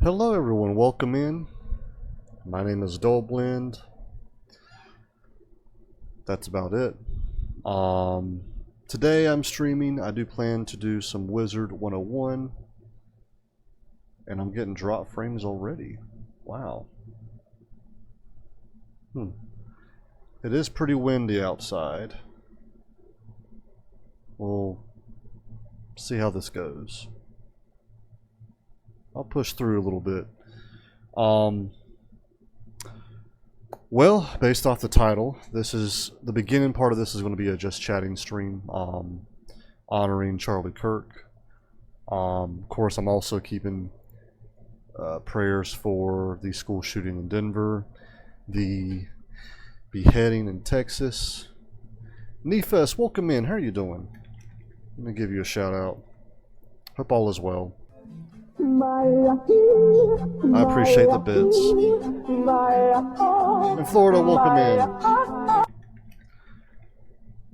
Hello everyone, welcome in. My name is Dullblend. That's about it. Today I'm streaming. I do plan to do some Wizard 101. And I'm getting drop frames already. Wow. It is pretty windy outside. We'll see how this goes. I'll push through a little bit. Well, based off the title, this is the beginning part of this is going to be a just chatting stream, honoring Charlie Kirk. Of course, I'm also keeping prayers for the school shooting in Denver, the beheading in Texas. Nefes, welcome in. How are you doing? Let me give you a shout out. Hope all is well. I appreciate the bits. In Florida, welcome in.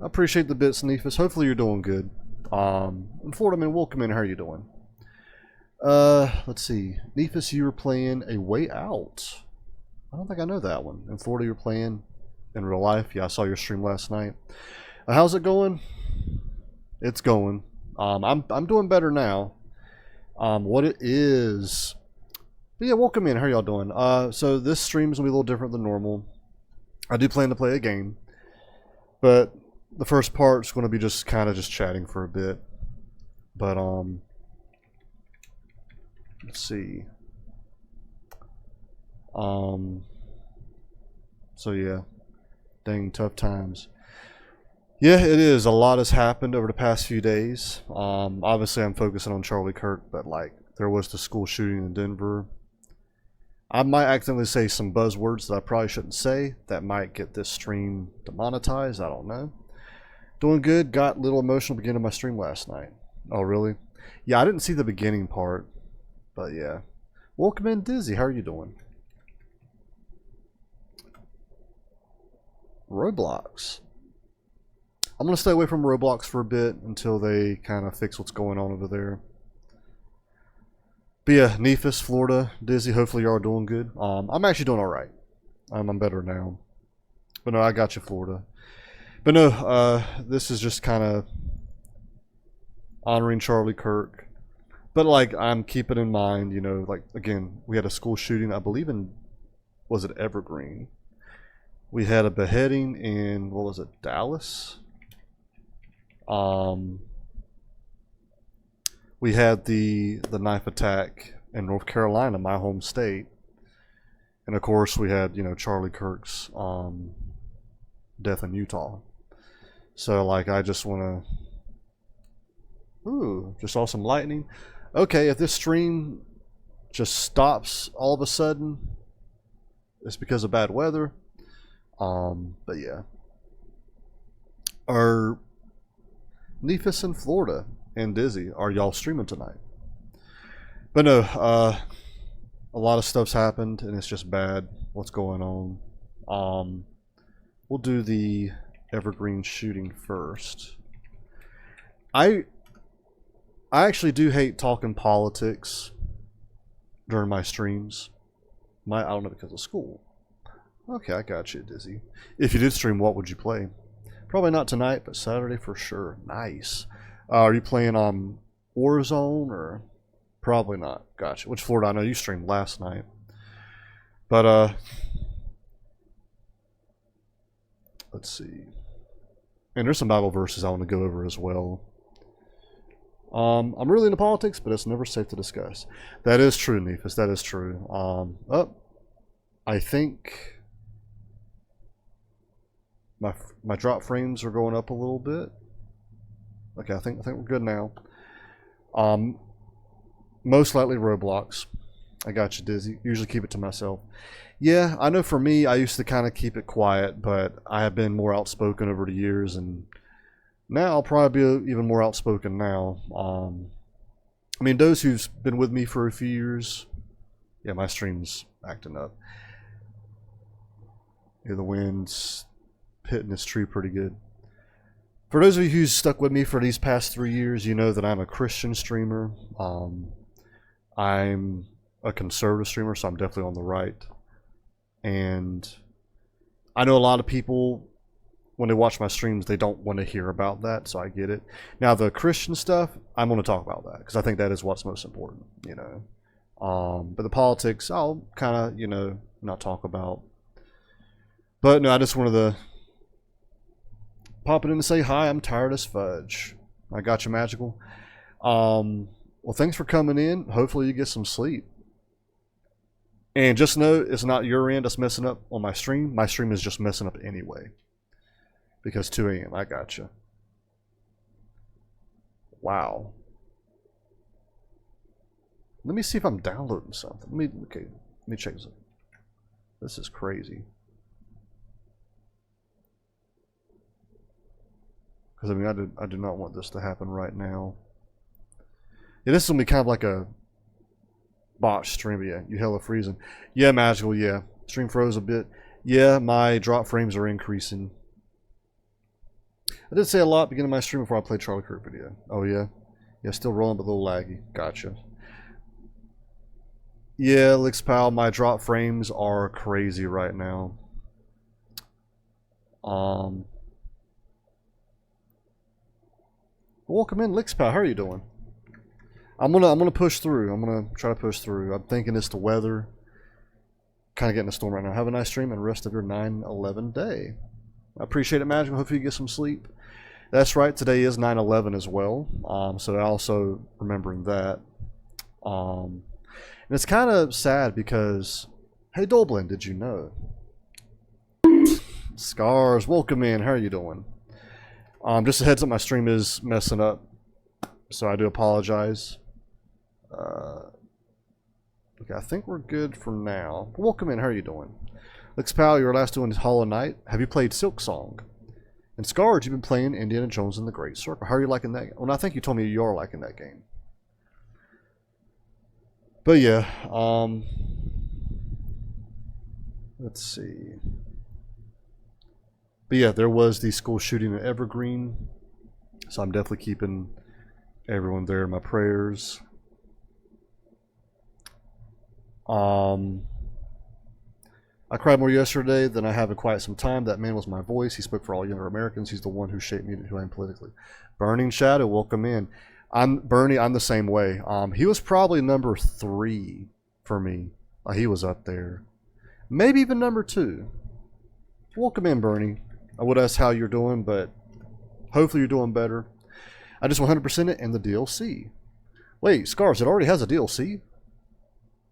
I appreciate the bits, Nefis. Hopefully you're doing good. In Florida, man, welcome in. How are you doing? Let's see. Nefis, you were playing A Way Out. I don't think I know that one. In Florida, you're playing in real life. Yeah, I saw your stream last night. How's it going? It's going. I'm doing better now. What it is, but yeah, welcome in. How are y'all doing? So this stream is gonna be a little different than normal. I do plan to play a game, but the first part's gonna be just kind of just chatting for a bit. But let's see. So yeah, dang, tough times. Yeah, it is. A lot has happened over the past few days. Obviously, I'm focusing on Charlie Kirk, but like there was the school shooting in Denver. I might accidentally say some buzzwords that I probably shouldn't say. That might get this stream demonetized. I don't know. Doing good. Got a little emotional beginning of my stream last night. Oh, really? Yeah, I didn't see the beginning part, but yeah. Welcome in, Dizzy. How are you doing? Roblox. I'm going to stay away from Roblox for a bit until they kind of fix what's going on over there. But yeah, Nefis, Florida, Dizzy, hopefully y'all are doing good. I'm actually doing alright. I'm better now. But no, I got you, Florida. But no, this is just kind of honoring Charlie Kirk. But like, I'm keeping in mind, you know, like, again, we had a school shooting, I believe in, was it Evergreen? We had a beheading in, what was it, Dallas? We had the knife attack in North Carolina, my home state, and of course we had, you know, Charlie Kirk's death in Utah. So like I just want to, ooh, just saw some lightning. Okay, if this stream just stops all of a sudden, it's because of bad weather. But yeah, our Nefis in Florida and Dizzy, are y'all streaming tonight? But no, a lot of stuff's happened and it's just bad what's going on. We'll do the Evergreen shooting first. I actually do hate talking politics during my streams. I don't know, because of school. Okay, I got you, Dizzy. If you did stream, what would you play? Probably not tonight, but Saturday for sure. Nice. Are you playing on Warzone or? Probably not. Gotcha. Which Florida? I know you streamed last night. But let's see. And there's some Bible verses I want to go over as well. I'm really into politics, but it's never safe to discuss. That is true, Nefis. That is true. I think my drop frames are going up a little bit. Okay, I think we're good now. Most likely Roblox. I got you, Dizzy. Usually keep it to myself. Yeah, I know for me, I used to kind of keep it quiet, but I have been more outspoken over the years, and now I'll probably be even more outspoken now. I mean, those who've been with me for a few years, yeah, my stream's acting up. Yeah, the wind's hitting this tree pretty good. For those of you who's stuck with me for these past 3 years, you know that I'm a Christian streamer. I'm a conservative streamer, so I'm definitely on the right. And I know a lot of people, when they watch my streams, they don't want to hear about that, so I get it. Now, the Christian stuff, I'm going to talk about that, because I think that is what's most important, you know. But the politics, I'll kind of, you know, not talk about. But no, I just wanted to pop it in to say hi. I'm tired as fudge. I got you, Magical. Well, thanks for coming in. Hopefully you get some sleep. And just know it's not your end that's messing up on my stream. My stream is just messing up anyway. Because 2 a.m. I got you. Wow. Let me see if I'm downloading something. Let me check this. This is crazy. Because I mean, I do not want this to happen right now. Yeah, this is gonna be kind of like a botched stream. Yeah, you hella freezing. Yeah, Magical. Yeah, stream froze a bit. Yeah, my drop frames are increasing. I did say a lot beginning of my stream before I played Charlie Kirk video. Oh yeah, yeah, still rolling but a little laggy. Gotcha. Yeah, Lixpal, my drop frames are crazy right now. Welcome in, Lixpal. How are you doing? I'm gonna push through. I'm gonna try to push through. I'm thinking it's the weather. Kind of getting a storm right now. Have a nice stream and rest of your 9/11 day. I appreciate it, Magical. Hopefully you get some sleep. That's right. Today is 9/11 as well. So also remembering that. And it's kind of sad because, hey, Dullblend, did you know? Scars, welcome in. How are you doing? Just a heads up, my stream is messing up, so I do apologize. Okay, I think we're good for now. Welcome in. How are you doing? Lixpal, you were last doing Hollow Knight. Have you played Silk Song? And Scarred, you've been playing Indiana Jones and the Great Circle. How are you liking that? Well, I think you told me you are liking that game. But yeah, let's see. But yeah, there was the school shooting at Evergreen, so I'm definitely keeping everyone there in my prayers. I cried more yesterday than I have in quite some time. That man was my voice. He spoke for all younger Americans. He's the one who shaped me to who I am politically. Burning Shadow, welcome in. Bernie, I'm the same way. He was probably number 3 for me. He was up there. Maybe even number 2. Welcome in, Bernie. I would ask how you're doing, but hopefully you're doing better. I just 100% it in the DLC. Wait, Scars, it already has a DLC?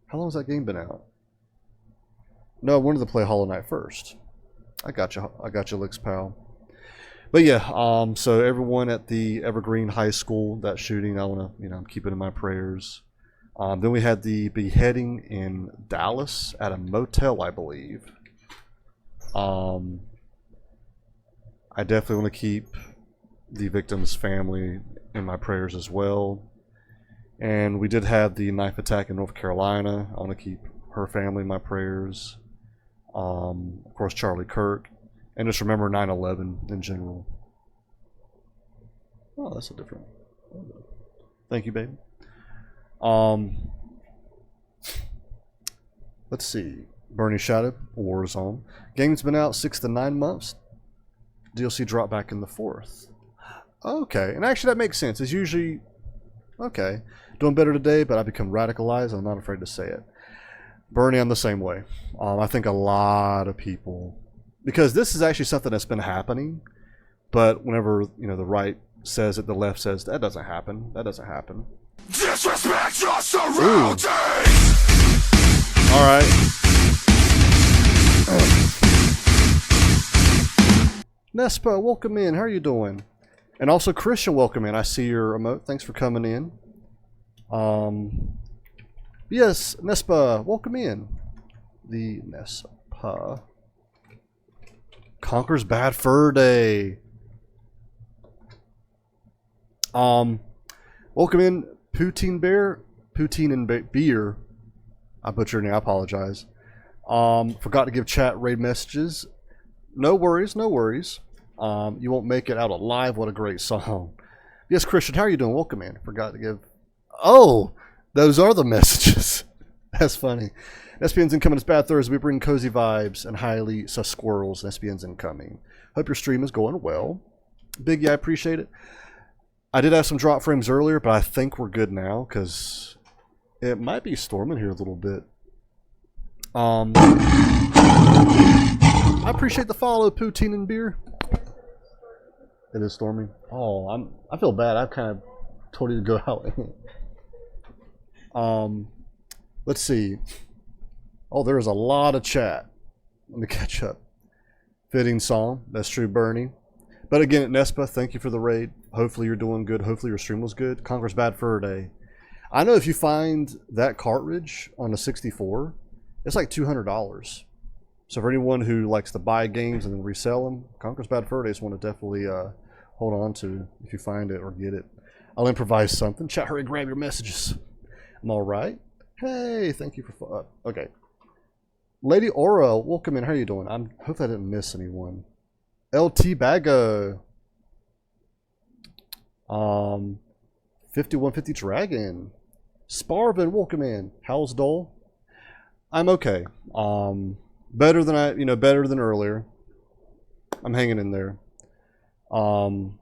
How long has that game been out? No, I wanted to play Hollow Knight first. I got you, Lixpal. But yeah, so everyone at the Evergreen High School, that shooting, I want to, I'm keeping in my prayers. Then we had the beheading in Dallas at a motel, I believe. I definitely want to keep the victim's family in my prayers as well. And we did have the knife attack in North Carolina. I want to keep her family in my prayers. Of course, Charlie Kirk. And just remember 9/11 in general. Oh, that's a different. Thank you, baby. Let's see. Burning Shadow, Warzone. Game's been out 6 to 9 months. DLC drop back in the 4th. Okay, and actually that makes sense. It's usually okay. Doing better today, but I become radicalized. I'm not afraid to say it. Bernie, I'm the same way. I think a lot of people, because this is actually something that's been happening, but whenever the right says it, the left says that doesn't happen. That doesn't happen. Disrespect your surroundings. All right. Nespa, welcome in. How are you doing? And also Christian, welcome in. I see your emote. Thanks for coming in. Yes, Nespa, welcome in. The Nespa Conquers Bad Fur Day. Welcome in, Poutine Bear, Poutine and Beer. I butchered your name. I apologize. Forgot to give chat raid messages. No worries, no worries. You won't make it out alive. What a great song. Yes, Christian, how are you doing? Welcome in. Forgot to give. Oh, those are the messages. That's funny. SPN's incoming. It's Bad Thursday. We bring cozy vibes and highly sus squirrels. SPN's incoming. Hope your stream is going well. Biggie, I appreciate it. I did have some drop frames earlier, but I think we're good now because it might be storming here a little bit. I appreciate the follow, Poutine and Beer. It is storming. Oh, I feel bad. I've kind of told you to go out. Let's see. Oh, there is a lot of chat. Let me catch up. Fitting song. That's true, Bernie. But again, at Nespa, thank you for the raid. Hopefully you're doing good. Hopefully your stream was good. Conquer's Bad Fur Day. I know if you find that cartridge on the 64, it's like $200. So for anyone who likes to buy games and then resell them, Conquer's Bad Fur Day is one to definitely hold on to if you find it or get it. I'll improvise something. Chat, hurry, grab your messages. I'm all right. Hey, thank you for... okay. Lady Aura, welcome in. How are you doing? Hopefully I didn't miss anyone. LT Bago. 5150 Dragon. Sparvin, welcome in. How's Dole? I'm okay. Better than better than earlier. I'm hanging in there. Yo,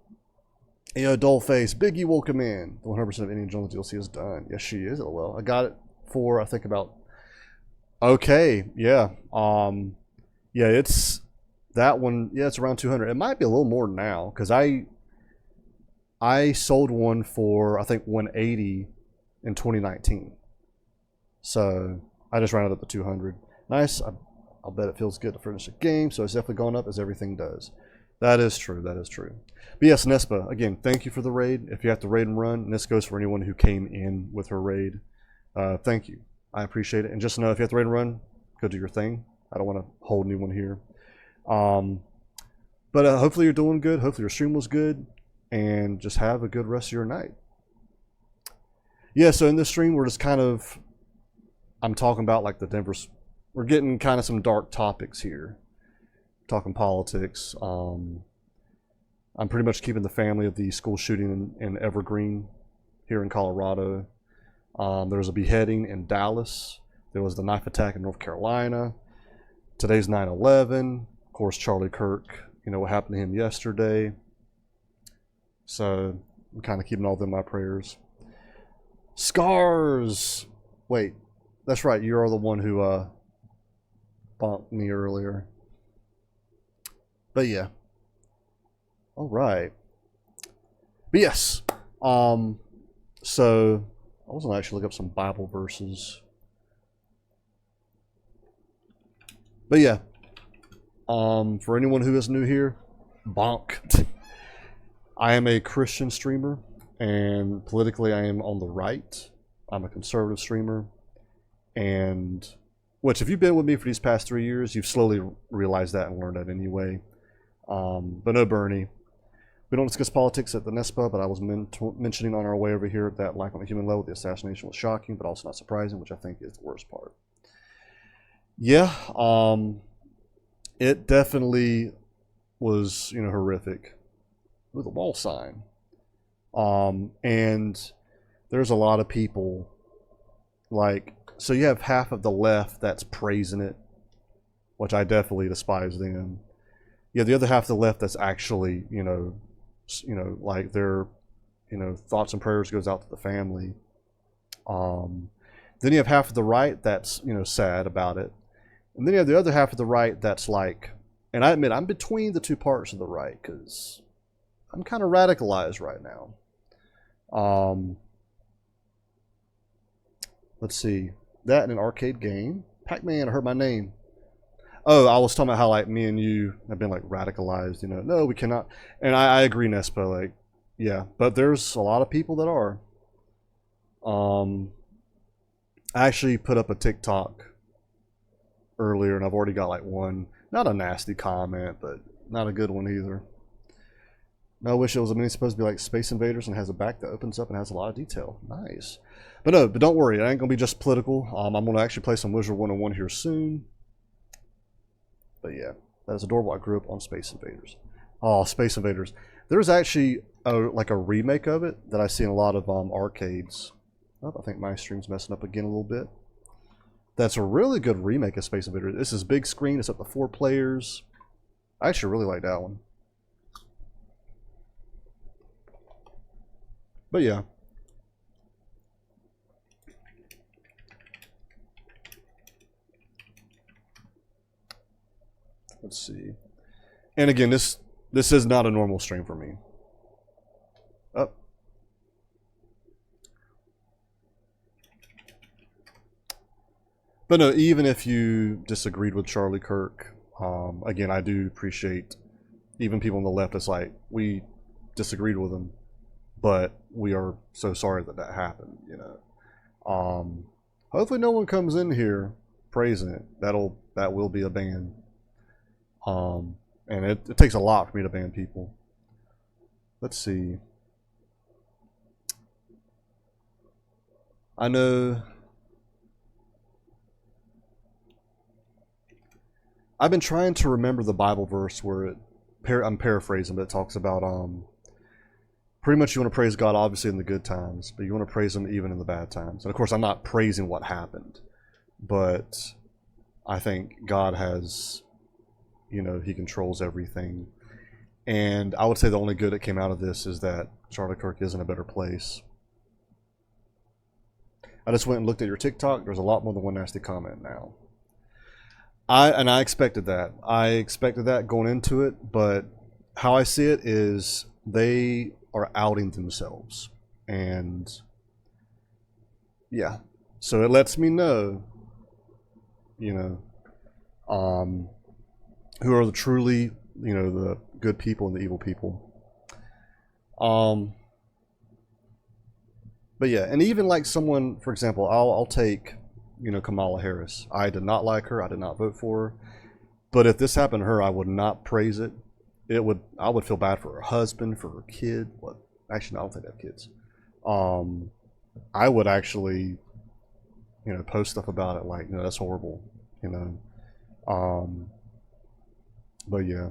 Dollface, Biggie, welcome in. The 100% of Indiana Jones DLC is done. Yes, she is. Well, I got it for I think about. Okay, yeah. Yeah, it's that one. Yeah, it's around 200. It might be a little more now because I sold one for I think 180 in 2019. So I just rounded up to 200. Nice. I'll bet it feels good to furnish a game. So it's definitely gone up as everything does. That is true. That is true. But yes, Nespa, again, thank you for the raid. If you have to raid and run, and this goes for anyone who came in with her raid, thank you. I appreciate it. And just know if you have to raid and run, go do your thing. I don't want to hold anyone here. But hopefully you're doing good. Hopefully your stream was good. And just have a good rest of your night. Yeah, so in this stream, we're just kind of, I'm talking about like the Denver's, we're getting kind of some dark topics here. Talking politics. I'm pretty much keeping the family of the school shooting in Evergreen here in Colorado. There was a beheading in Dallas. There was the knife attack in North Carolina. Today's 9/11. Of course, Charlie Kirk, you know what happened to him yesterday. So I'm kind of keeping all of them in my prayers. Scars. Wait, that's right. You are the one who bumped me earlier. But yeah. All right. But yes. So I was gonna actually look up some Bible verses. But yeah. For anyone who is new here, bonk. I am a Christian streamer, and politically I am on the right. I'm a conservative streamer, and which if you've been with me for these past 3 years, you've slowly realized that and learned that anyway. But no, Bernie. We don't discuss politics at the NESPA, but I was mentioning on our way over here that, like on a human level, the assassination was shocking, but also not surprising, which I think is the worst part. Yeah, it definitely was, horrific. With a wall sign. And there's a lot of people, so you have half of the left that's praising it, which I definitely despise them. Yeah, the other half of the left that's actually, like their, thoughts and prayers goes out to the family. Then you have half of the right that's, sad about it. And then you have the other half of the right that's like, and I admit I'm between the two parts of the right because I'm kind of radicalized right now. Let's see. That in an arcade game. Pac-Man hurt my name. Oh, I was talking about how me and you have been radicalized, No, we cannot. And I agree, Nespa, yeah. But there's a lot of people that are. I actually put up a TikTok earlier, and I've already got one, not a nasty comment, but not a good one either. No, I wish it was supposed to be like Space Invaders and has a back that opens up and has a lot of detail. Nice. But no, but don't worry, it ain't going to be just political. I'm going to actually play some Wizard 101 here soon. But yeah, that is adorable. I grew up on Space Invaders. Oh, Space Invaders. There's actually a remake of it that I see in a lot of arcades. Oh, I think my stream's messing up again a little bit. that's a really good remake of Space Invaders. This is big screen. It's up to 4 players. I actually really like that one. But yeah. Let's see. And again, this is not a normal stream for me. Oh. But no, even if you disagreed with Charlie Kirk, again, I do appreciate even people on the left that's like, we disagreed with him, but we are so sorry that that happened, you know. Hopefully no one comes in here praising it. That will be a ban. And it takes a lot for me to ban people. Let's see. I know I've been trying to remember the Bible verse where I'm paraphrasing, but it talks about pretty much you want to praise God obviously in the good times, but you want to praise him even in the bad times. And of course I'm not praising what happened, but I think God has, you know, he controls everything. And I would say the only good that came out of this is that Charlie Kirk is in a better place. I just went and looked at your TikTok. There's a lot more than one nasty comment now. I expected that. I expected that going into it, but how I see it is they are outing themselves. And yeah. So it lets me know, you know, who are the truly, you know, the good people and the evil people. But yeah, and even like someone, for example, I'll take, you know, Kamala Harris. I did not like her. I did not vote for her. But if this happened to her, I would not praise it. I would feel bad for her husband, for her kid. What? Actually, no, I don't think they have kids. I would actually, you know, post stuff about it like, you know, that's horrible, you know. But yeah.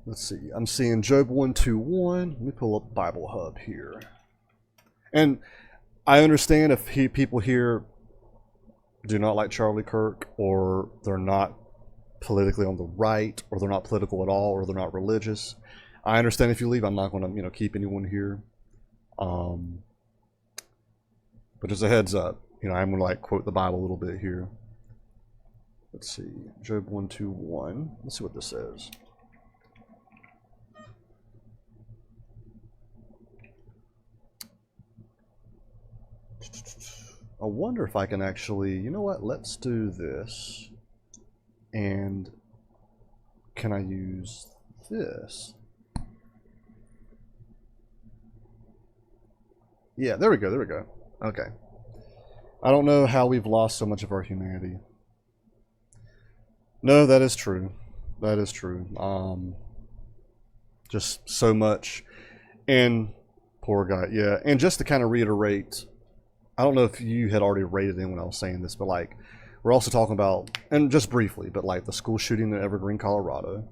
Let's see. I'm seeing Job 121. Let me pull up Bible Hub here. And I understand if people here do not like Charlie Kirk, or they're not politically on the right, or they're not political at all, or they're not religious. I understand if you leave. I'm not going to, you know, keep anyone here. But just a heads up, you know, I'm going to like quote the Bible a little bit here. Let's see, Job 121. Let's see what this says. I wonder if I can actually, you know what, let's do this. And can I use this? Yeah, there we go, there we go. Okay. I don't know how we've lost so much of our humanity. No, that is true. That is true. Just so much. And poor guy, yeah. And just to kind of reiterate, I don't know if you had already rated in when I was saying this, but like, we're also talking about, and just briefly, but like the school shooting in Evergreen, Colorado,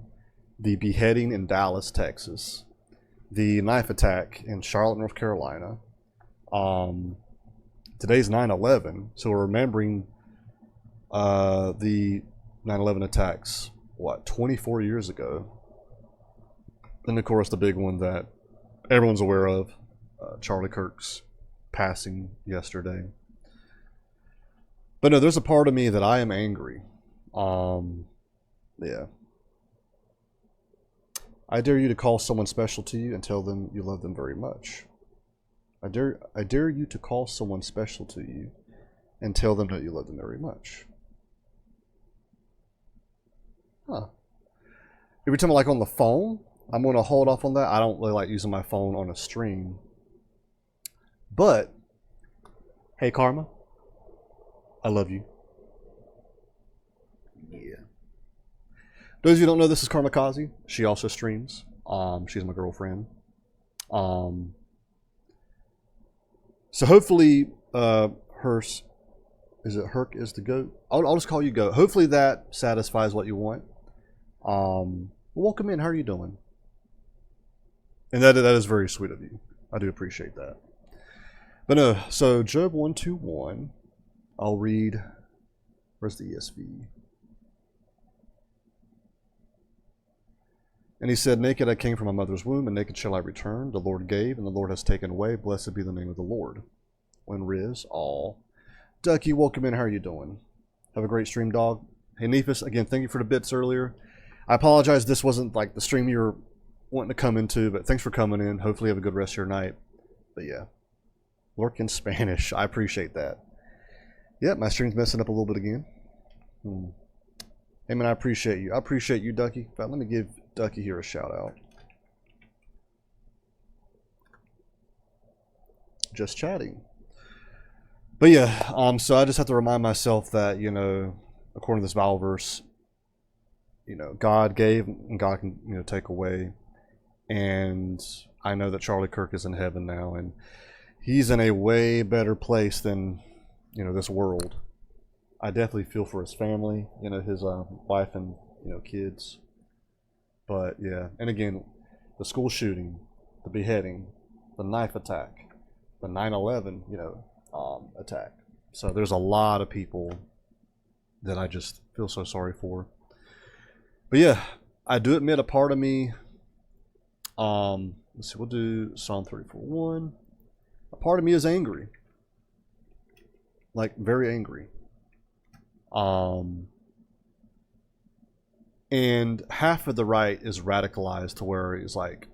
the beheading in Dallas, Texas, the knife attack in Charlotte, North Carolina. Today's 9/11, so we're remembering the 9/11 attacks, what, 24 years ago. And of course the big one that everyone's aware of, Charlie Kirk's passing yesterday. But no, there's a part of me that I am angry. Yeah. I dare you to call someone special to you and tell them you love them very much. I dare you to call someone special to you and tell them that you love them very much. Huh. Every time I like on the phone, I'm going to hold off on that. I don't really like using my phone on a stream. But, hey Karma, I love you. Yeah. Those of you who don't know, this is Karmakazi. She also streams. She's my girlfriend. So hopefully, Herc is the goat? I'll just call you goat. Hopefully that satisfies what you want. Welcome in. How are you doing? And that is very sweet of you. I do appreciate that. But no, so Job 121. I'll read. Where's the ESV? And he said, naked I came from my mother's womb, and naked shall I return. The Lord gave, and the Lord has taken away. Blessed be the name of the Lord. When Riz, all. Ducky, welcome in. How are you doing? Have a great stream, dog. Hey, Nephis, again, thank you for the bits earlier. I apologize this wasn't like the stream you were wanting to come into, but thanks for coming in. Hopefully you have a good rest of your night. But yeah, lurk in Spanish. I appreciate that. Yep, my stream's messing up a little bit again. Hey man, I appreciate you. I appreciate you, Ducky. In fact, let me give Ducky here a shout out. Just chatting. But yeah, so I just have to remind myself that, you know, according to this Bible verse, you know, God gave and God can, you know, take away. And I know that Charlie Kirk is in heaven now, and he's in a way better place than, you know, this world. I definitely feel for his family, you know, his wife and, you know, kids. But yeah, and again, the school shooting, the beheading, the knife attack, the 9/11, you know, attack. So there's a lot of people that I just feel so sorry for. But yeah, I do admit a part of me. Let's see, we'll do Psalm 34:1. A part of me is angry, like very angry. And half of the right is radicalized to where he's like,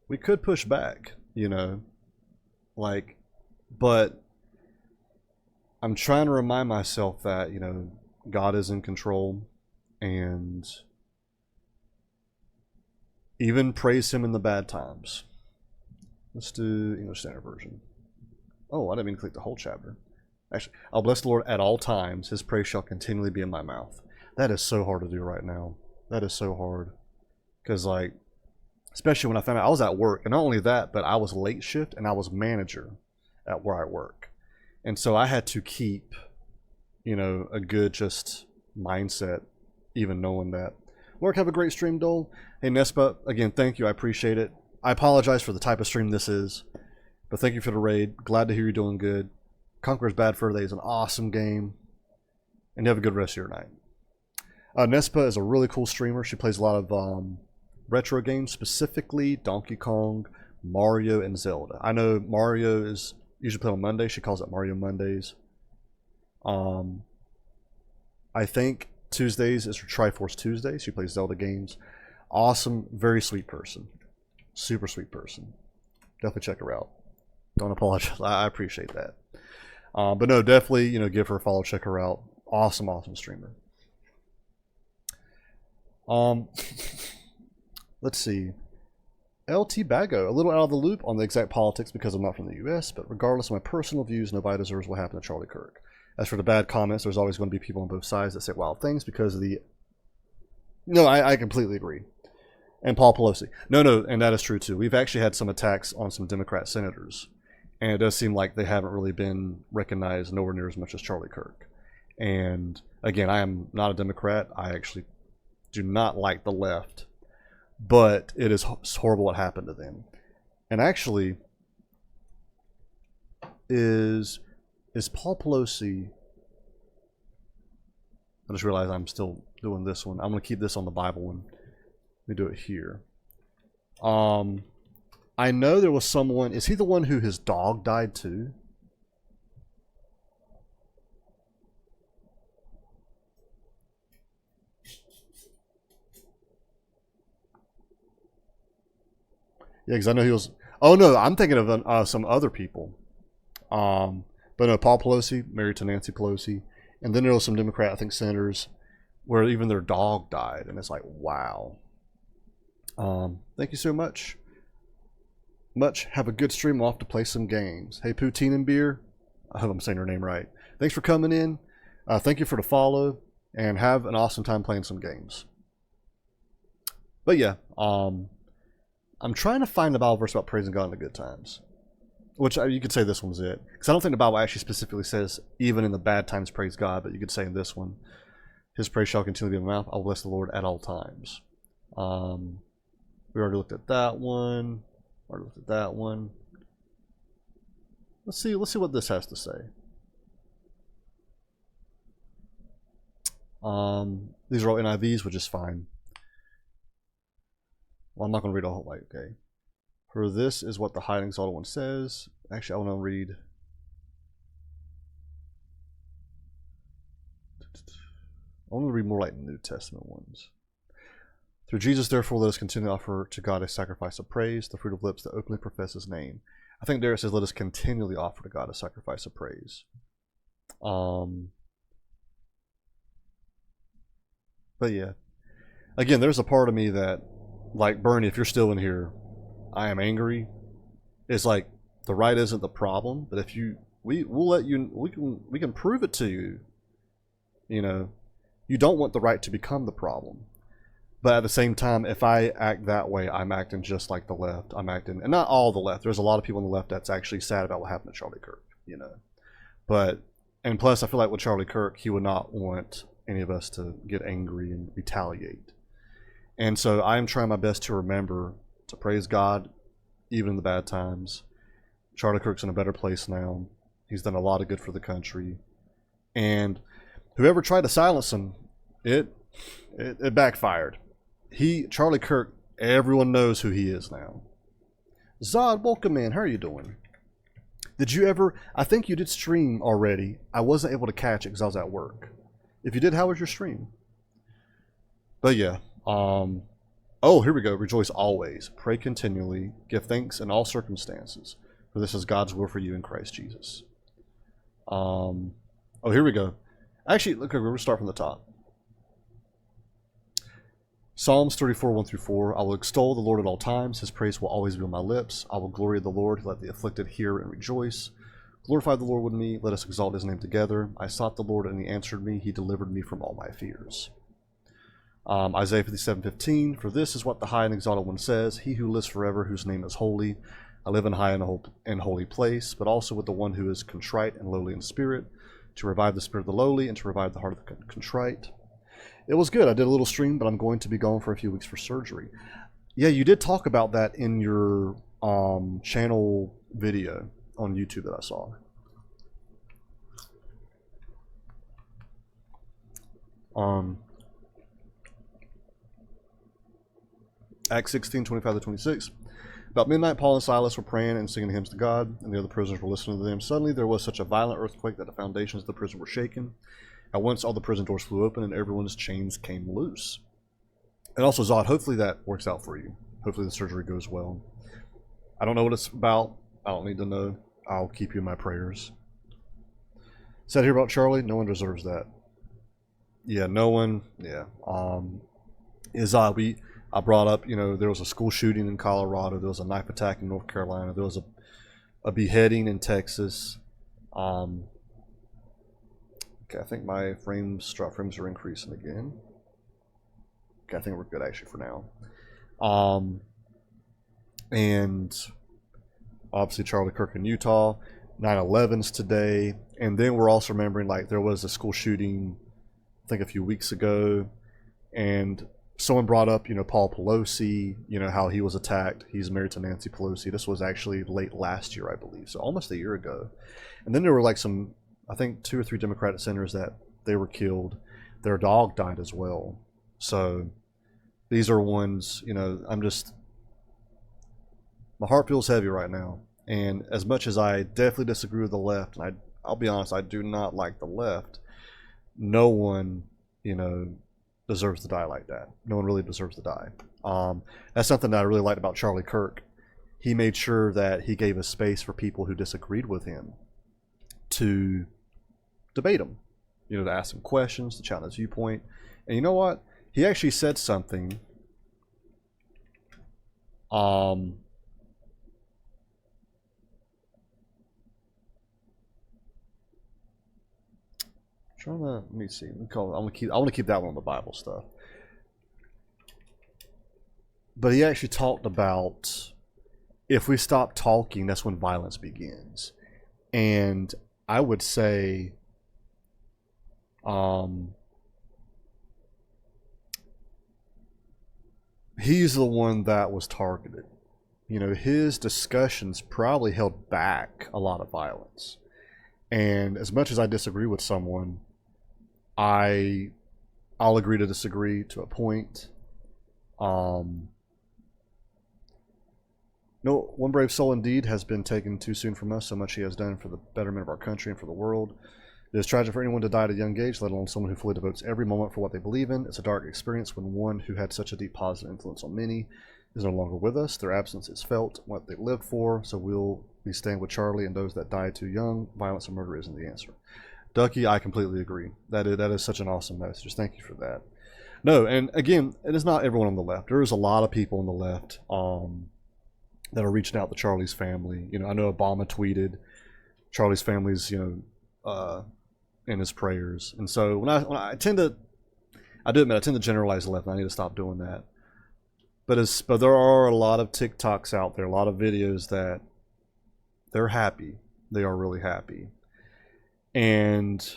we could push back, you know, like, but I'm trying to remind myself that, you know, God is in control, and even praise him in the bad times. Let's do English Standard Version. Oh, I didn't mean to click the whole chapter. Actually, I'll bless the Lord at all times. His praise shall continually be in my mouth. That is so hard to do right now. That is so hard. Because, like, especially when I found out I was at work. And not only that, but I was late shift and I was manager at where I work. And so I had to keep, you know, a good just mindset, even knowing that. Lord, have a great stream, Dole. Hey, Nespa, again, thank you. I appreciate it. I apologize for the type of stream this is. But thank you for the raid. Glad to hear you're doing good. Conqueror's Bad Fur Day is an awesome game. And you have a good rest of your night. Nespa is a really cool streamer. She plays a lot of retro games, specifically Donkey Kong, Mario, and Zelda. I know Mario is usually played on Monday. She calls it Mario Mondays. I think Tuesdays is her Triforce Tuesday. She plays Zelda games. Awesome, very sweet person. Super sweet person. Definitely check her out. Don't apologize. I appreciate that. But no, definitely, you know, give her a follow, check her out. Awesome, awesome streamer. Let's see. LT Bago, a little out of the loop on the exact politics because I'm not from the US, but regardless of my personal views, nobody deserves what happened to Charlie Kirk. As for the bad comments, there's always going to be people on both sides that say wild things because of the... No, I completely agree. And Paul Pelosi. No, and that is true too. We've actually had some attacks on some Democrat senators, and it does seem like they haven't really been recognized nowhere near as much as Charlie Kirk. And again, I am not a Democrat. I actually do not like the left, but it is horrible what happened to them. And actually, is Paul Pelosi... I just realized I'm still doing this one. I'm going to keep this on the Bible one. Let me do it here. I know there was someone... Is he the one who his dog died too? Yeah, because I know he was... Oh, no, I'm thinking of some other people. But no, Paul Pelosi, married to Nancy Pelosi. And then there was some Democrat, I think, senators where even their dog died. And it's like, wow. Thank you so much. Have a good stream. Off to play some games. Hey, Poutine and Beer. I hope I'm saying your name right. Thanks for coming in. Thank you for the follow. And have an awesome time playing some games. But yeah, I'm trying to find the Bible verse about praising God in the good times. Which you could say this one's it. Because I don't think the Bible actually specifically says, even in the bad times, praise God. But you could say in this one, His praise shall continually be in my mouth. I'll bless the Lord at all times. We already looked at that one. Let's see what this has to say. These are all NIVs, which is fine. Well, I'm not going to read all. Okay. For this is what the high and exalted one says. Actually, I want to read. I want to read more like New Testament ones. Through Jesus, therefore, let us continue to offer to God a sacrifice of praise, the fruit of lips that openly profess His name. I think there it says, let us continually offer to God a sacrifice of praise. But yeah, again, there's a part of me that, like Bernie, if you're still in here, I am angry. It's like the right isn't the problem, but if we'll let you, we can prove it to you. You know, you don't want the right to become the problem. But at the same time, if I act that way, I'm acting just like the left. I'm acting, and not all the left. There's a lot of people on the left that's actually sad about what happened to Charlie Kirk. You know, but and plus, I feel like with Charlie Kirk, he would not want any of us to get angry and retaliate. And so I'm trying my best to remember to praise God, even in the bad times. Charlie Kirk's in a better place now. He's done a lot of good for the country. And whoever tried to silence him, it backfired. Charlie Kirk, everyone knows who he is now. Zod, welcome in. How are you doing? Did you ever, I think you did stream already. I wasn't able to catch it because I was at work. If you did, how was your stream? But yeah, oh, here we go. Rejoice always. Pray continually. Give thanks in all circumstances. For this is God's will for you in Christ Jesus. Oh, here we go. Actually, look, we're going to start from the top. Psalms 34, 1 through 4. I will extol the Lord at all times. His praise will always be on my lips. I will glory in the Lord. Let the afflicted hear and rejoice. Glorify the Lord with me. Let us exalt his name together. I sought the Lord, and he answered me. He delivered me from all my fears. Isaiah 57:15. For this is what the high and exalted one says, he who lives forever, whose name is holy. I live in high and holy place, but also with the one who is contrite and lowly in spirit, to revive the spirit of the lowly and to revive the heart of the contrite. It was good. I did a little stream, but I'm going to be gone for a few weeks for surgery. Yeah, you did talk about that in your channel video on YouTube that I saw. Acts 16:25-26. About midnight, Paul and Silas were praying and singing hymns to God, and the other prisoners were listening to them. Suddenly there was such a violent earthquake that the foundations of the prison were shaken. At once all the prison doors flew open and everyone's chains came loose. And also, Zod, hopefully that works out for you. Hopefully the surgery goes well. I don't know what it's about. I don't need to know. I'll keep you in my prayers. Said here about Charlie, no one deserves that. Yeah, no one. Yeah. I brought up, you know, there was a school shooting in Colorado. There was a knife attack in North Carolina. There was a beheading in Texas. Okay, I think my drop frames are increasing again. Okay, I think we're good actually for now. And obviously Charlie Kirk in Utah. 9/11's today. And then we're also remembering, like, there was a school shooting, I think a few weeks ago. And someone brought up, you know, Paul Pelosi, you know, how he was attacked. He's married to Nancy Pelosi. This was actually late last year, I believe. So almost a year ago. And then there were like some, I think 2 or 3 Democratic senators that they were killed. Their dog died as well. So these are ones, you know, my heart feels heavy right now. And as much as I definitely disagree with the left, and I'll be honest, I do not like the left, no one, you know, deserves to die like that. No one really deserves to die. That's something that I really liked about Charlie Kirk. He made sure that he gave a space for people who disagreed with him to debate him, you know, to ask him questions, to challenge his viewpoint. And you know what? He actually said something. Let me see. I want to keep that one on the Bible stuff. But he actually talked about if we stop talking, that's when violence begins. And I would say, he's the one that was targeted. you know, his discussions probably held back a lot of violence. And as much as I disagree with someone, I'll agree to disagree to a point. No, one brave soul indeed has been taken too soon from us. So much he has done for the betterment of our country and for the world. It is tragic for anyone to die at a young age, let alone someone who fully devotes every moment for what they believe in. It's a dark experience when one who had such a deep positive influence on many is no longer with us. Their absence is felt, what they lived for. So we'll be staying with Charlie and those that died too young. Violence and murder isn't the answer. Ducky, I completely agree. That is such an awesome message. Thank you for that. No, and again, it is not everyone on the left. There is a lot of people on the left that are reaching out to Charlie's family. You know, I know Obama tweeted Charlie's family's, you know, in his prayers. And so when I tend to, I do admit I tend to generalize the left, and I need to stop doing that. But there are a lot of TikToks out there, a lot of videos that they're happy. They are really happy. And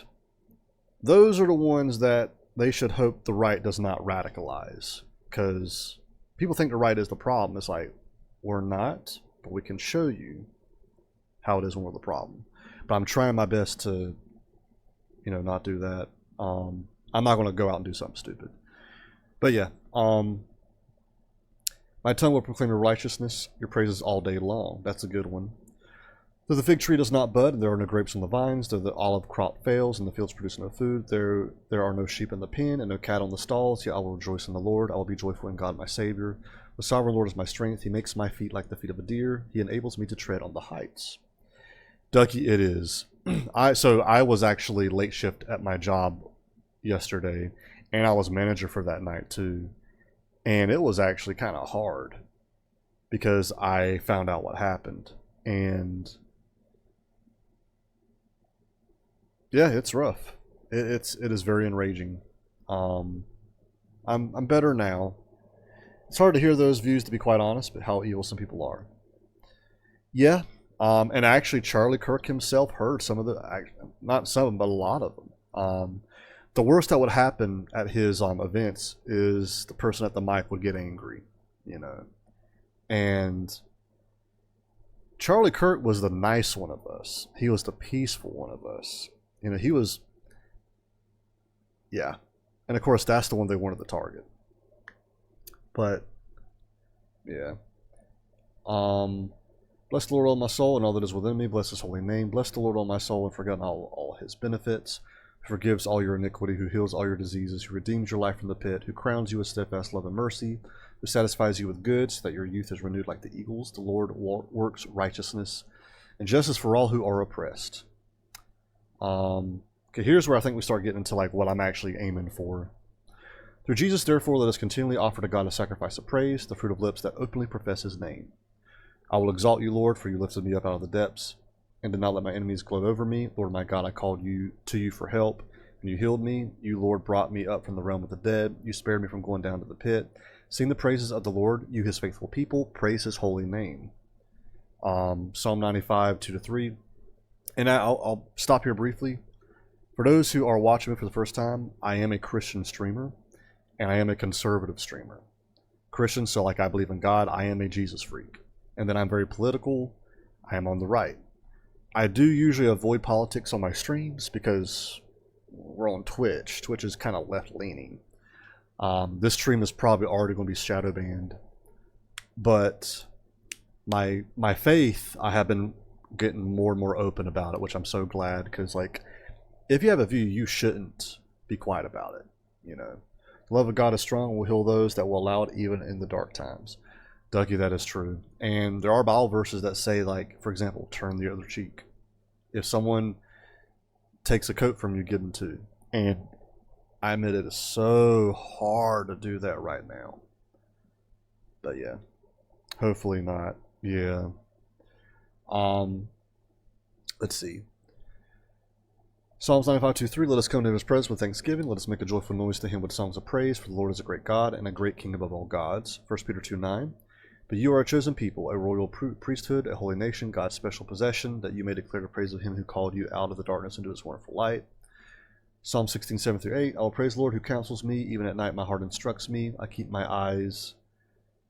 those are the ones that they should hope the right does not radicalize. Because people think the right is the problem. It's like, we're not, but we can show you how it is when we're the problem. But I'm trying my best to, you know, not do that. I'm not going to go out and do something stupid. But yeah, my tongue will proclaim your righteousness, your praises all day long. That's a good one. Though the fig tree does not bud, and there are no grapes on the vines, though the olive crop fails, and the fields produce no food, there are no sheep in the pen, and no cattle in the stalls, yet I will rejoice in the Lord. I will be joyful in God my Savior. The sovereign Lord is my strength. He makes my feet like the feet of a deer. He enables me to tread on the heights. Ducky, it is. So I was actually late shift at my job yesterday, and I was manager for that night too. And it was actually kind of hard because I found out what happened. And yeah, it's rough. It is very enraging. I'm better now. It's hard to hear those views, to be quite honest, but how evil some people are. Yeah, and actually Charlie Kirk himself heard some of the, not some of them, but a lot of them. The worst that would happen at his events is the person at the mic would get angry, you know. And Charlie Kirk was the nice one of us. He was the peaceful one of us. You know, he was, yeah. And of course, that's the one they wanted to target. But, yeah. Bless the Lord, all my soul, and all that is within me. Bless his holy name. Bless the Lord, all my soul, and forget not all his benefits. Who forgives all your iniquity, who heals all your diseases, who redeems your life from the pit, who crowns you with steadfast love and mercy, who satisfies you with good, so that your youth is renewed like the eagles. The Lord works righteousness and justice for all who are oppressed. Okay, here's where I think we start getting into like what I'm actually aiming for. Through Jesus, therefore, let us continually offer to God a sacrifice of praise, the fruit of lips that openly profess his name. I will exalt you, Lord, for you lifted me up out of the depths, and did not let my enemies gloat over me. Lord my God, I called to you for help, and you healed me. You, Lord, brought me up from the realm of the dead. You spared me from going down to the pit. Sing the praises of the Lord, you his faithful people. Praise his holy name. Psalm 95, 2-3. And I'll stop here briefly. For those who are watching me for the first time, I am a Christian streamer, and I am a conservative streamer. Christian, so like I believe in God, I am a Jesus freak. And then I'm very political. I am on the right. I do usually avoid politics on my streams because we're on Twitch. Twitch is kind of left-leaning. This stream is probably already going to be shadow banned. But my faith, I have been getting more and more open about it, which I'm so glad, because like, if you have a view, you shouldn't be quiet about it. You know, the love of God is strong, will heal those that will allow it even in the dark times. Ducky, that is true. And there are Bible verses that say, like, for example, turn the other cheek. If someone takes a coat from you, give them two. And I admit it is so hard to do that right now. But yeah, hopefully not. Yeah. Let's see. Psalms 95:2-3. Let us come to his presence with thanksgiving. Let us make a joyful noise to him with songs of praise. For the Lord is a great God and a great King above all gods. 1 Peter 2:9. But you are a chosen people, a royal priesthood, a holy nation, God's special possession, that you may declare the praise of him who called you out of the darkness into his wonderful light. Psalm 16:7-8. I will praise the Lord who counsels me. Even at night my heart instructs me. I keep my eyes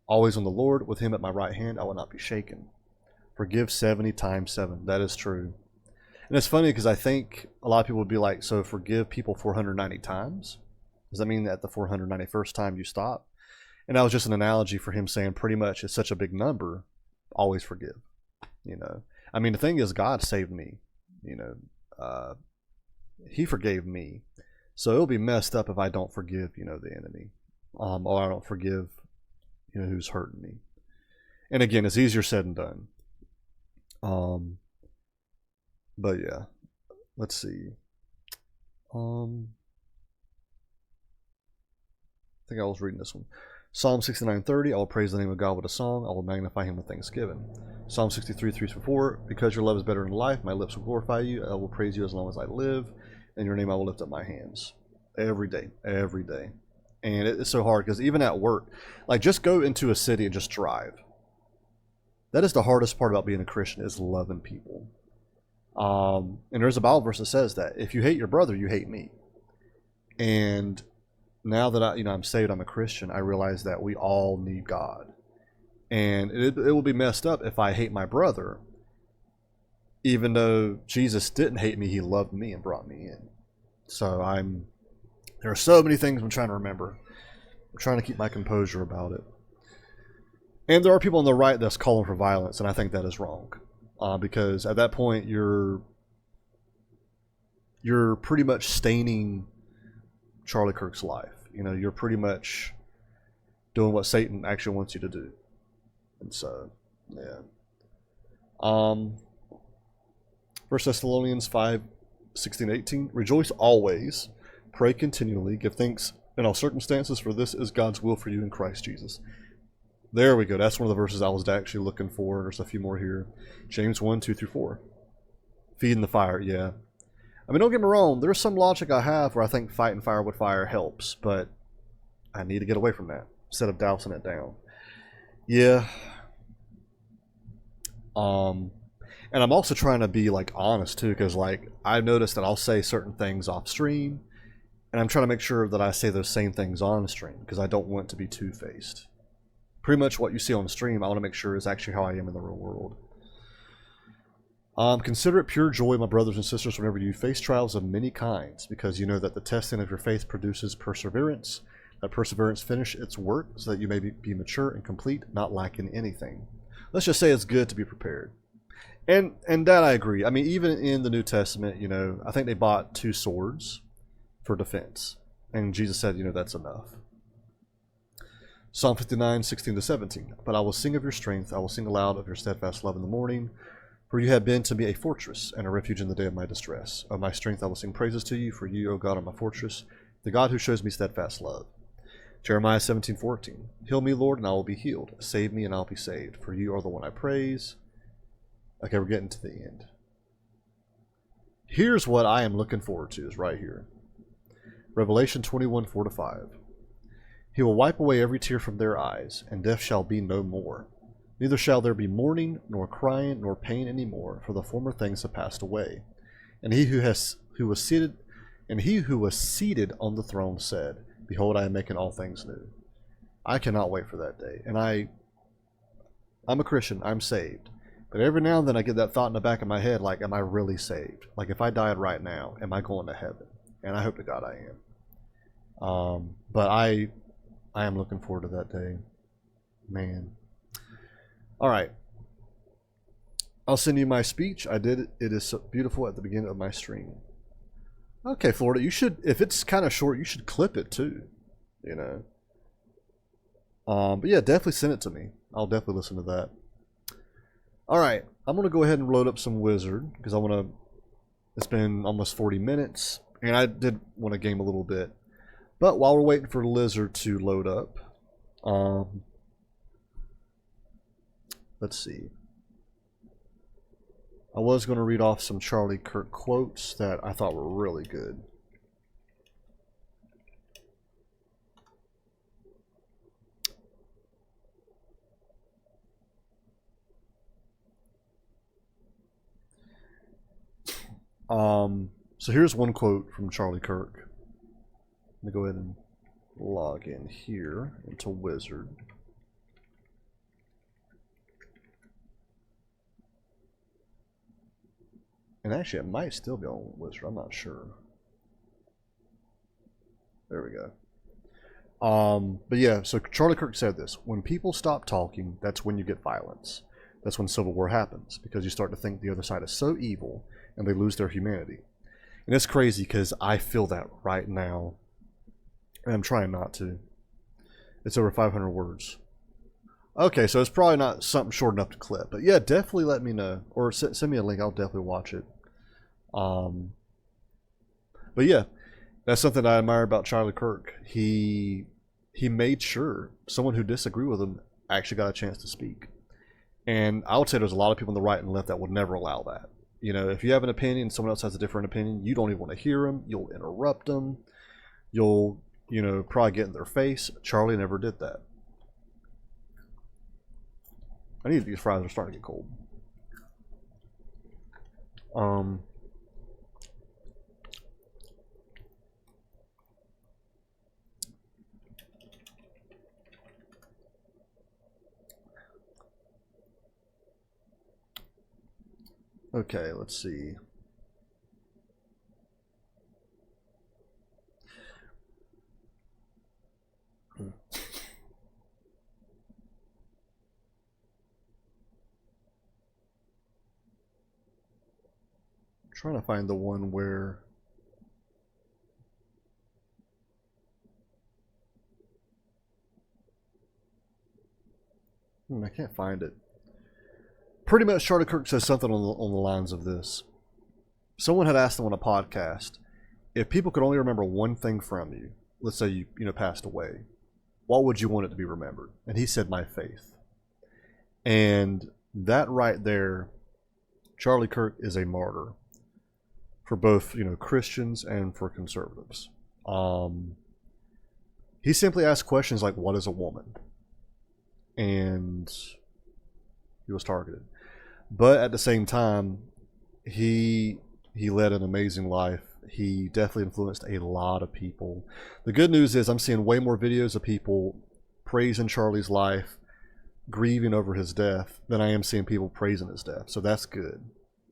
Always on the Lord, with him at my right hand, I will not be shaken. Forgive 70 times 7. That is true. And it's funny because I think a lot of people would be like, so forgive people 490 times? Does that mean that the 491st time you stop? And that was just an analogy for him saying pretty much it's such a big number, always forgive. You know, I mean, the thing is, God saved me. You know, he forgave me. So it'll be messed up if I don't forgive, you know, the enemy. Or I don't forgive, you know, who's hurting me. And again, it's easier said than done. But yeah, let's see. I think I was reading this one. Psalm 69:30, I will praise the name of God with a song. I will magnify him with thanksgiving. Psalm 63:3-4, because your love is better than life, my lips will glorify you. I will praise you as long as I live. In your name I will lift up my hands. Every day, every day. And it's so hard because even at work, like just go into a city and just drive. That is the hardest part about being a Christian, is loving people. And there's a Bible verse that says that if you hate your brother, you hate me. And now that I'm saved, I'm a Christian, I realize that we all need God. And it will be messed up if I hate my brother, even though Jesus didn't hate me, he loved me and brought me in. So there are so many things I'm trying to remember. I'm trying to keep my composure about it. And there are people on the right that's calling for violence, and I think that is wrong. Because at that point, you're pretty much staining Charlie Kirk's life. You know, you're pretty much doing what Satan actually wants you to do. And so, yeah. 1 Thessalonians 5:16-18. Rejoice always, pray continually, give thanks in all circumstances, for this is God's will for you in Christ Jesus. There we go. That's one of the verses I was actually looking for. There's a few more here. James 1:2-4. Feeding the fire, yeah. I mean, don't get me wrong. There's some logic I have where I think fighting fire with fire helps, but I need to get away from that instead of dousing it down. Yeah. And I'm also trying to be like honest too, because like I've noticed that I'll say certain things off stream, and I'm trying to make sure that I say those same things on stream because I don't want to be two-faced. Pretty much what you see on the stream, I want to make sure is actually how I am in the real world. Consider it pure joy, my brothers and sisters, whenever you face trials of many kinds, because you know that the testing of your faith produces perseverance. That perseverance finish its work, so that you may be mature and complete, not lacking anything. Let's just say it's good to be prepared. And that I agree. I mean, even in the New Testament, you know, I think they bought 2 swords for defense. And Jesus said, you know, that's enough. Psalm 59:16-17. But I will sing of your strength. I will sing aloud of your steadfast love in the morning. For you have been to me a fortress and a refuge in the day of my distress. Of my strength I will sing praises to you, for you, O God, are my fortress, the God who shows me steadfast love. Jeremiah 17:14. Heal me, Lord, and I will be healed. Save me, and I'll be saved, for you are the one I praise. Okay, we're getting to the end. Here's what I am looking forward to, is right here. Revelation 21:4-5. He will wipe away every tear from their eyes, and death shall be no more. Neither shall there be mourning, nor crying, nor pain any more, for the former things have passed away. And he who was seated on the throne said, Behold, I am making all things new. I cannot wait for that day. And I'm a Christian, I'm saved. But every now and then I get that thought in the back of my head, like, am I really saved? Like, if I died right now, am I going to heaven? And I hope to God I am. But I am looking forward to that day. Man. All right. I'll send you my speech. I did it. It is so beautiful at the beginning of my stream. Okay, Florida, you should, if it's kind of short, you should clip it too, you know. But yeah, definitely send it to me. I'll definitely listen to that. All right, I'm going to go ahead and load up some Wizard because it's been almost 40 minutes, and I did want to game a little bit. But while we're waiting for Lizard to load up, let's see. I was going to read off some Charlie Kirk quotes that I thought were really good. So here's one quote from Charlie Kirk. Let me go ahead and log in here into Wizard. And actually, it might still be on Wizard. I'm not sure. There we go. But yeah, so Charlie Kirk said this. When people stop talking, that's when you get violence. That's when civil war happens, because you start to think the other side is so evil and they lose their humanity. And it's crazy because I feel that right now. And I'm trying not to. It's over 500 words. Okay, so it's probably not something short enough to clip. But yeah, definitely let me know. Or send me a link. I'll definitely watch it. But yeah, that's something I admire about Charlie Kirk. He made sure someone who disagreed with him actually got a chance to speak. And I would say there's a lot of people on the right and left that would never allow that. You know, if you have an opinion, someone else has a different opinion, you don't even want to hear them. You'll interrupt them. You'll, you know, probably get in their face. Charlie never did that. I need these fries are starting to get cold. Okay, let's see. Trying to find the one where I can't find it. Pretty much Charlie Kirk says something on the lines of this. Someone had asked him on a podcast, if people could only remember one thing from you, let's say you passed away, what would you want it to be remembered? And he said, my faith. And that right there, Charlie Kirk is a martyr for both, Christians and for conservatives. He simply asked questions like, what is a woman? And he was targeted. But at the same time, he led an amazing life. He definitely influenced a lot of people. The good news is I'm seeing way more videos of people praising Charlie's life, grieving over his death, than I am seeing people praising his death. So that's good.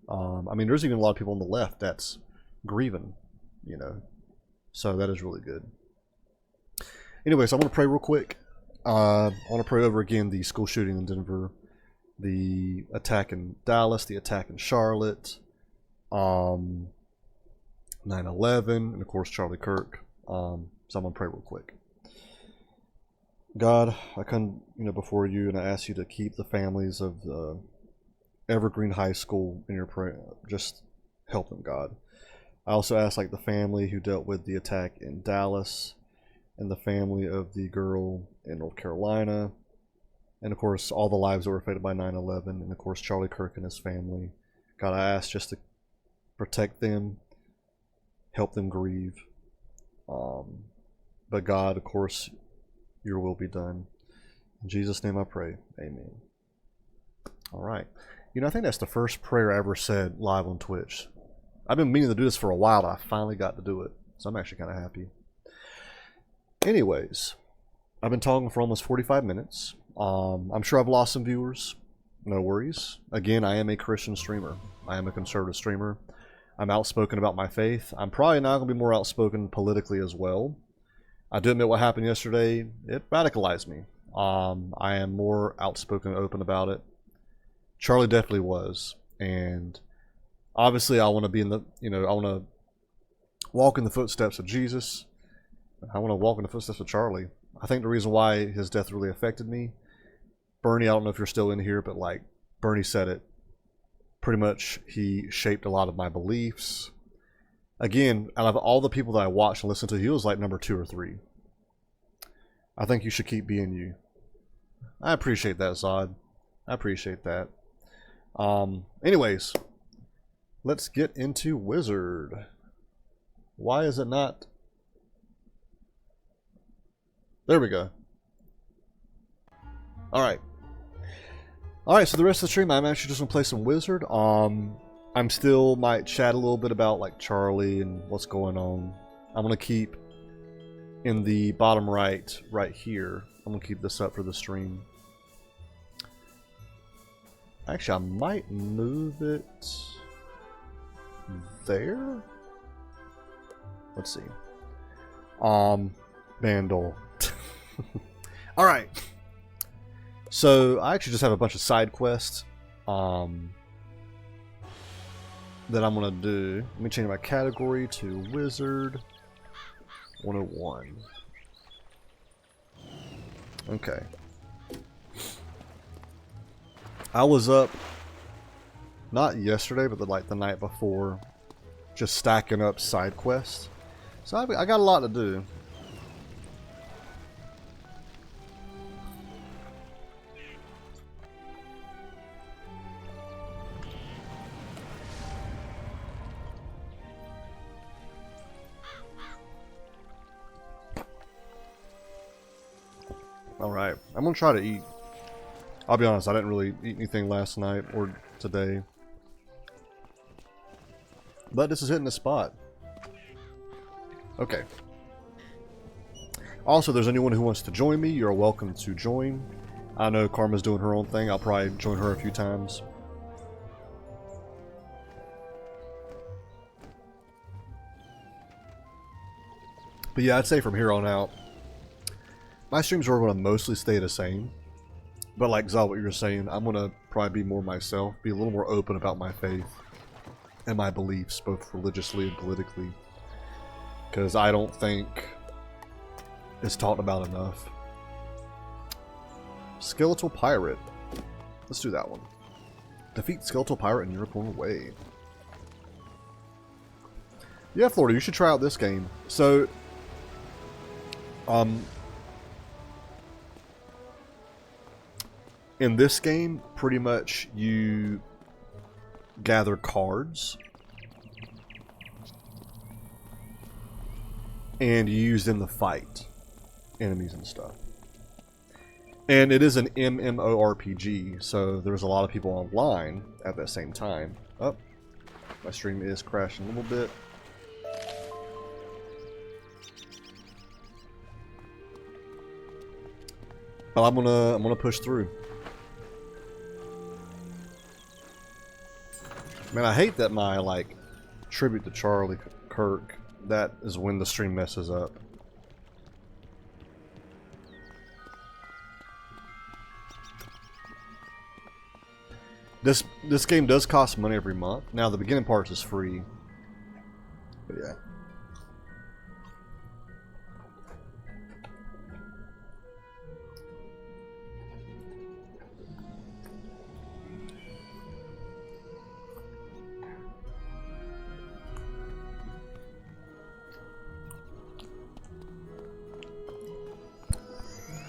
I mean, there's even a lot of people on the left that's grieving, So that is really good. Anyways, I want to pray real quick. I want to pray over again the school shooting in Denver, the attack in Dallas, the attack in Charlotte, 9/11, and of course Charlie Kirk. So I'm going to pray real quick. God, I come before you and I ask you to keep the families of the Evergreen High School in your prayer. Just help them, God. I also ask the family who dealt with the attack in Dallas and the family of the girl in North Carolina, and of course all the lives that were affected by 9/11, and of course Charlie Kirk and his family. God, I ask just to protect them, help them grieve. But God, of course, your will be done. In Jesus' name I pray. Amen. All right. I think that's the first prayer I ever said live on Twitch. I've been meaning to do this for a while, but I finally got to do it. So I'm actually kind of happy. Anyways, I've been talking for almost 45 minutes. I'm sure I've lost some viewers. No worries. Again, I am a Christian streamer. I am a conservative streamer. I'm outspoken about my faith. I'm probably not going to be more outspoken politically as well. I do admit what happened yesterday. It radicalized me. I am more outspoken and open about it. Charlie definitely was. And obviously I want to be in the, I want to walk in the footsteps of Jesus. I want to walk in the footsteps of Charlie. I think the reason why his death really affected me, Bernie, I don't know if you're still in here, but Bernie said it. Pretty much he shaped a lot of my beliefs. Again, out of all the people that I watched and listened to, he was number 2 or 3. I think you should keep being you. I appreciate that, Zod. I appreciate that. Anyways, let's get into Wizard. Why is it not? There we go. Alright. Alright, so the rest of the stream, I'm actually just going to play some Wizard. I'm still might chat a little bit about Charlie and what's going on. I'm going to keep in the bottom right here. I'm going to keep this up for the stream. Actually, I might move it. there. Let's see. Vandal. All right. So I actually just have a bunch of side quests that I'm gonna do. Let me change my category to Wizard 101. Okay. I was up not yesterday, but the night before, just stacking up side quests. So I got a lot to do. Alright, I'm gonna try to eat. I'll be honest, I didn't really eat anything last night or today. But this is hitting the spot. Okay. Also, if there's anyone who wants to join me, you're welcome to join. I know Karma's doing her own thing. I'll probably join her a few times. But yeah, I'd say from here on out, my streams are going to mostly stay the same. But like Zal, what you were saying, I'm going to probably be more myself, be a little more open about my faith and my beliefs, both religiously and politically. Because I don't think it's talked about enough. Skeletal Pirate. Let's do that one. Defeat Skeletal Pirate in Unicorn Way. Yeah, Florida, you should try out this game. So, in this game, pretty much you gather cards and you use them to fight enemies and stuff. And it is an MMORPG, so there's a lot of people online at the same time. Oh, my stream is crashing a little bit. But I'm gonna push through. Man, I hate that my, like, tribute to Charlie Kirk, that is when the stream messes up. This game does cost money every month. Now, the beginning part is free. But yeah.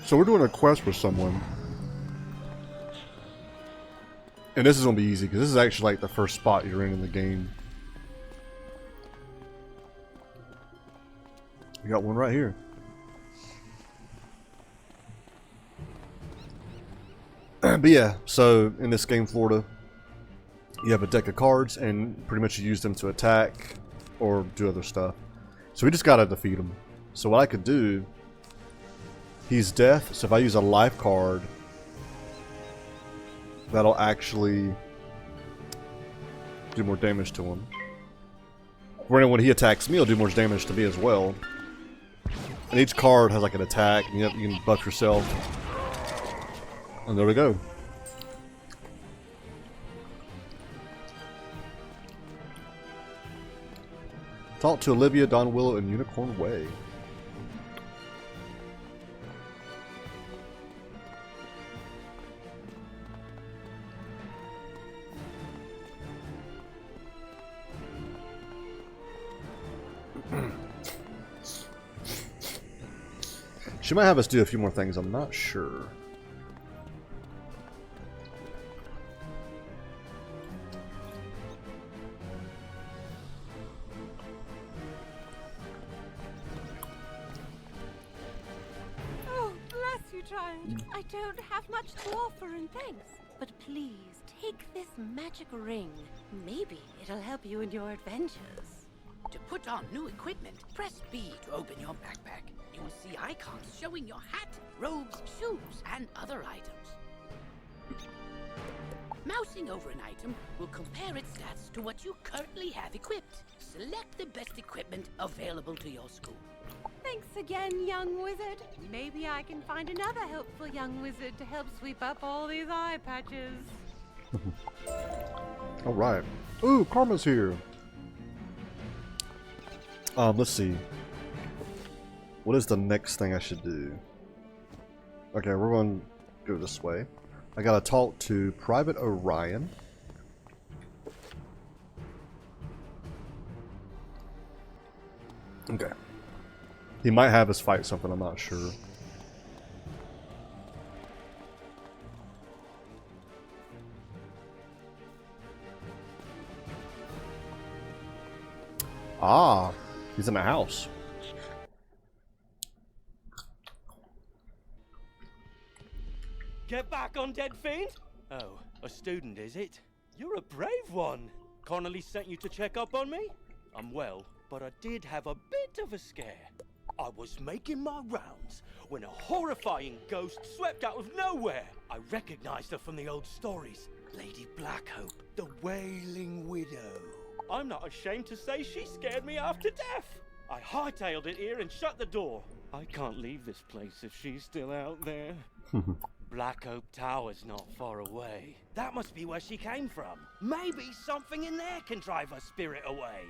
So we're doing a quest with someone. And this is going to be easy, because this is actually like the first spot you're in the game. You got one right here. But yeah, so in this game, Florida, you have a deck of cards, and pretty much you use them to attack or do other stuff. So we just got to defeat him. So what I could do... He's death, so if I use a life card, that'll actually do more damage to him. When he attacks me, he'll do more damage to me as well. And each card has like an attack, and you can buff yourself. And there we go. Talk to Olivia, Don Willow, and Unicorn Way. She might have us do a few more things, I'm not sure. Oh, bless you, child. I don't have much to offer in thanks. But please, take this magic ring. Maybe it'll help you in your adventures. To put on new equipment, press B to open your backpack. You will see icons showing your hat, robes, shoes, and other items. Mousing over an item will compare its stats to what you currently have equipped. Select the best equipment available to your school. Thanks again, young wizard. Maybe I can find another helpful young wizard to help sweep up all these eye patches. Alright. Ooh, Karma's here. Let's see. What is the next thing I should do? Okay, we're going to go this way. I gotta talk to Private Orion. Okay. He might have us fight something, I'm not sure. Ah, he's in the house. Get back, undead fiend! Oh, a student, is it? You're a brave one. Connolly sent you to check up on me? I'm well, but I did have a bit of a scare. I was making my rounds when a horrifying ghost swept out of nowhere. I recognized her from the old stories. Lady Blackhope, the Wailing Widow. I'm not ashamed to say she scared me half to death. I hightailed it here and shut the door. I can't leave this place if she's still out there. Black Oak Tower's not far away. That must be where she came from. Maybe something in there can drive her spirit away.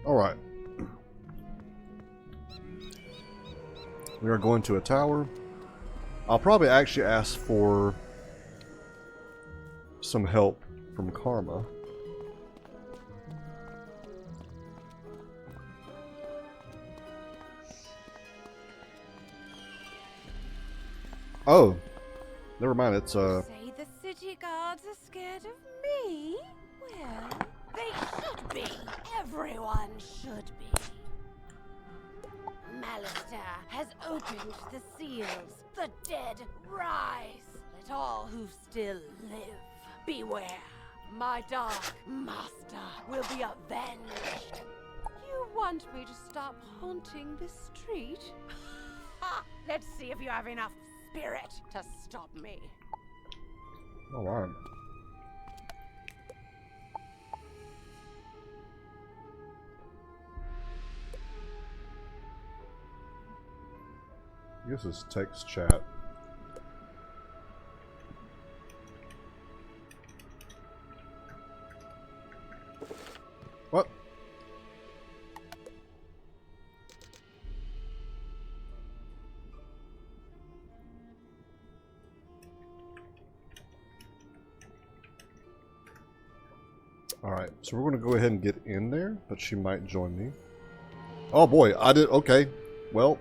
Alright. We are going to a tower. I'll probably actually ask for some help from Karma. Oh, never mind. It's Say the city guards are scared of me? Well, they should be. Everyone should be. Malistaire has opened the seals. The dead rise. Let all who still live beware. My dark master will be avenged. You want me to stop haunting this street? Ha! Let's see if you have enough spirit to stop me. alright. I guess it's text chat. What? Alright, so we're going to go ahead and get in there, but she might join me. Oh boy, I did. Okay, well,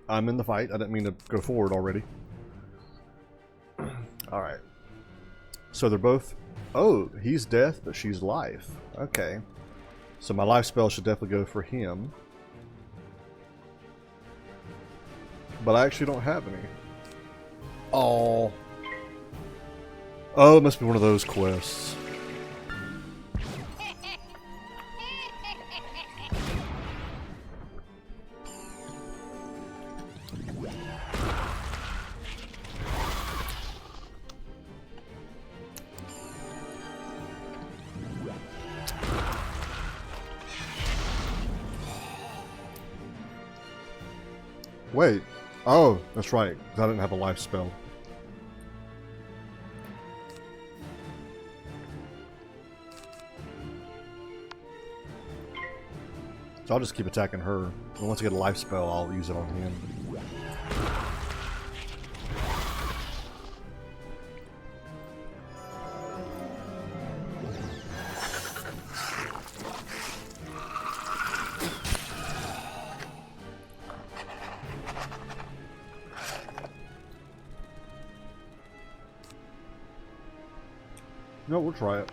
I'm in the fight. I didn't mean to go forward already. Alright. So they're both... Oh, he's death, but she's life. Okay. So my life spell should definitely go for him. But I actually don't have any. Oh. Oh, it must be one of those quests. Wait. Oh, that's right. 'Cause I didn't have a life spell. So I'll just keep attacking her. And once I get a life spell, I'll use it on him. No, we'll try it.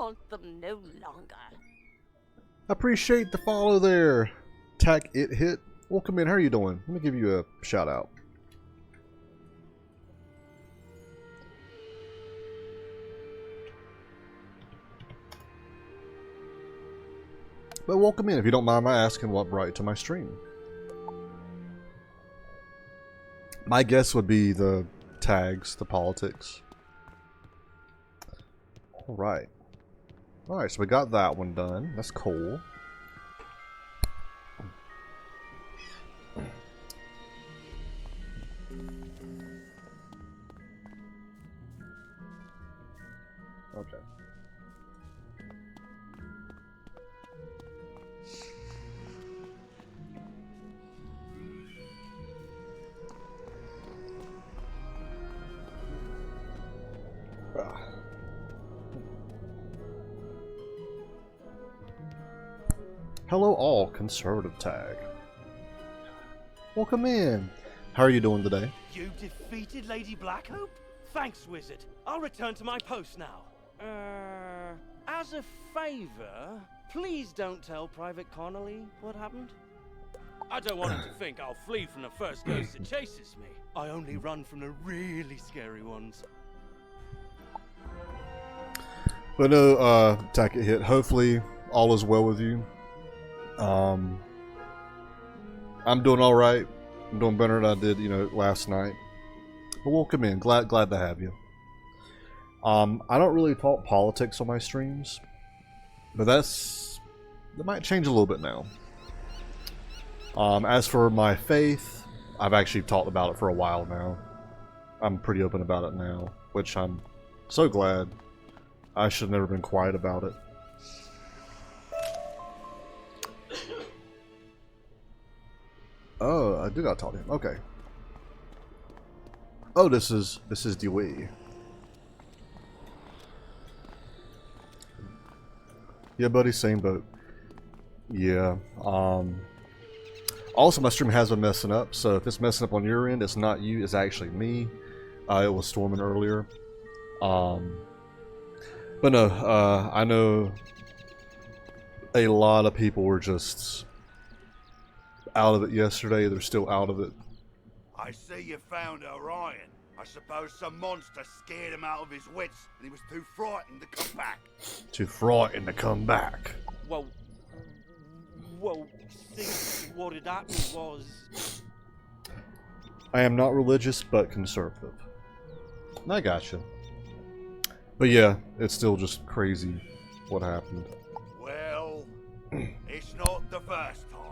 haunt them no longer. Appreciate the follow there. Tack It Hit. Welcome in. How are you doing? Let me give you a shout out. But welcome in. If you don't mind my asking, what brought you to my stream? My guess would be the tags, the politics. Alright. Alright, so we got that one done. That's cool. Okay. Hello all, conservative tag. Welcome in. How are you doing today? You defeated Lady Blackhope? Thanks, wizard. I'll return to my post now. As a favor, please don't tell Private Connolly what happened. I don't want him to think I'll flee from the first ghost that chases me. I only run from the really scary ones. But no, Tack It Hit. Hopefully all is well with you. I'm doing all right. I'm doing better than I did, last night. But welcome in. Glad to have you. I don't really talk politics on my streams, but that might change a little bit now. As for my faith, I've actually talked about it for a while now. I'm pretty open about it now, which I'm so glad. I should have never been quiet about it. Oh, I do gotta talk to him. Okay. Oh, this is Dewey. Yeah, buddy, same boat. Yeah. Also, my stream has been messing up, so if it's messing up on your end, it's not you, it's actually me. It was storming earlier. But no, I know a lot of people were just out of it yesterday. They're still out of it. I see you found Orion. I suppose some monster scared him out of his wits and he was too frightened to come back. Too frightened to come back. Well, see, what had happened was... I am not religious, but conservative. I gotcha. But yeah, it's still just crazy what happened. Well, it's not the first time.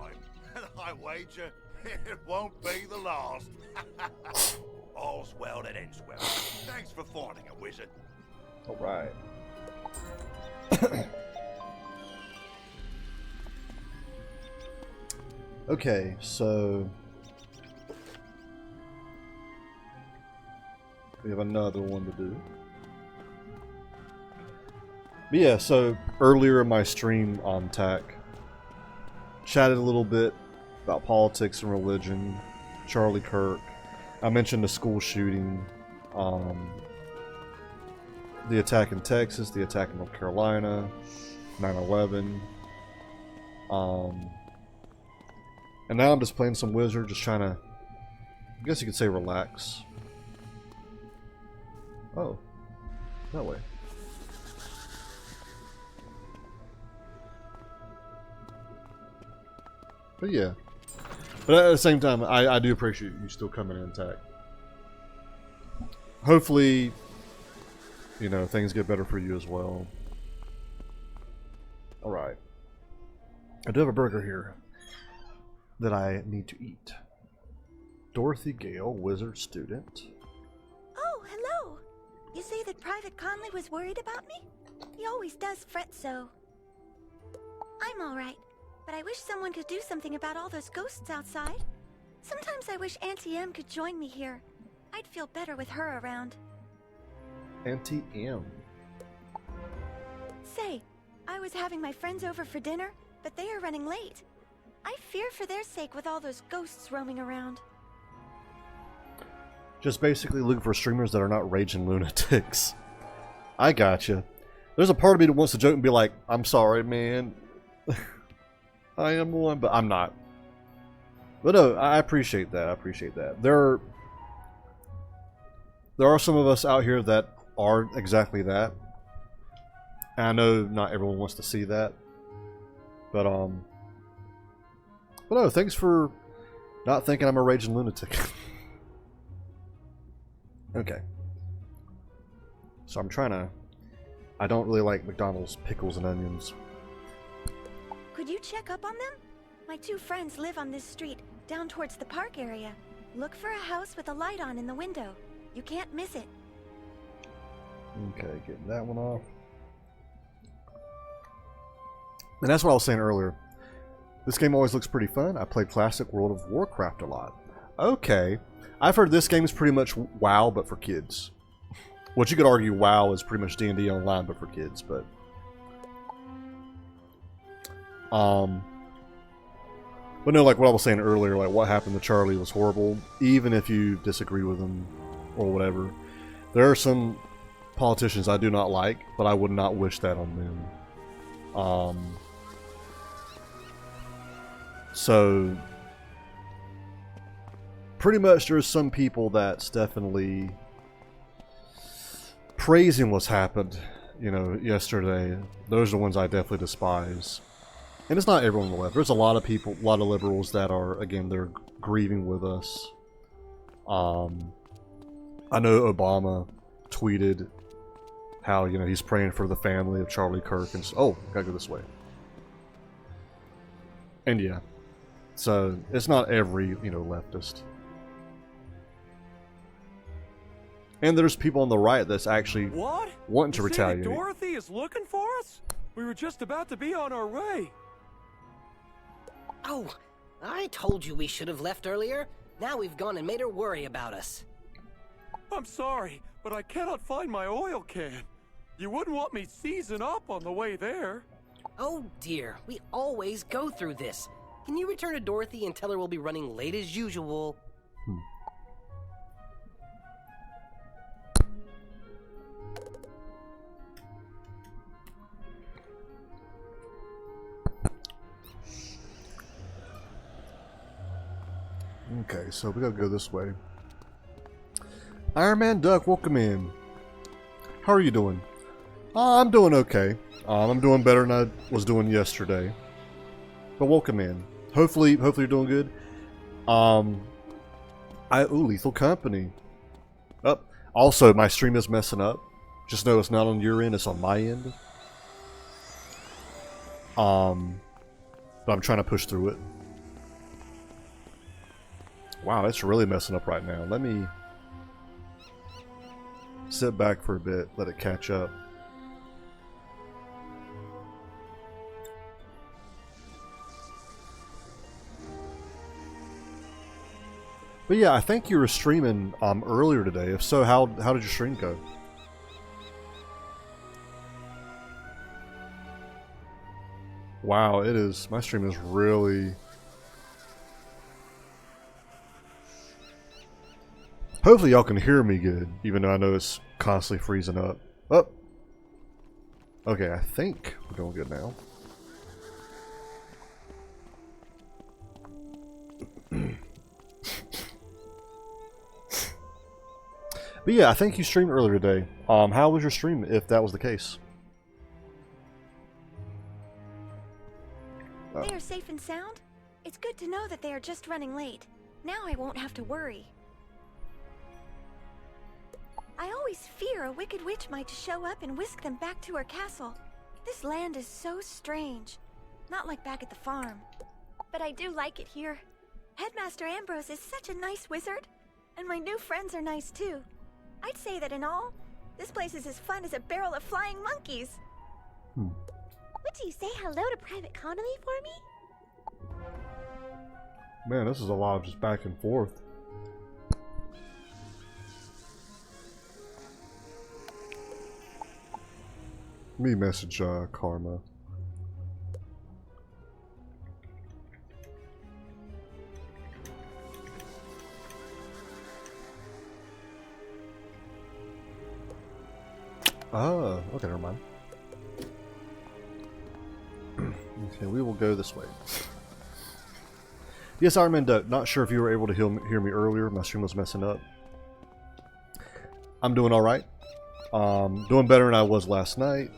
I wager it won't be the last. All's well that ends well. Thanks for finding a wizard. Alright. Okay, so we have another one to do. But yeah, so earlier in my stream on Tack, chatted a little bit about politics and religion, Charlie Kirk. I mentioned the school shooting, the attack in Texas, the attack in North Carolina, 9/11. And now I'm just playing some Wizard, just trying to, I guess you could say, relax. Oh, that way. But yeah. But at the same time, I do appreciate you still coming in Tack. Hopefully, things get better for you as well. Alright. I do have a burger here that I need to eat. Dorothy Gale, wizard student. Oh, hello. You say that Private Conley was worried about me? He always does fret so. I'm alright. But I wish someone could do something about all those ghosts outside. Sometimes I wish Auntie M could join me here. I'd feel better with her around. Auntie M. Say, I was having my friends over for dinner, but they are running late. I fear for their sake with all those ghosts roaming around. Just basically looking for streamers that are not raging lunatics. I gotcha. There's a part of me that wants to joke and be like, I'm sorry, man. I am one, but I'm not. But no, I appreciate that. I appreciate that. There are some of us out here that are exactly that. And I know not everyone wants to see that. But no, thanks for not thinking I'm a raging lunatic. Okay. So I'm trying to... I don't really like McDonald's pickles and onions. Could you check up on them? My two friends live on this street, down towards the park area. Look for a house with a light on in the window. You can't miss it. Okay, getting that one off. And that's what I was saying earlier. This game always looks pretty fun. I play classic World of Warcraft a lot. Okay. I've heard this game is pretty much WoW, but for kids. What you could argue WoW is pretty much D&D online, but for kids, but... But no, like what I was saying earlier, like what happened to Charlie was horrible. Even if you disagree with him or whatever. There are some politicians I do not like, but I would not wish that on them. So... Pretty much there's some people that's definitely praising what's happened, you know, yesterday. Those are the ones I definitely despise. And it's not everyone on the left. There's a lot of people, a lot of liberals that are, again, they're grieving with us. I know Obama tweeted how, you know, he's praying for the family of Charlie Kirk and oh, gotta go this way. And yeah. So it's not every, you know, leftist. And there's people on the right that's actually wanting to retaliate. Dorothy is looking for us? We were just about to be on our way. Oh, I told you we should have left earlier. Now we've gone and made her worry about us. I'm sorry, but I cannot find my oil can. You wouldn't want me seizing up on the way there. Oh dear, we always go through this. Can you return to Dorothy and tell her we'll be running late as usual? Okay, so we gotta go this way. Iron Man Duck, welcome in. How are you doing? I'm doing okay. I'm doing better than I was doing yesterday. But welcome in. Hopefully you're doing good. Lethal Company. Also, my stream is messing up. Just know it's not on your end, it's on my end. But I'm trying to push through it. Wow, it's really messing up right now. Let me sit back for a bit, let it catch up. But yeah, I think you were streaming earlier today. If so, how did your stream go? Wow, it is. My stream is really... Hopefully y'all can hear me good, even though I know it's constantly freezing up. Oh! Okay, I think we're doing good now. But yeah, I think you streamed earlier today. How was your stream, if that was the case? They are safe and sound? It's good to know that they are just running late. Now I won't have to worry. I always fear a wicked witch might show up and whisk them back to her castle. This land is so strange. Not like back at the farm. But I do like it here. Headmaster Ambrose is such a nice wizard. And my new friends are nice too. I'd say that in all, this place is as fun as a barrel of flying monkeys. Would you say hello to Private Connolly for me? Man, this is a lot of just back and forth. Let me message Karma. Okay, never mind. Okay, we will go this way. Yes, Iron Man Duck. Not sure if you were able to hear me earlier. My stream was messing up. I'm doing alright. Doing better than I was last night.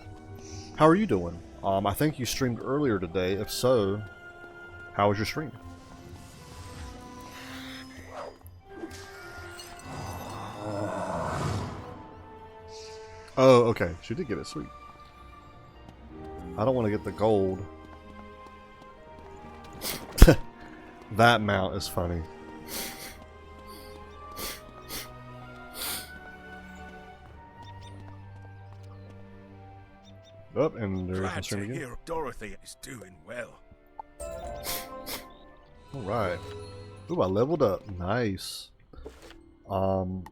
How are you doing? I think you streamed earlier today. If so, how was your stream? Oh, okay. She did get it. Sweet. I don't want to get the gold. That mount is funny. Oh, and there's Glad my to stream again. hear Dorothy is doing well. Alright. Ooh, I leveled up. Nice. Dang,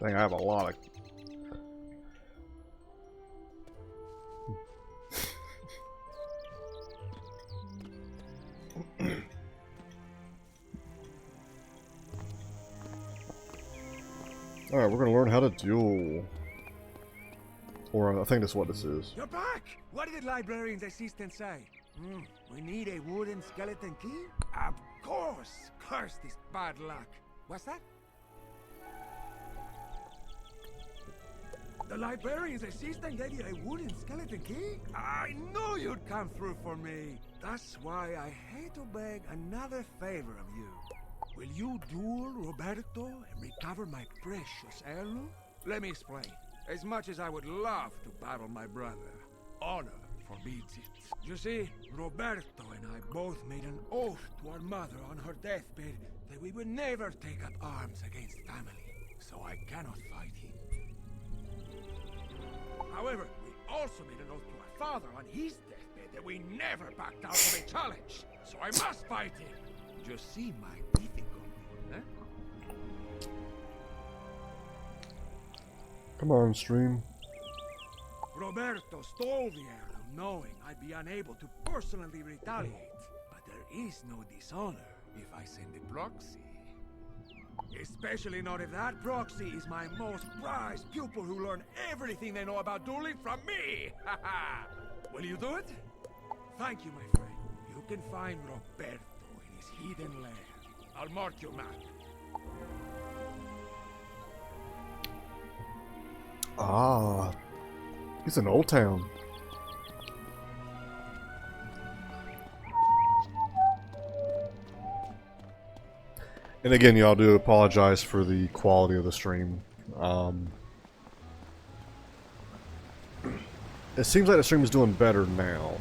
I have a lot of... Alright, we're gonna learn how to duel. Or I think that's what this is. You're back! What did the librarian's assistant say? We need a wooden skeleton key? Of course! Curse this bad luck. What's that? The librarian's assistant gave you a wooden skeleton key? I knew you'd come through for me. That's why I hate to beg another favor of you. Will you duel Roberto and recover my precious heirloom? Let me explain. As much as I would love to battle my brother, honor forbids it. You see, Roberto and I both made an oath to our mother on her deathbed that we would never take up arms against family, so I cannot fight him. However, we also made an oath to our father on his deathbed that we never backed out of a challenge, so I must fight him. Just see my difficulty, eh? Come on, stream. Roberto stole the heirloom knowing I'd be unable to personally retaliate. But there is no dishonor if I send a proxy. Especially not if that proxy is my most prized pupil who learned everything they know about dueling from me! Haha! Will you do it? Thank you, my friend. You can find Roberto in his hidden lair. I'll mark your map. Ah, he's in Old Town. And again, y'all do apologize for the quality of the stream. It seems like the stream is doing better now.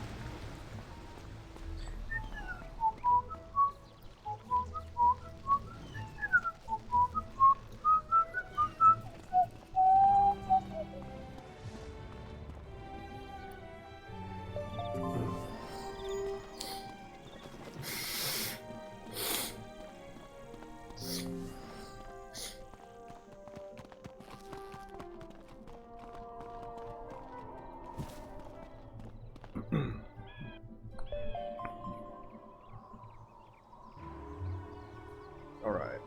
Alright.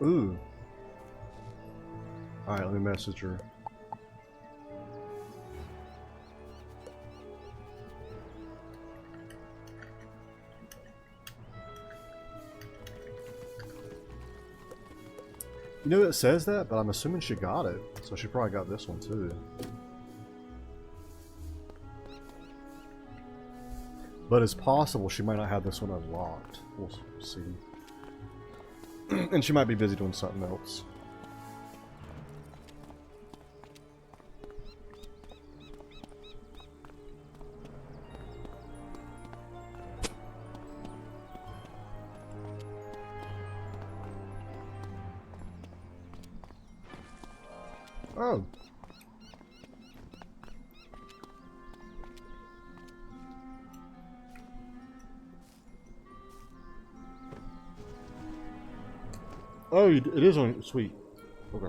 Ooh. Alright, let me message her. You know, it says that, but I'm assuming she got it. So she probably got this one too. But it's possible she might not have this one unlocked. We'll see. And she might be busy doing something else. Oh. Oh, it is on sweet. Okay.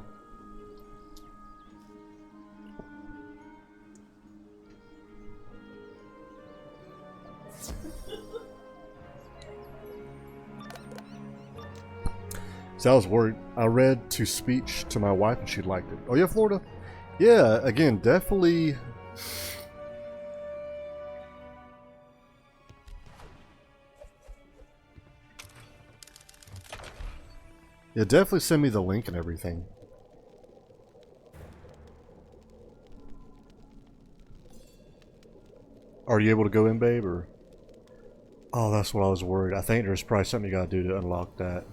So I was worried. I read to speech to my wife and she liked it. Oh yeah, Florida? Yeah, again, definitely. Yeah, definitely send me the link and everything. Are you able to go in, babe, or? Oh, that's what I was worried. I think there's probably something you gotta do to unlock that.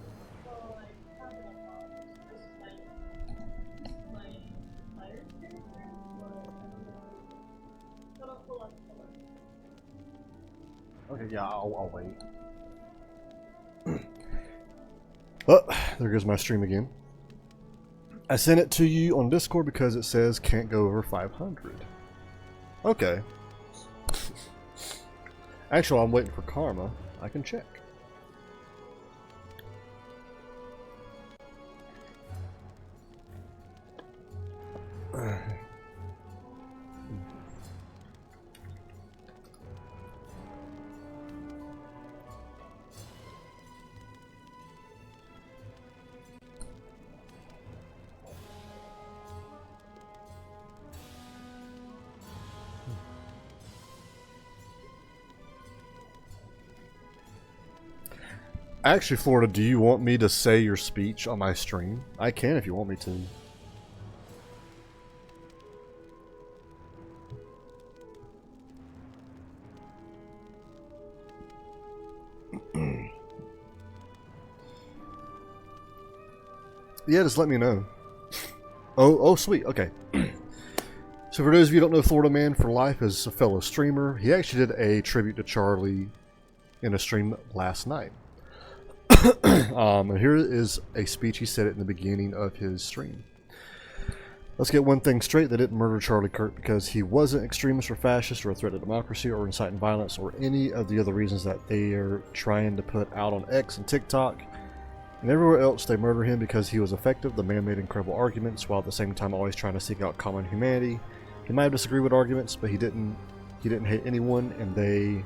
Okay, yeah, I'll wait. Oh, there goes my stream again. I sent it to you on Discord because it says can't go over 500. Okay. Actually, I'm waiting for karma. I can check. Actually, Florida, do you want me to say your speech on my stream? I can if you want me to. Yeah, just let me know. Oh, sweet. Okay. So for those of you who don't know, Florida Man for Life is a fellow streamer. He actually did a tribute to Charlie in a stream last night. And here is a speech he said in the beginning of his stream. Let's get one thing straight. They didn't murder Charlie Kirk because he wasn't extremist or fascist or a threat to democracy or inciting violence or any of the other reasons that they are trying to put out on X and TikTok and everywhere else. They murdered him because he was effective. The man made incredible arguments while at the same time always trying to seek out common humanity. He might have disagreed with arguments, but he didn't hate anyone, and they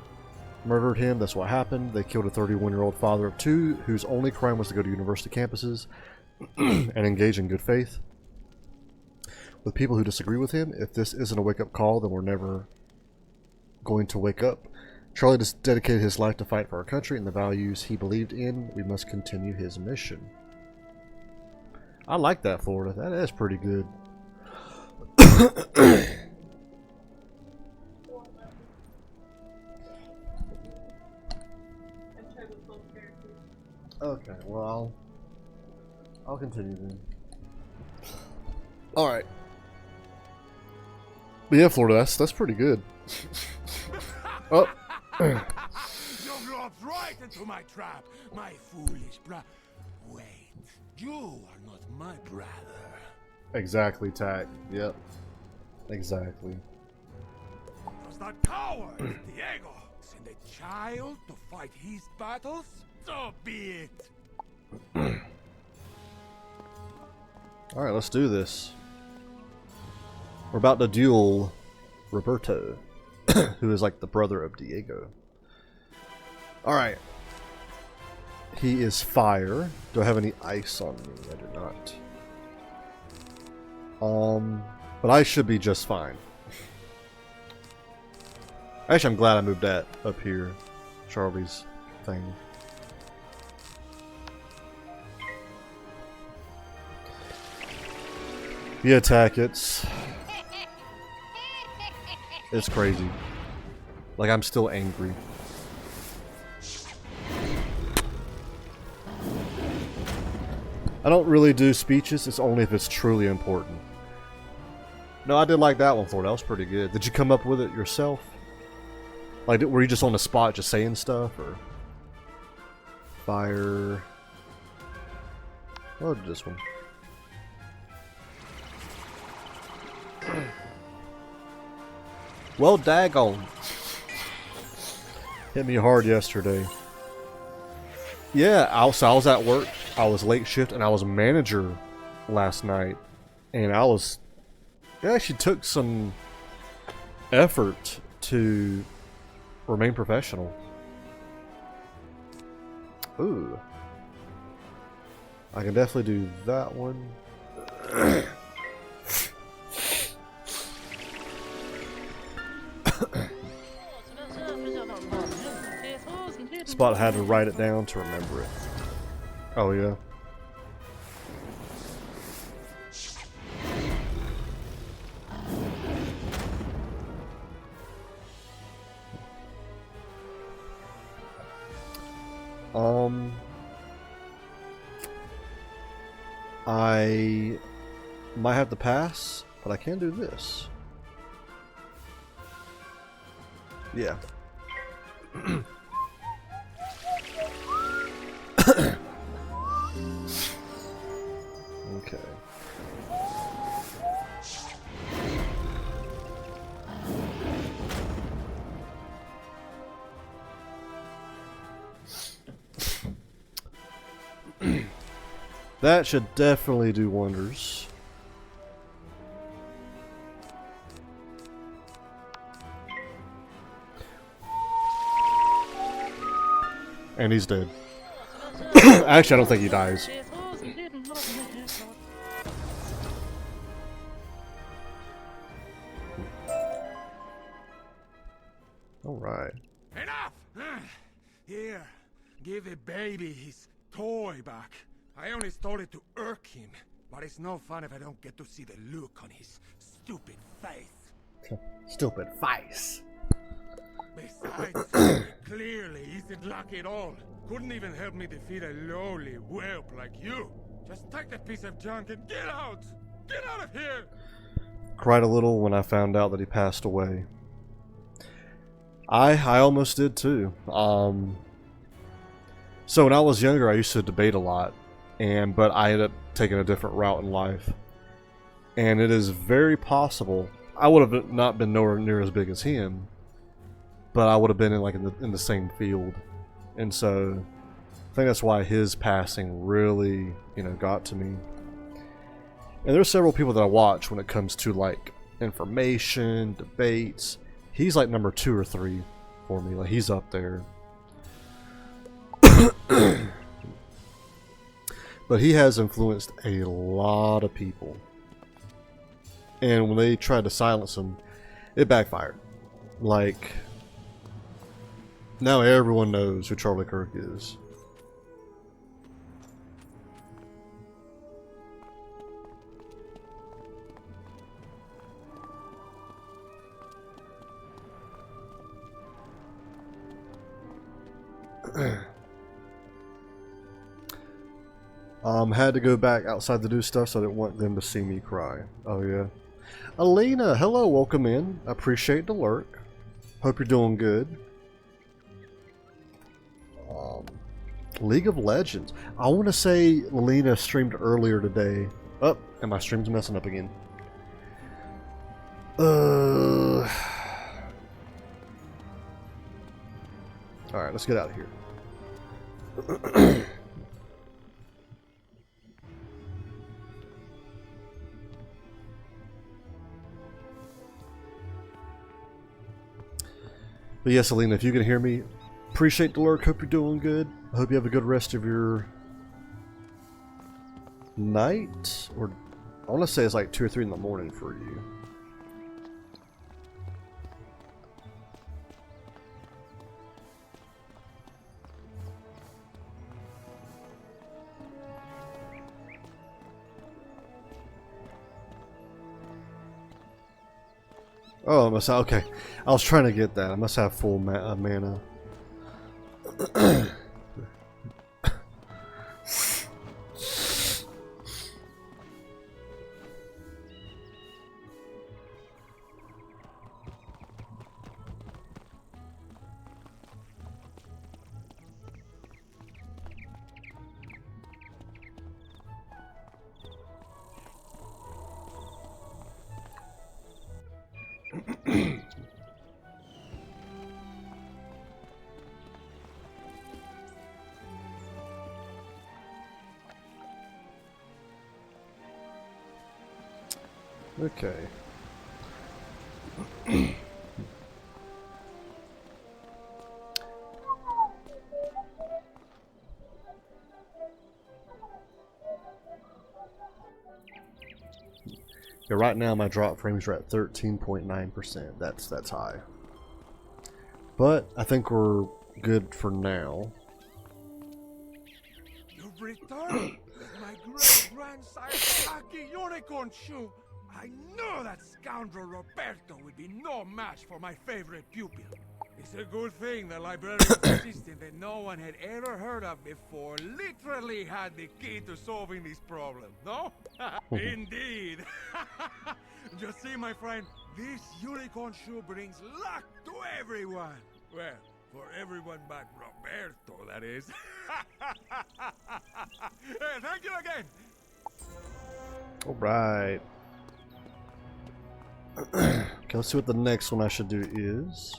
murdered him. That's what happened. They killed a 31-year-old father of two whose only crime was to go to university campuses and engage in good faith with people who disagree with him. If this isn't a wake-up call, then we're never going to wake up. Charlie just dedicated his life to fight for our country and the values he believed in. We must continue his mission. I like that, Florida. That is pretty good. Okay, well, I'll continue then. All right. But yeah, Florida, that's pretty good. Oh. You dropped right into my trap, my foolish Wait, you are not my brother. Exactly, Tack. Yep. Exactly. Does that coward, Diego, send a child to fight his battles? So be it. Alright, let's do this. We're about to duel Roberto, who is like the brother of Diego. Alright. He is fire. Do I have any ice on me? I do not. But I should be just fine. Actually, I'm glad I moved that up here. Charlie's thing. The attack, it's crazy. Like, I'm still angry. I don't really do speeches, it's only if it's truly important. No, I did like that one, Florida. That was pretty good. Did you come up with it yourself? Like, were you just on the spot just saying stuff, or? Fire. What did this one? Well, daggone. Hit me hard yesterday. Yeah, I was at work. I was late shift and I was a manager last night, and it actually took some effort to remain professional. Ooh. I can definitely do that one. Spot had to write it down to remember it. Oh yeah. I might have to pass, but I can do this. Yeah. Okay. That should definitely do wonders. And he's dead. Actually, I don't think he dies. Alright. Enough! Here, give the baby his toy back. I only stole it to irk him, but it's no fun if I don't get to see the look on his stupid face. Stupid face. Besides, he clearly isn't lucky at all. Couldn't even help me defeat a lowly whelp like you. Just take that piece of junk and get out! Get out of here! Cried a little when I found out that he passed away. I almost did too. So when I was younger, I used to debate a lot, but I ended up taking a different route in life. And it is very possible I would have not been nowhere near as big as him, but I would have been in the same field. And so I think that's why his passing really, got to me. And there's several people that I watch when it comes to like information, debates. He's like number 2 or 3 for me. Like, he's up there. But he has influenced a lot of people. And when they tried to silence him, it backfired. Like, now everyone knows who Charlie Kirk is. Had to go back outside to do stuff, so I didn't want them to see me cry. Oh yeah. Alina, hello, welcome in. Appreciate the lurk. Hope you're doing good. League of Legends. I want to say Alina streamed earlier today. Oh, and my stream's messing up again. Alright, let's get out of here. But yes, Alina, if you can hear me, appreciate the lurk. Hope you're doing good. I hope you have a good rest of your night. Or I want to say it's like 2 or 3 in the morning for you. Oh, I must have, okay. I was trying to get that. I must have full mana. Okay. Yeah, right now my drop frames are at 13.9%. That's high. But I think we're good for now. You've returned with my great-grandsire's lucky unicorn shoe. I know that scoundrel Roberto would be no match for my favorite pupil. It's a good thing the librarian's assistant that no one had ever heard of before literally had the key to solving this problem, no? Indeed. Just see, my friend, this unicorn shoe brings luck to everyone. Well, for everyone but Roberto, that is. Hey, thank you again. All right. Okay, let's see what the next one I should do is.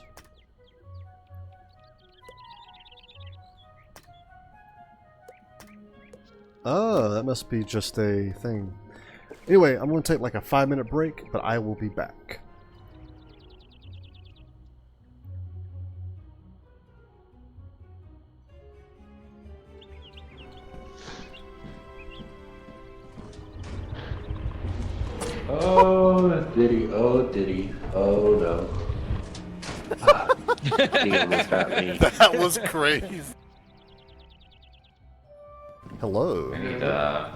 Oh, that must be just a thing. Anyway, I'm going to take like a 5-minute break, but I will be back. Oh, diddy, oh, diddy, oh no. He almost got me. That was crazy. Hello. I need to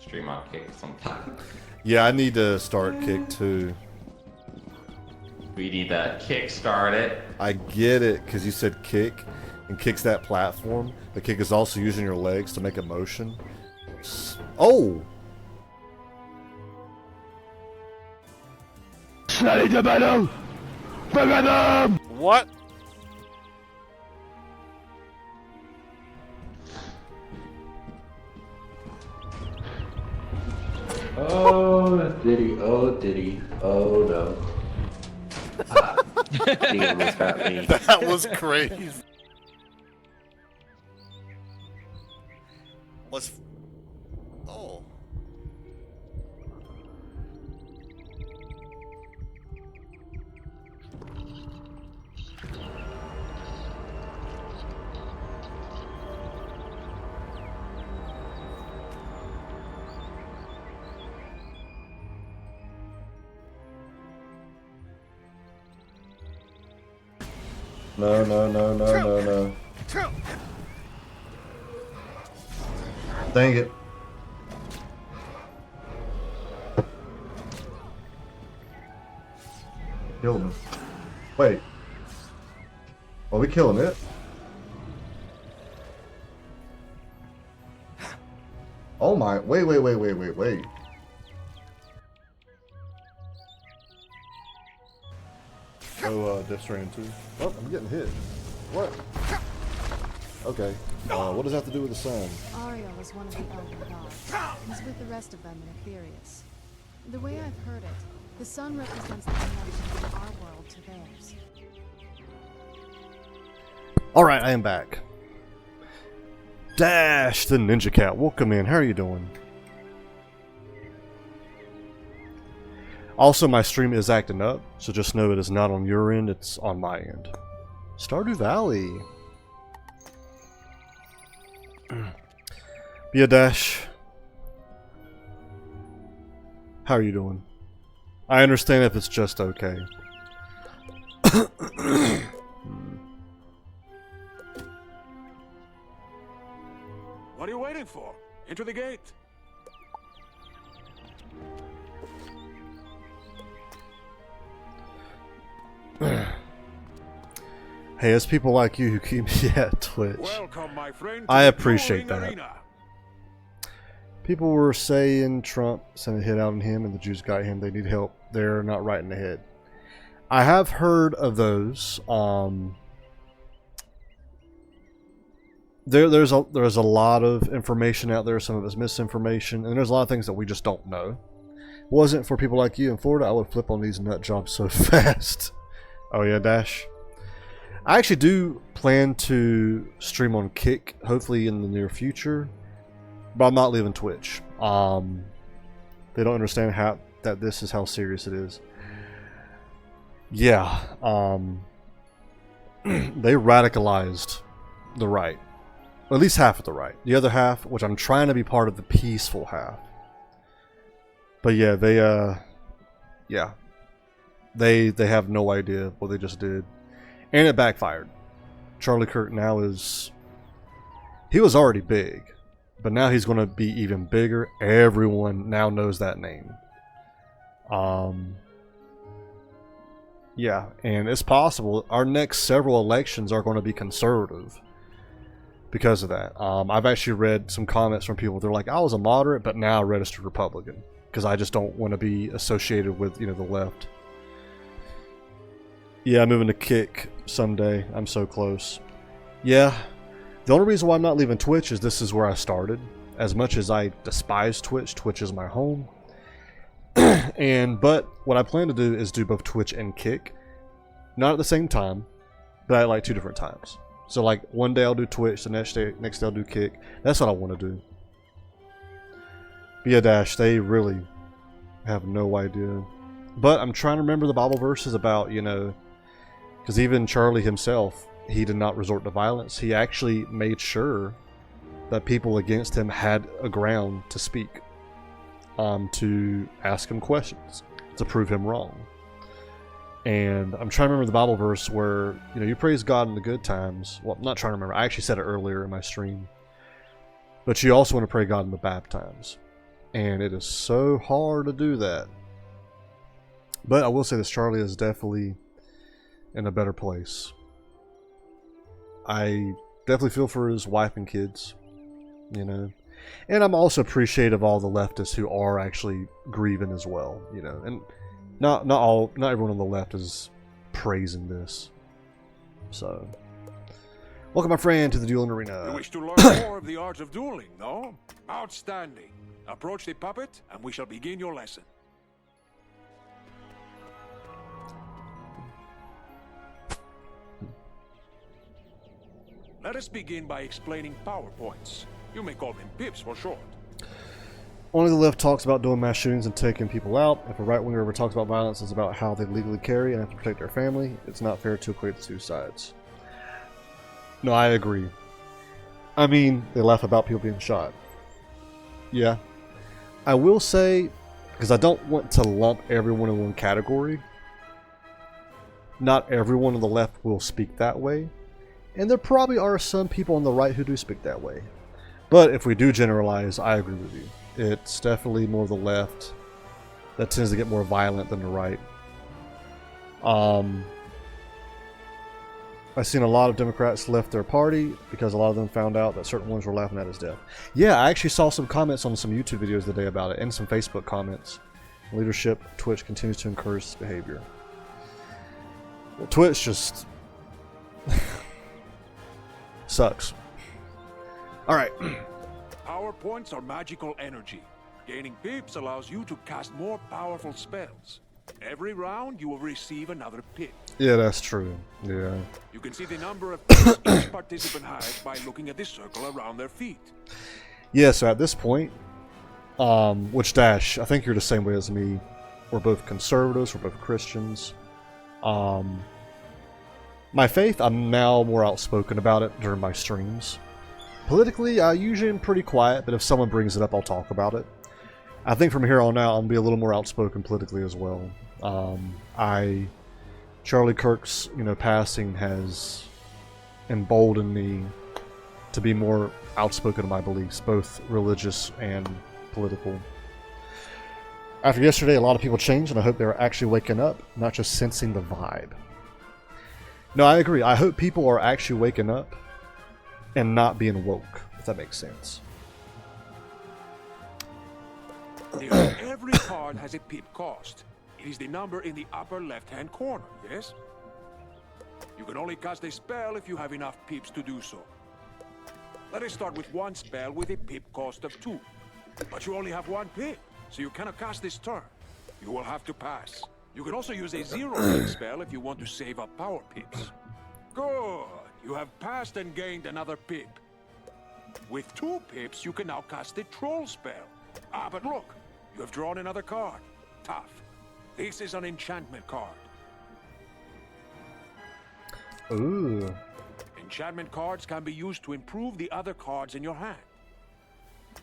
stream on Kick sometime. Yeah, I need to start Kick too. We need to kickstart it. I get it, because you said Kick, and Kick's that platform. But Kick is also using your legs to make a motion. Oh! What? Oh, diddy, oh no. He almost got me. That was crazy. Was oh. No, no, no, no, no, no. Dang it. Killed him. Wait. Are we killing it? Oh my. Wait. Oh, Death Stranding 2. Oh, I'm getting hit. What? Okay. What does that have to do with the sun? Ariel is one of the elder gods. He's with the rest of them in Ethereus. The way I've heard it, the sun represents the connection from our world to theirs. Alright, I am back. Dash the Ninja Cat. Welcome in. How are you doing? Also, my stream is acting up, so just know it is not on your end, it's on my end. Stardew Valley. Yeah, Dash. How are you doing? I understand if it's just okay. What are you waiting for? Enter the gate. Hey, it's people like you who keep me at Twitch. Welcome, my friend, I to appreciate the that. arena. People were saying Trump sent a hit out on him and the Jews got him. They need help. They're not right in the head. I have heard of those. There's a lot of information out there. Some of it's misinformation, and there's a lot of things that we just don't know. Wasn't for people like you in Florida, I would flip on these nut jobs so fast. Oh yeah, Dash. I actually do plan to stream on Kick, hopefully in the near future, but I'm not leaving Twitch. They don't understand that this is how serious it is. Yeah, they radicalized the right. At least half of the right. The other half, which I'm trying to be part of the peaceful half. But yeah, they have no idea what they just did. And it backfired. Charlie Kirk now he was already big, but now he's going to be even bigger. Everyone now knows that name. Yeah, and it's possible our next several elections are going to be conservative because of that. I've actually read some comments from people. They're like, I was a moderate, but now a registered Republican because I just don't want to be associated with, the left. Yeah, I'm moving to Kick someday. I'm so close. Yeah, the only reason why I'm not leaving Twitch is this is where I started. As much as I despise Twitch, Twitch is my home. But what I plan to do is do both Twitch and Kick. Not at the same time, but at like 2 different times. So like one day I'll do Twitch, the next day I'll do Kick. That's what I want to do. But yeah, Dash, they really have no idea. But I'm trying to remember the Bible verses about, because even Charlie himself, he did not resort to violence. He actually made sure that people against him had a ground to speak, to ask him questions, to prove him wrong. And I'm trying to remember the Bible verse where, you praise God in the good times. Well, I'm not trying to remember. I actually said it earlier in my stream. But you also want to pray God in the bad times. And it is so hard to do that. But I will say this, Charlie is definitely in a better place. I definitely feel for his wife and kids, And I'm also appreciative of all the leftists who are actually grieving as well, And not everyone on the left is praising this. So, welcome, my friend, to the dueling arena. You wish to learn more of the art of dueling, no? Outstanding. Approach the puppet, and we shall begin your lesson. Let us begin by explaining PowerPoints. You may call them pips for short. Only the left talks about doing mass shootings and taking people out. If a right-winger ever talks about violence, it's about how they legally carry and have to protect their family. It's not fair to equate the two sides. No, I agree. I mean, they laugh about people being shot. Yeah. I will say, because I don't want to lump everyone in one category, not everyone on the left will speak that way. And there probably are some people on the right who do speak that way. But if we do generalize, I agree with you. It's definitely more the left that tends to get more violent than the right. I've seen a lot of Democrats left their party because a lot of them found out that certain ones were laughing at his death. Yeah, I actually saw some comments on some YouTube videos today about it, and some Facebook comments. Leadership, Twitch continues to encourage this behavior. Well, Twitch just sucks. Alright. PowerPoints are magical energy. Gaining pips allows you to cast more powerful spells. Every round, you will receive another pip. Yeah, that's true. Yeah. You can see the number of pips each participant has by looking at the circle around their feet. Yeah, so at this point, which Dash, I think you're the same way as me. We're both conservatives, we're both Christians. My faith, I'm now more outspoken about it during my streams. Politically, I usually am pretty quiet, but if someone brings it up, I'll talk about it. I think from here on out, I'll be a little more outspoken politically as well. Charlie Kirk's, passing has emboldened me to be more outspoken in my beliefs, both religious and political. After yesterday, a lot of people changed, and I hope they're actually waking up, not just sensing the vibe. No, I agree. I hope people are actually waking up and not being woke, if that makes sense. Every card has a pip cost. It is the number in the upper left-hand corner, yes? You can only cast a spell if you have enough pips to do so. Let us start with one spell with a pip cost of 2. But you only have 1 pip, so you cannot cast this turn. You will have to pass. You can also use a 0 pip spell if you want to save up power pips. Good. You have passed and gained another pip. With 2 pips, you can now cast a troll spell. Ah, but look, you have drawn another card. Tough. This is an enchantment card. Ooh. Enchantment cards can be used to improve the other cards in your hand.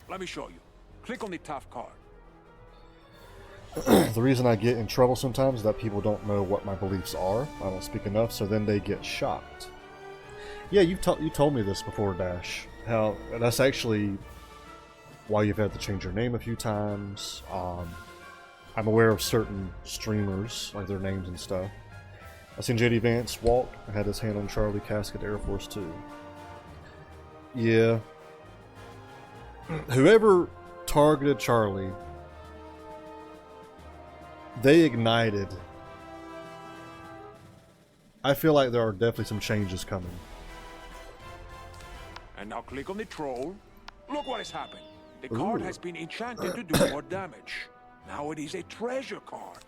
Let me show you. Click on the tough card. The reason I get in trouble sometimes is that people don't know what my beliefs are. I don't speak enough, so then they get shocked. Yeah, you told me this before, Dash. How that's actually why you've had to change your name a few times. I'm aware of certain streamers, like their names and stuff. I seen JD Vance walk and had his hand on Charlie Casket Air Force 2. Yeah. Whoever targeted Charlie, they ignited. I feel like there are definitely some changes coming. And now click on the troll. Look what has happened. The card has been enchanted to do more damage. Now it is a treasure card.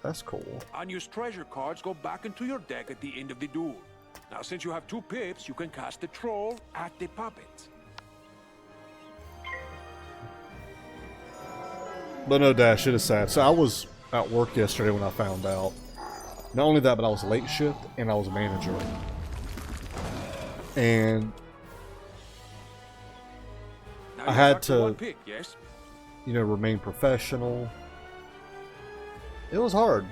That's cool. Unused treasure cards go back into your deck at the end of the duel. Now since you have 2 pips, you can cast the troll at the puppet. But no, Dash, it is sad. So I was at work yesterday when I found out. Not only that, but I was late shift and I was a manager. And I had to, you know, remain professional. It was hard.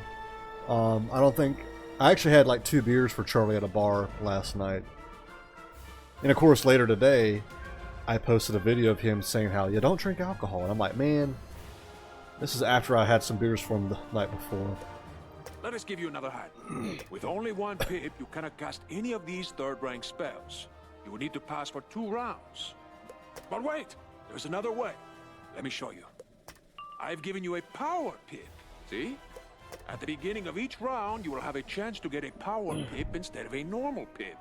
I don't think... I actually had like 2 beers for Charlie at a bar last night. And of course, later today, I posted a video of him saying how, yeah, don't drink alcohol. And I'm like, man, this is after I had some beers for him the night before. Let us give you another hand. With only 1 pip, you cannot cast any of these 3rd rank spells. You will need to pass for 2 rounds. But wait, there's another way. Let me show you. I've given you a power pip. See? At the beginning of each round, you will have a chance to get a power pip instead of a normal pip.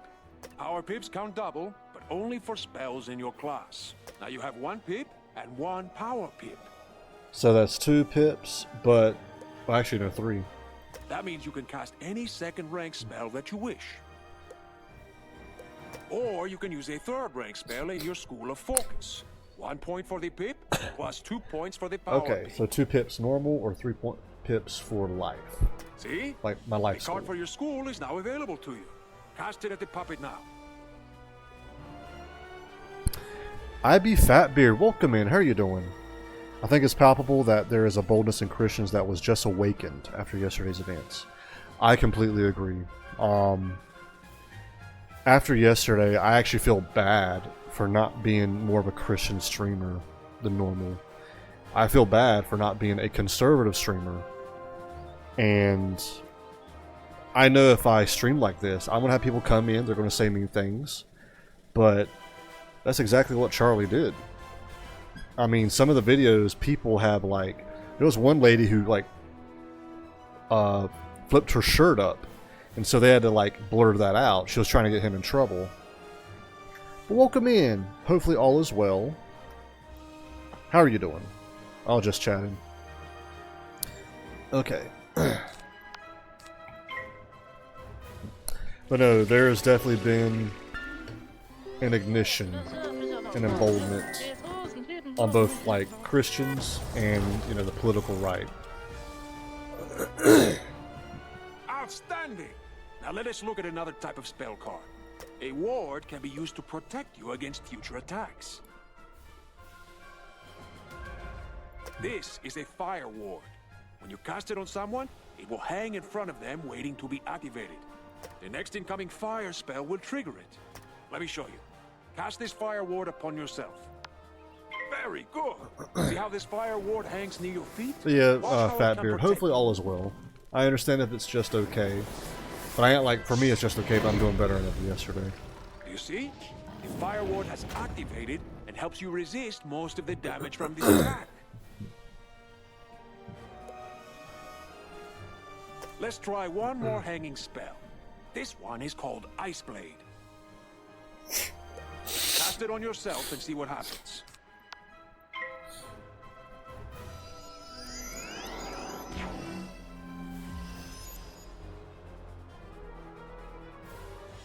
Power pips count double, but only for spells in your class. Now you have 1 pip and 1 power pip. So that's 2 pips, but... well, actually, no, 3. That means you can cast any 2nd rank spell that you wish. Or you can use a 3rd rank spell in your School of Focus. 1 point for the pip, plus 2 points for the power Okay, pip. so 2 pips normal or 3 pips for life. See? Like my life The card school. for your school is now available to you. Cast it at the puppet now. I be Fatbeard, welcome in, how are you doing? I think it's palpable that there is a boldness in Christians that was just awakened after yesterday's events. I completely agree. After yesterday, I actually feel bad for not being more of a Christian streamer than normal. I feel bad for not being a conservative streamer. And I know if I stream like this, I'm going to have people come in, they're going to say mean things. But that's exactly what Charlie did. I mean, some of the videos, people have like... there was one lady who like flipped her shirt up. And so they had to like blur that out. She was trying to get him in trouble. But welcome in. Hopefully all is well. How are you doing? I was just chatting. Okay. But no, there has definitely been an ignition, an emboldenment on both like Christians and, you know, the political right. Outstanding! Now let us look at another type of spell card. A ward can be used to protect you against future attacks. This is a fire ward. When you cast it on someone, it will hang in front of them waiting to be activated. The next incoming fire spell will trigger it. Let me show you. Cast this fire ward upon yourself. Very good! See how this fire ward hangs near your feet? Yeah, Fatbeard, hopefully all is well. I understand if it's just okay. But I ain't like, for me it's just okay, but I'm doing better than ever yesterday. Do you see? The fire ward has activated and helps you resist most of the damage from this attack. Let's try one more hanging spell. This one is called Ice Blade. Cast it on yourself and see what happens.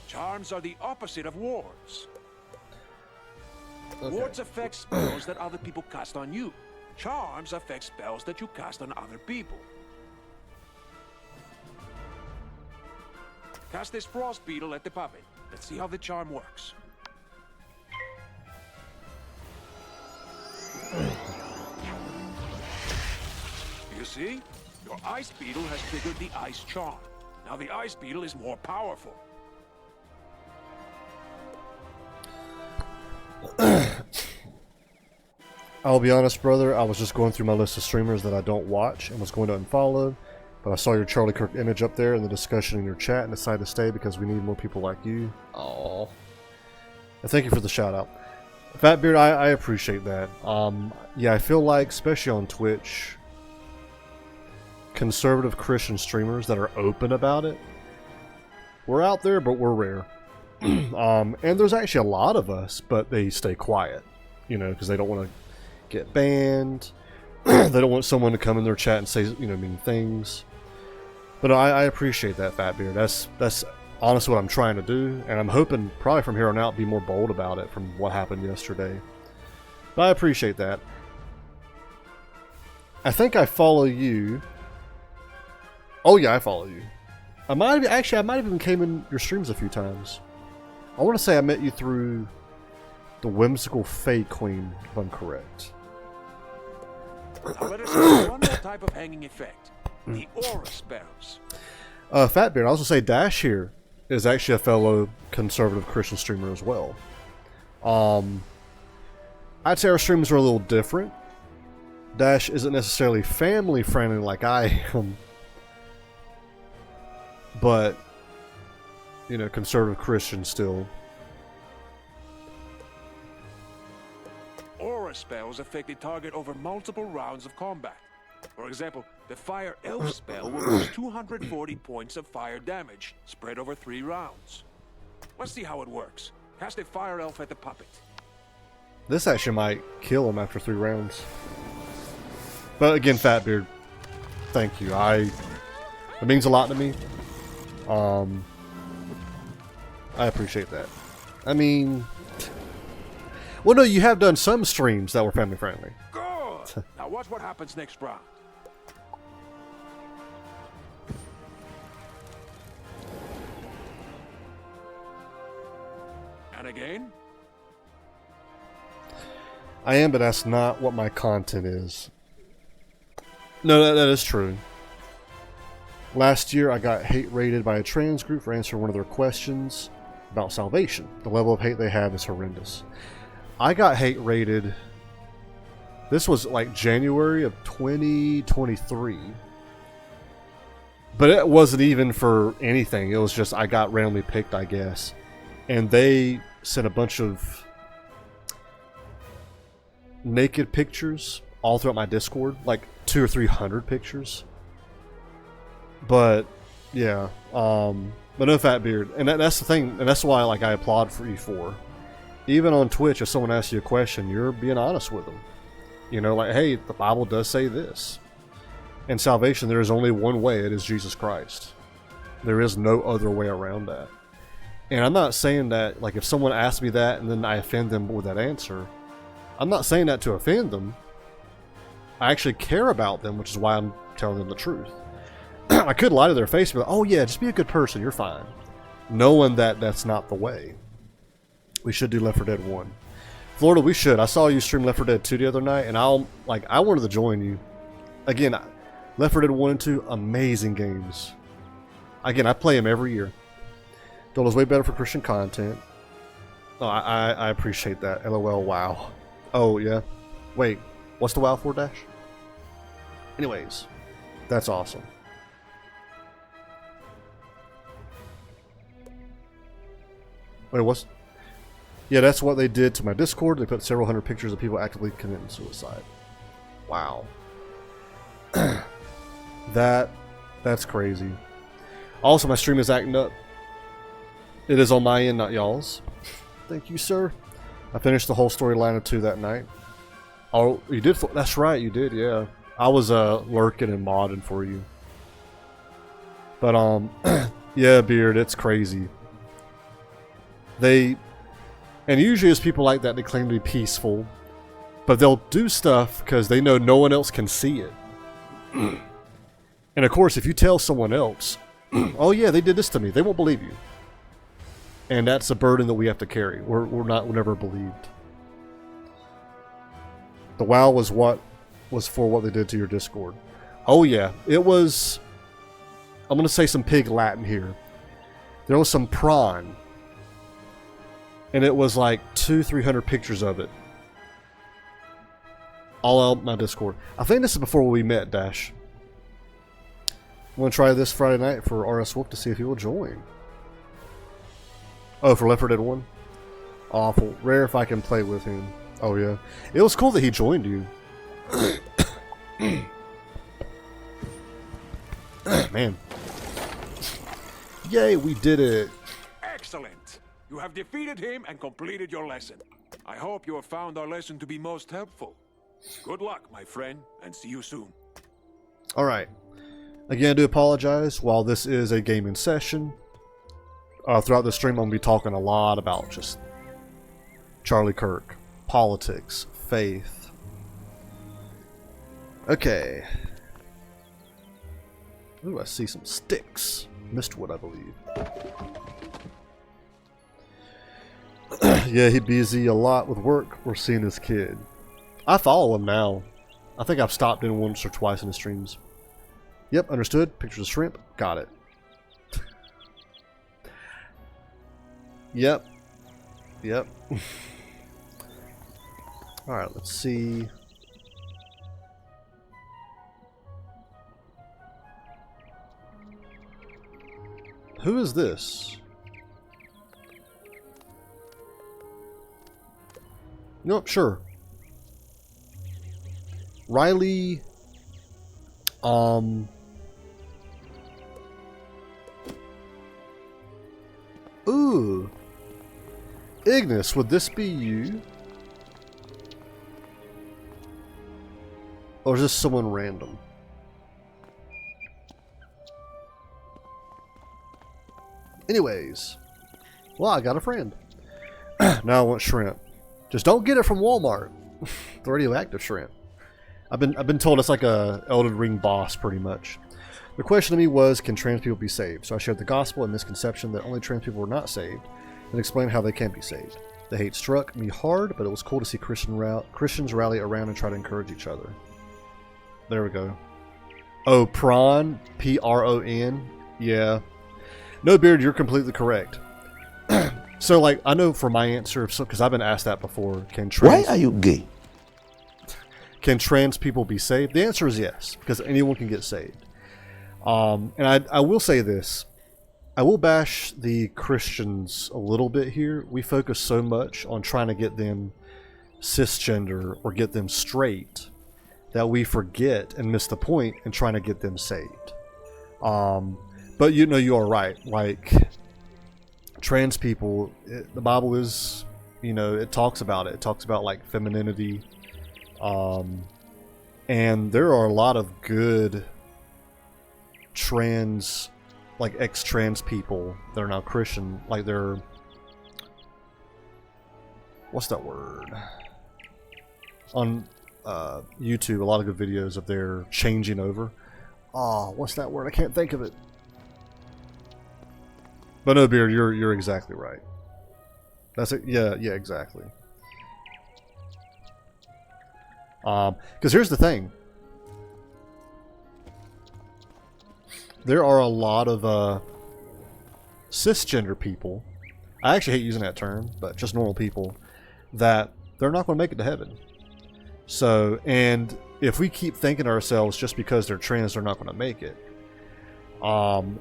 Charms are the opposite of wards. Okay. Wards affect spells that other people cast on you. Charms affect spells that you cast on other people. Cast this frost beetle at the puppet. Let's see how the charm works. You see? Your ice beetle has triggered the ice charm. Now the ice beetle is more powerful. I'll be honest, brother, I was just going through my list of streamers that I don't watch and was going to unfollow, but I saw your Charlie Kirk image up there in the discussion in your chat and decided to stay because we need more people like you. Aww. And thank you for the shout out. Fatbeard, I appreciate that. Yeah, I feel like, especially on Twitch, conservative Christian streamers that are open about it, we're out there, but we're rare. And there's actually a lot of us, but they stay quiet, you know, because they don't want to get banned. They don't want someone to come in their chat and say, you know, mean things. But I appreciate that, Fatbeard. That's honestly what I'm trying to do, and I'm hoping probably from here on out be more bold about it from what happened yesterday. But I appreciate that. I think I follow you. Oh yeah, I follow you. I might have even came in your streams a few times. I want to say I met you through the Whimsical Fae Queen, if I'm correct. Now let us see one more type of hanging effect. The aura spells. Fatbeard, I also say Dash here is actually a fellow conservative Christian streamer as well. I'd say our streams are a little different. Dash isn't necessarily family friendly like I am, but you know, conservative Christian still. Aura spells affect the target over multiple rounds of combat. For example, the Fire Elf spell will cause 240 points of fire damage, spread over 3 rounds. Let's see how it works. Cast a Fire Elf at the puppet. This actually might kill him after 3 rounds. But again, Fatbeard, thank you. It means a lot to me. I appreciate that. I mean, well, no, you have done some streams that were family friendly. Good. Now watch what happens next round. And again. I am, but that's not what my content is. No, that is true. Last year, I got hate rated by a trans group for answering one of their questions about salvation. The level of hate they have is horrendous. I got hate rated. This was like January of 2023. But it wasn't even for anything. It was just I got randomly picked, I guess. And they sent a bunch of naked pictures all throughout my Discord, like 200 or 300 pictures. But yeah, but no, Fatbeard, and that's the thing, and that's why like I applaud for you for. Even on Twitch, if someone asks you a question, you're being honest with them. You know, like, hey, the Bible does say this. In salvation, there is only one way. It is Jesus Christ. There is no other way around that. And I'm not saying that, like, if someone asks me that and then I offend them with that answer, I'm not saying that to offend them. I actually care about them, which is why I'm telling them the truth. I could lie to their face and be like, oh yeah, just be a good person, you're fine. Knowing that that's not the way. We should do Left 4 Dead 1. Florida, we should. I saw you stream Left 4 Dead 2 the other night, and I wanted to join you. Again, Left 4 Dead 1 and 2, amazing games. Again, I play them every year. Dola's way better for Christian content. Oh, I appreciate that. LOL, wow. Oh, yeah. Wait, what's the WoW 4 dash? Anyways, that's awesome. Wait, what's... Yeah, that's what they did to my Discord. They put several hundred pictures of people actively committing suicide. Wow. That's crazy. Also, my stream is acting up. It is on my end, not y'all's. Thank you, sir. I finished the whole storyline of 2 that night. Oh, you did? That's right, you did, yeah. I was lurking and modding for you. But, yeah, Beard, it's crazy. And usually it's people like that, they claim to be peaceful. But they'll do stuff because they know no one else can see it. And of course, if you tell someone else, oh yeah, they did this to me, they won't believe you. And that's a burden that we have to carry. We're never believed. The WoW was for what they did to your Discord. Oh yeah, it was. I'm gonna say some pig Latin here. There was some prawn, and it was like 200-300 pictures of it, all out my Discord. I think this is before we met, Dash. I'm gonna try this Friday night for RS Wolf to see if he will join. Oh, for Left 4 Dead 1? Awful. Rare if I can play with him. Oh yeah. It was cool that he joined you. Man. Yay, we did it. Excellent. You have defeated him and completed your lesson. I hope you have found our lesson to be most helpful. Good luck, my friend, and see you soon. Alright. Again, I do apologize. While this is a gaming session, throughout the stream I'm going to be talking a lot about just Charlie Kirk, politics, faith. Okay. Ooh, I see some sticks. Mistwood, I believe. Yeah, he'd busy a lot with work or seeing his kid. I follow him now. I think I've stopped in once or twice in his streams. Yep, understood. Pictures of shrimp. Got it. Yep. Yep. Alright, let's see. Who is this? Nope, sure. Riley. Ooh. Ignis, would this be you? Or is this someone random? Anyways. Well, I got a friend. Now I want shrimp. Just don't get it from Walmart. The radioactive shrimp. I've been told it's like a Elden Ring boss, pretty much. The question to me was, can trans people be saved? So I shared the gospel and misconception that only trans people were not saved, and explained how they can be saved. The hate struck me hard, but it was cool to see Christians rally around and try to encourage each other. There we go. Oh, prawn, P-R-O-N. Yeah. No, Beard, you're completely correct. So, like, I know for my answer, because I've been asked that before, Why are you gay? Can trans people be saved? The answer is yes, because anyone can get saved. And I will say this. I will bash the Christians a little bit here. We focus so much on trying to get them cisgender or get them straight that we forget and miss the point in trying to get them saved. But you know, you are right. Like, trans people, the Bible is, you know, it talks about it. It talks about, like, femininity. And there are a lot of good trans, like ex-trans people that are now Christian. Like, they're, what's that word? On YouTube, a lot of good videos of their changing over. Oh, what's that word? I can't think of it. But no, Beard, you're exactly right. That's it. Yeah, exactly. Because here's the thing. There are a lot of cisgender people. I actually hate using that term, but just normal people that they're not going to make it to heaven. So, and if we keep thinking to ourselves just because they're trans, they're not going to make it,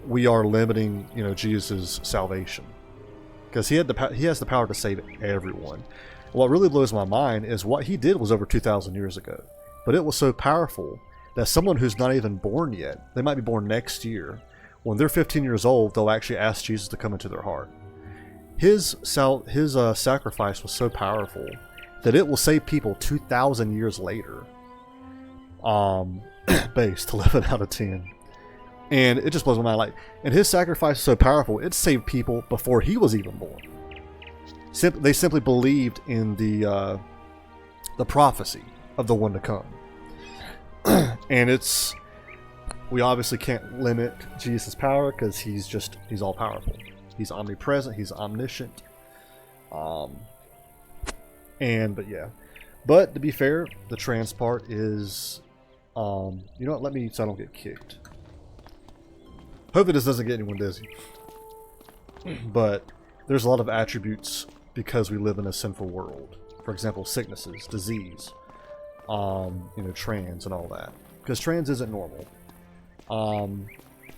we are limiting, you know, Jesus' salvation, because he has the power to save everyone. What really blows my mind is what he did was over 2,000 years ago, but it was so powerful that someone who's not even born yet, they might be born next year, when they're 15 years old, they'll actually ask Jesus to come into their heart. His sacrifice was so powerful that it will save people 2,000 years later. Based 11 out of 10. And it just blows my mind. Like, and his sacrifice is so powerful, it saved people before he was even born. They simply believed in the the prophecy of the one to come. And we obviously can't limit Jesus' power because he's all powerful. He's omnipresent, he's omniscient. But yeah. But to be fair, the trans part is you know what, let me, so I don't get kicked. Hopefully this doesn't get anyone dizzy. But there's a lot of attributes because we live in a sinful world. For example, sicknesses, disease, you know, trans and all that. Because trans isn't normal.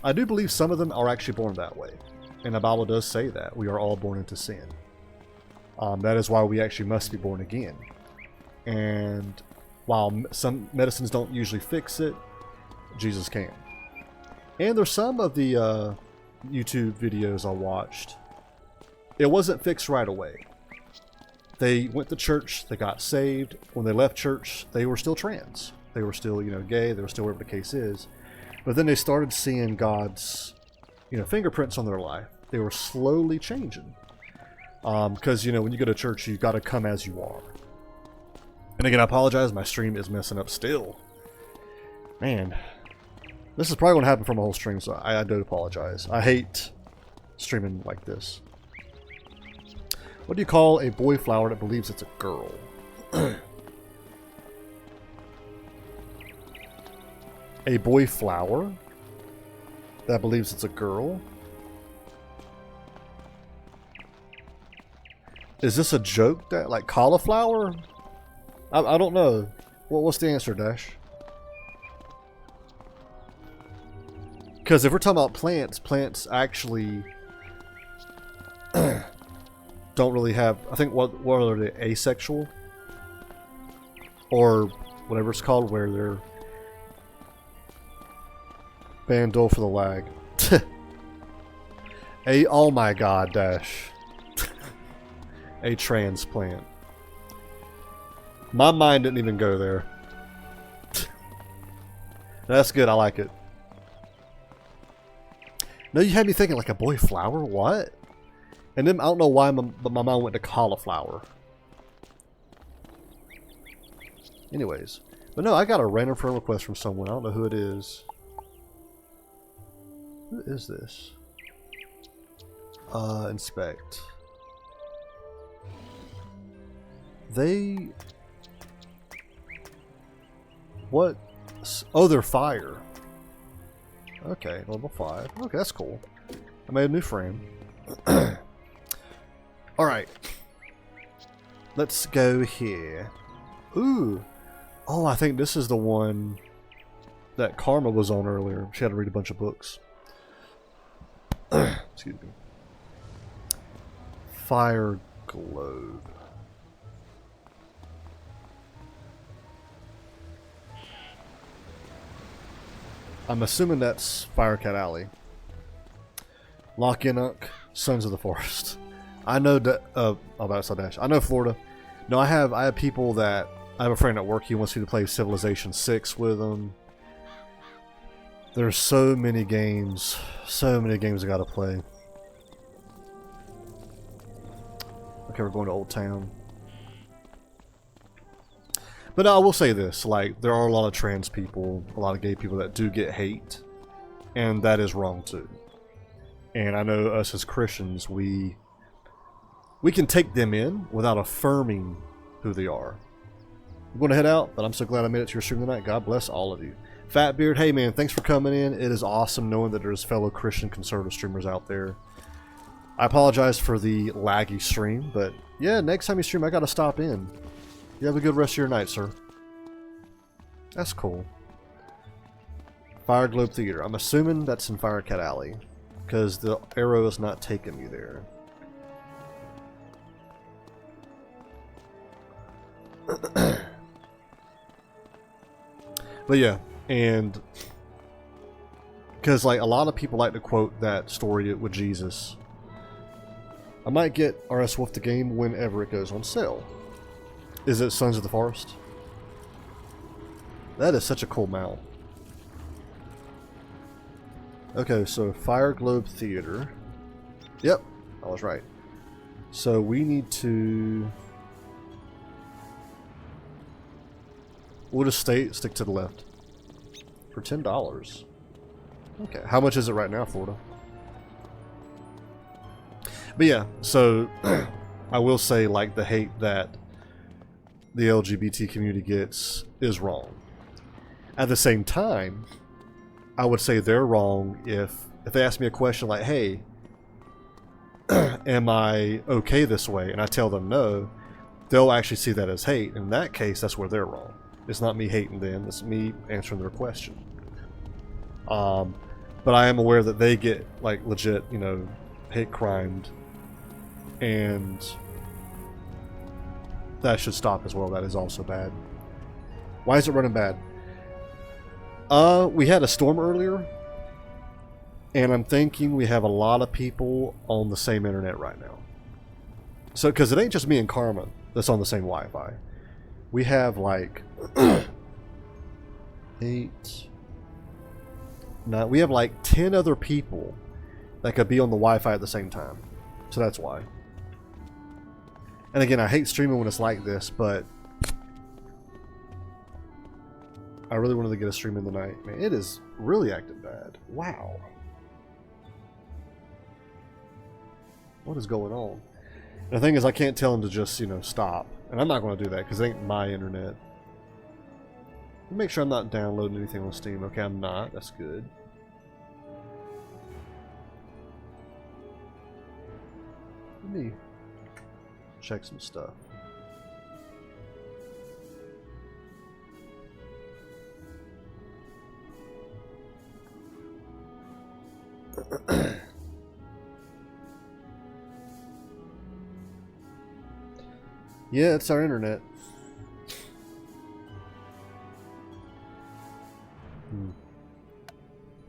I do believe some of them are actually born that way. And the Bible does say that. We are all born into sin. That is why we actually must be born again. And while some medicines don't usually fix it, Jesus can. And there's some of the YouTube videos I watched. It wasn't fixed right away. They went to church, they got saved. When they left church, they were still trans. They were still, you know, gay. They were still whatever the case is. But then they started seeing God's, you know, fingerprints on their life. They were slowly changing. Because, you know, when you go to church, you've got to come as you are. And again, I apologize. My stream is messing up still. Man. This is probably going to happen for my whole stream, so I do apologize. I hate streaming like this. What do you call a boy flower that believes it's a girl? A boy flower that believes it's a girl? Is this a joke that, like, cauliflower? I don't know. What's the answer, Dash? Because if we're talking about plants, plants actually don't really have, I think, what are they, asexual? Or whatever it's called, where they're Bandol for the lag. Oh my god, Dash. A transplant. My mind didn't even go there. That's good, I like it. No, you had me thinking like a boy flower? What? And then I don't know why, but my mind went to cauliflower. Anyways. But no, I got a random friend request from someone. I don't know who it is. Who is this? Inspect. They... What? Oh, they're fire. Okay, level 5. Okay, that's cool. I made a new frame. Alright. Let's go here. Ooh. Oh, I think this is the one that Karma was on earlier. She had to read a bunch of books. Excuse me. Fire globe. I'm assuming that's Firecat Alley. Loch Inuk, Sons of the Forest. I know that. Oh, that's Dash. I know Florida. No, I have people that I have a friend at work. He wants me to play Civilization 6 with him. There's so many games. So many games I gotta play. Okay, we're going to Old Town. But I will say this, like, there are a lot of trans people, a lot of gay people that do get hate, and that is wrong too. And I know us as Christians, we can take them in without affirming who they are. I'm going to head out, but I'm so glad I made it to your stream tonight. God bless all of you. Fatbeard, hey man, thanks for coming in. It is awesome knowing that there's fellow Christian conservative streamers out there. I apologize for the laggy stream, but yeah, next time you stream, I got to stop in. You have a good rest of your night, sir. That's cool. Fire Globe Theater. I'm assuming that's in Firecat Alley, because the arrow is not taking me there. But yeah, and because like a lot of people like to quote that story with Jesus. I might get RS Wolf the game whenever it goes on sale. Is it Sons of the Forest? That is such a cool mount. Okay, so Fire Globe Theater. Yep, I was right. So we need to... We'll just stick to the left. For $10. Okay, how much is it right now, Florida? But yeah, so I will say, like, the hate that the LGBT community gets is wrong. At the same time, I would say they're wrong if they ask me a question like, hey, am I okay this way? And I tell them no, they'll actually see that as hate. In that case, that's where they're wrong. It's not me hating them, it's me answering their question. But I am aware that they get, like, legit, you know, hate crimed, and that should stop as well. That is also bad. Why is it running bad? We had a storm earlier, and I'm thinking we have a lot of people on the same internet right now. So, because it ain't just me and Karma that's on the same Wi-Fi. We have, like, 8, 9, we have like 10 other people that could be on the Wi-Fi at the same time. So that's why. And again, I hate streaming when it's like this, but I really wanted to get a stream in the night. Man, it is really acting bad. Wow. What is going on? And the thing is, I can't tell him to just, you know, stop. And I'm not going to do that because it ain't my internet. Make sure I'm not downloading anything on Steam. Okay, I'm not. That's good. Let me check some stuff. Yeah, it's our internet.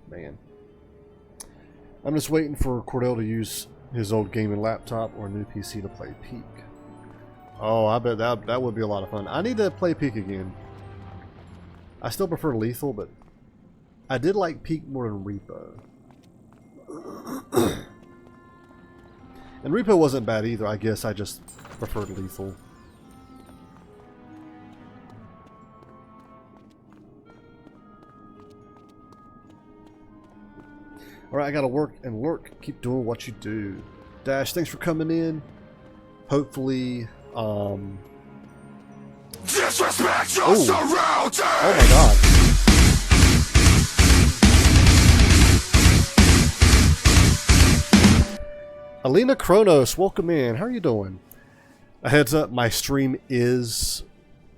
Man. I'm just waiting for Cordell to use his old gaming laptop or a new PC to play Peak. Oh, I bet that would be a lot of fun. I need to play Peak again. I still prefer Lethal, but I did like Peak more than Repo. And Repo wasn't bad either. I guess I just preferred Lethal. Alright, I gotta work and lurk. Keep doing what you do. Dash, thanks for coming in. Hopefully, Disrespect your surroundings! Oh my god. Alina Kronos, welcome in. How are you doing? A heads up, my stream is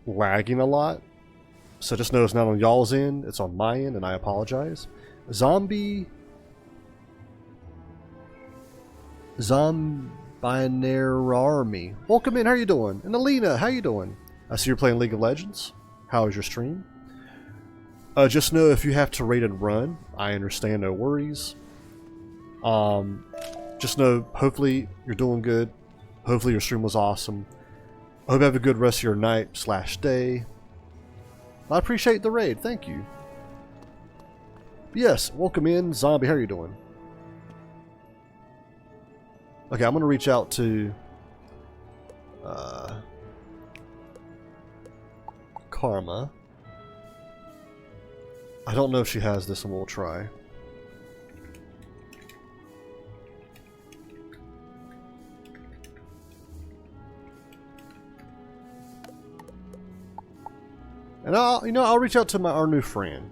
lagging a lot. So just know it's not on y'all's end, it's on my end, and I apologize. Zombinary Army. Welcome in, how you doing? And Alina, how you doing? I see you're playing League of Legends. How is your stream? Just know if you have to raid and run, I understand, no worries. Just know, hopefully you're doing good. Hopefully your stream was awesome. I hope you have a good rest of your night / day. I appreciate the raid, thank you. Yes, welcome in, Zombie, how are you doing? Okay, I'm gonna reach out to Karma. I don't know if she has this, and we'll try. And I'll reach out to our new friend.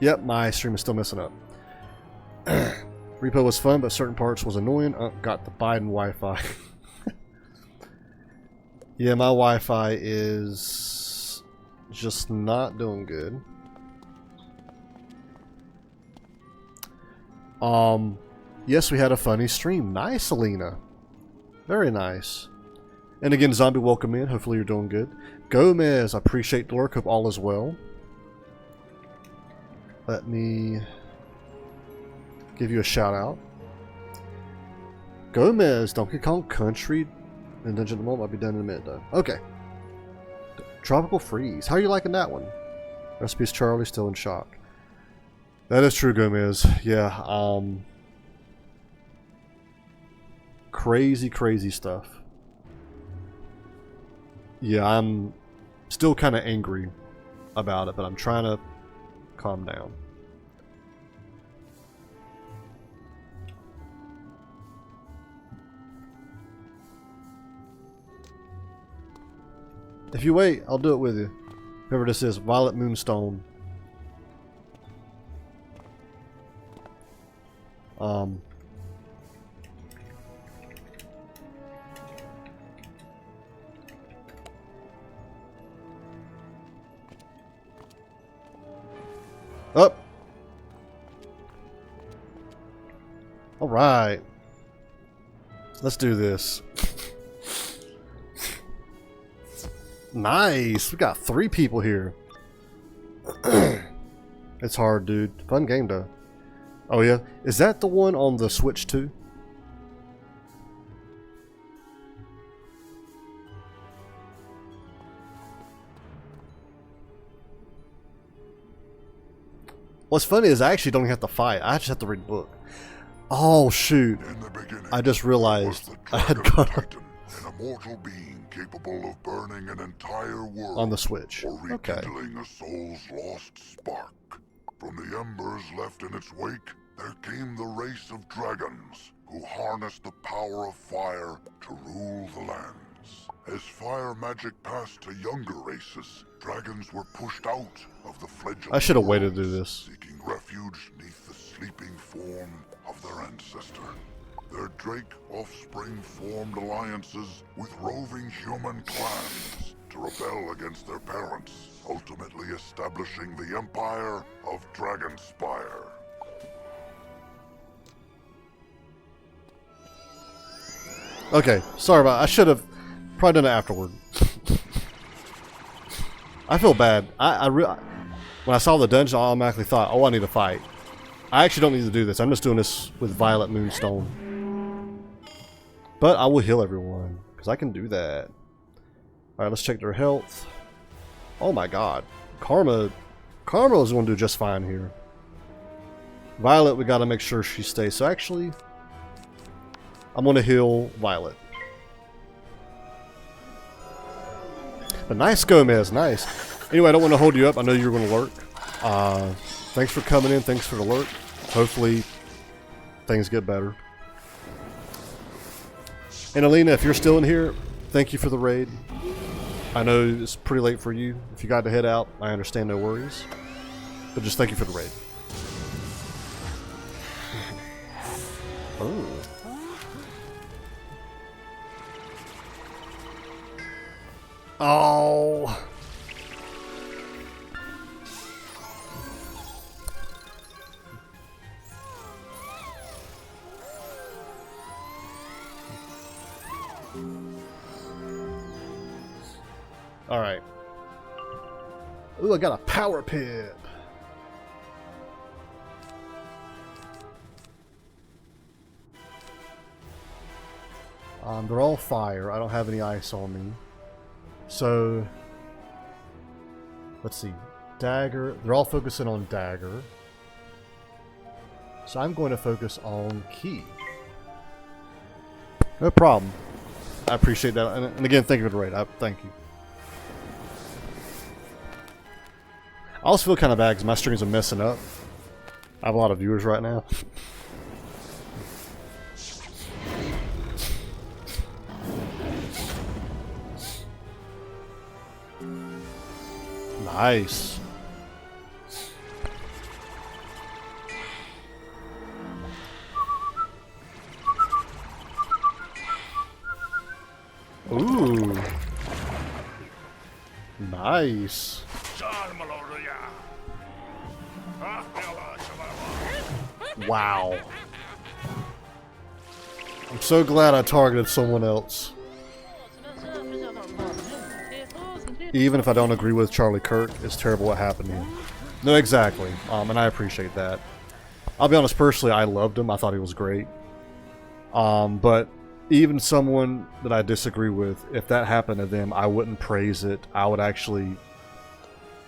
Yep, my stream is still messing up. Repo was fun, but certain parts was annoying. Got the Biden Wi-Fi. Yeah, my Wi-Fi is just not doing good. Yes, we had a funny stream. Nice, Alina. Very nice. And again, Zombie, welcome in. Hopefully you're doing good. Gomez, I appreciate the work. Hope all is well. Let me give you a shout out. Gomez, Donkey Kong Country and Dungeon of the Mole might be done in a minute though. Okay. Tropical Freeze. How are you liking that one? Recipes Charlie, still in shock. That is true, Gomez. Yeah. Crazy, crazy stuff. Yeah, I'm still kind of angry about it, but I'm trying to calm down. If you wait, I'll do it with you. Whoever this is, Violet Moonstone. Up. All right. Let's do this. Nice. We got 3 people here. It's hard, dude. Fun game, though. Oh, yeah. Is that the one on the Switch, too? What's funny is I actually don't have to fight. I just have to read the book. Oh, shoot. I just realized I had got an immortal being capable of burning an entire world on the Switch. Or rekindling a soul's lost spark. From the embers left in its wake, there came the race of dragons who harnessed the power of fire to rule the lands. As fire magic passed to younger races, dragons were pushed out of the fledgling I should have waited to do this. seeking refuge neath the sleeping form of their ancestor. Their Drake offspring formed alliances with roving human clans to rebel against their parents, ultimately establishing the empire of Dragonspire. Okay, sorry about it. I should have probably done it afterward. I feel bad. When I saw the dungeon, I automatically thought, oh, I need to fight. I actually don't need to do this. I'm just doing this with Violet Moonstone. But I will heal everyone, because I can do that. Alright, let's check their health. Oh my god. Karma is going to do just fine here. Violet, we got to make sure she stays. So actually, I'm going to heal Violet. But nice, Gomez, nice. Anyway, I don't want to hold you up. I know you're going to lurk. Thanks for coming in. Thanks for the lurk. Hopefully, things get better. And Alina, if you're still in here, thank you for the raid. I know it's pretty late for you. If you got to head out, I understand, no worries. But just thank you for the raid. Oh. Oh. All right. Ooh, I got a power pip. They're all fire. I don't have any ice on me. So, let's see. Dagger. They're all focusing on dagger. So I'm going to focus on key. No problem. I appreciate that. And again, thank you for the raid. Thank you. I also feel kind of bad because my streams are messing up. I have a lot of viewers right now. Nice. Ooh. Nice. Wow. I'm so glad I targeted someone else. Even if I don't agree with Charlie Kirk, it's terrible what happened to him. No, exactly. And I appreciate that. I'll be honest, personally, I loved him. I thought he was great. But even someone that I disagree with, if that happened to them, I wouldn't praise it. I would actually,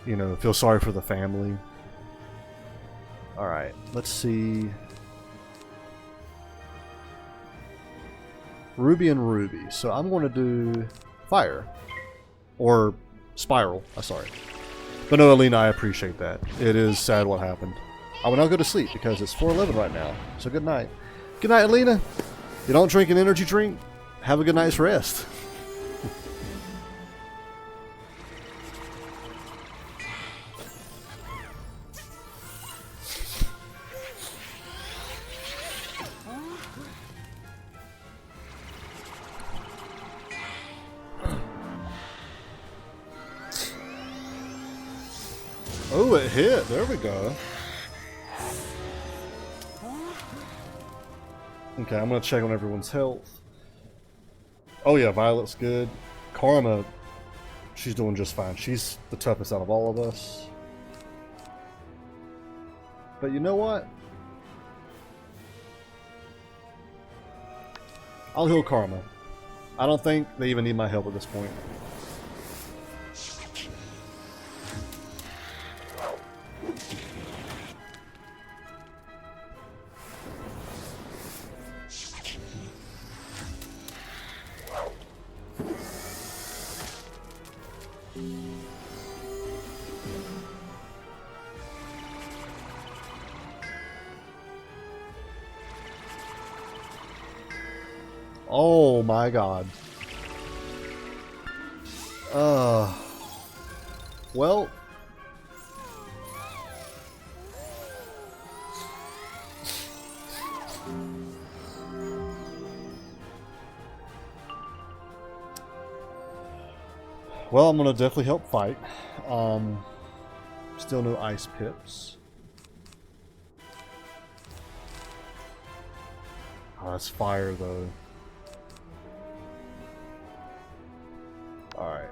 you know, feel sorry for the family. Alright, let's see. Ruby and Ruby. So I'm going to do fire. Or spiral. I'm sorry. But no, Alina, I appreciate that. It is sad what happened. I will now go to sleep because it's 4:11 right now. So good night. Good night, Alina. You don't drink an energy drink? Have a good night's rest. Oh, it hit. There we go. Okay, I'm going to check on everyone's health. Oh yeah, Violet's good. Karma, she's doing just fine. She's the toughest out of all of us. But you know what? I'll heal Karma. I don't think they even need my help at this point. Oh my god. Well. Well, I'm gonna definitely help fight. Still no ice pips. Oh, that's fire though. Alright.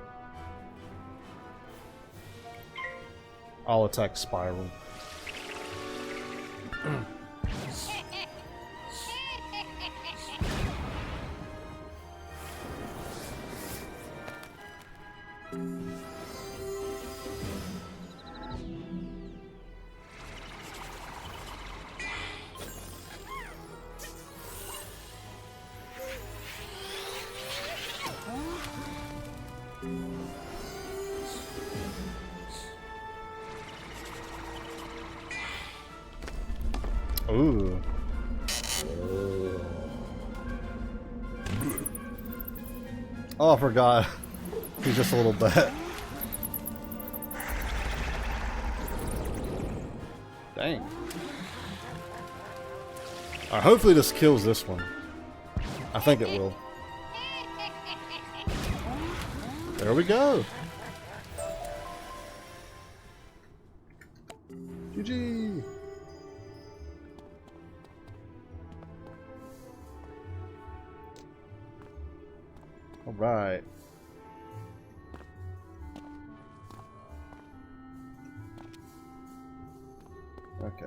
I'll attack Spiral. Ooh. Oh, I forgot. He's just a little bat. Dang. Alright, hopefully this kills this one. I think it will. There we go. GG. All right. Okay.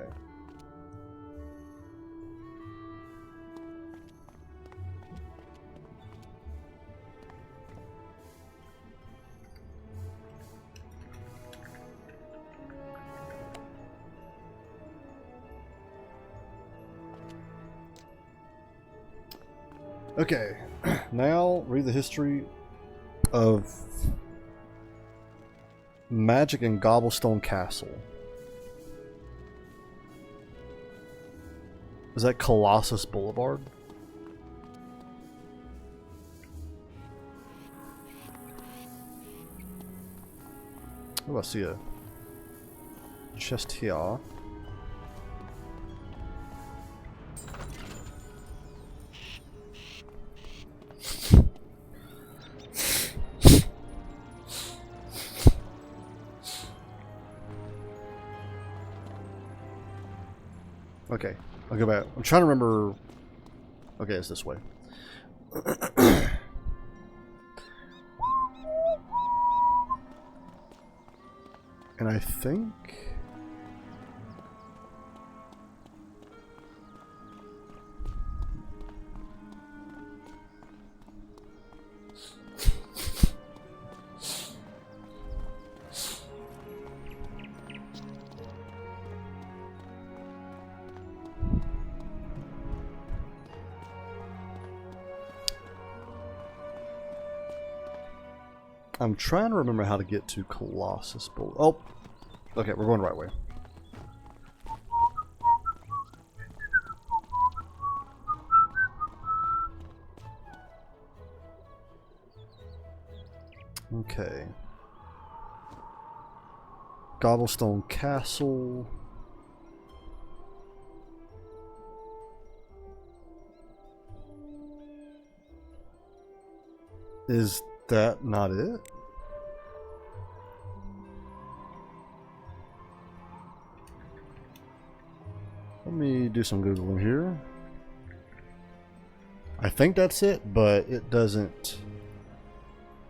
Okay, now read the history of magic in Gobblestone Castle. Is that Colossus Boulevard? Oh, I see a chest here. Okay, I'll go back. I'm trying to remember. Okay, it's this way. And I think. I'm trying to remember how to get to Colossus Bowl. Oh, okay, we're going the right way. Okay. Gobblestone Castle. Is that not it? Let me do some Googling here. I think that's it, but it doesn't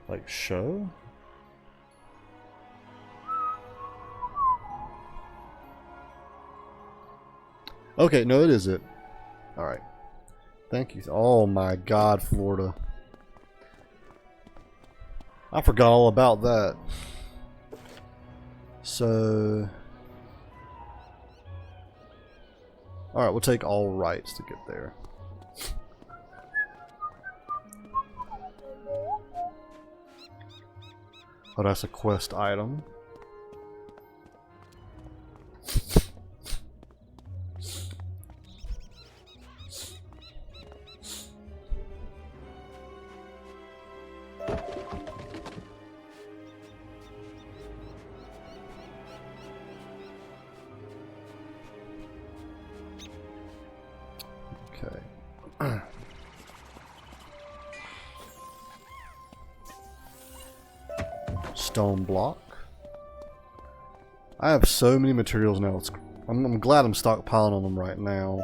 like show. Okay, no, it is it. Alright. Thank you. Oh my god, Florida. I forgot all about that. So... Alright, we'll take all rights to get there. Oh, that's a quest item. Okay. Stone block. I have so many materials now. I'm glad I'm stockpiling on them right now.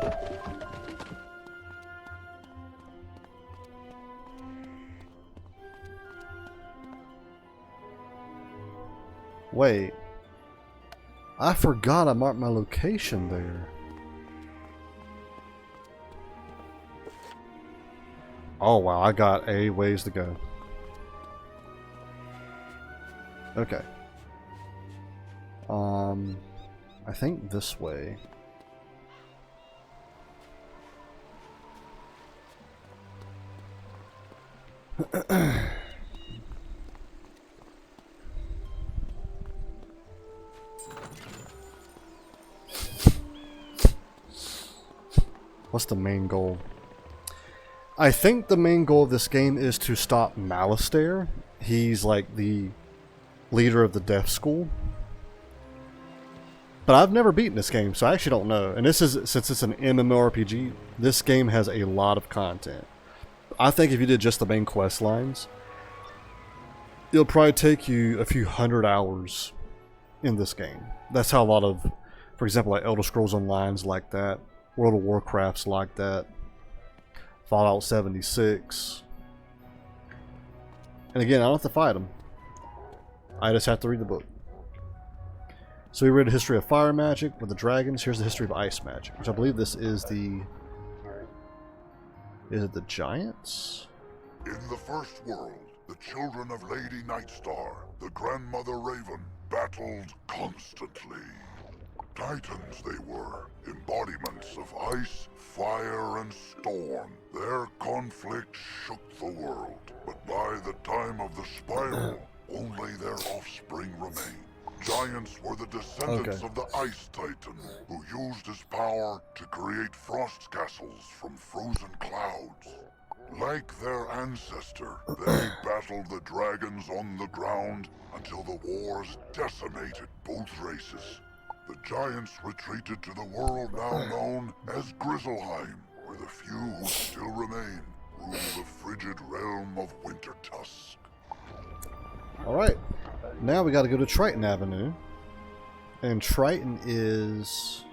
Wait. I forgot I marked my location there. Oh wow, I got a ways to go. Okay. I think this way. What's the main goal? I think the main goal of this game is to stop Malistaire. He's like the leader of the Death School. But I've never beaten this game, so I actually don't know. And this is, since it's an MMORPG, this game has a lot of content. I think if you did just the main quest lines, it'll probably take you a few hundred hours in this game. That's how a lot of, for example, like Elder Scrolls Online's like that, World of Warcraft's like that, Fallout 76. And again, I don't have to fight them. I just have to read the book. So we read the history of fire magic with the dragons. Here's the history of ice magic, which I believe this is the... Is it the giants? In the first world, the children of Lady Nightstar, the grandmother Raven, battled constantly. Titans they were, embodiments of ice, fire, and storm. Their conflict shook the world, but by the time of the spiral, only their offspring remained. Giants were the descendants of the Ice Titan, who used his power to create frost castles from frozen clouds. Like their ancestor, they battled the dragons on the ground until the wars decimated both races. The giants retreated to the world now known as Grizzleheim, where the few who still remain rule the frigid realm of Wintertusk. Alright, now we gotta go to Triton Avenue. And Triton is...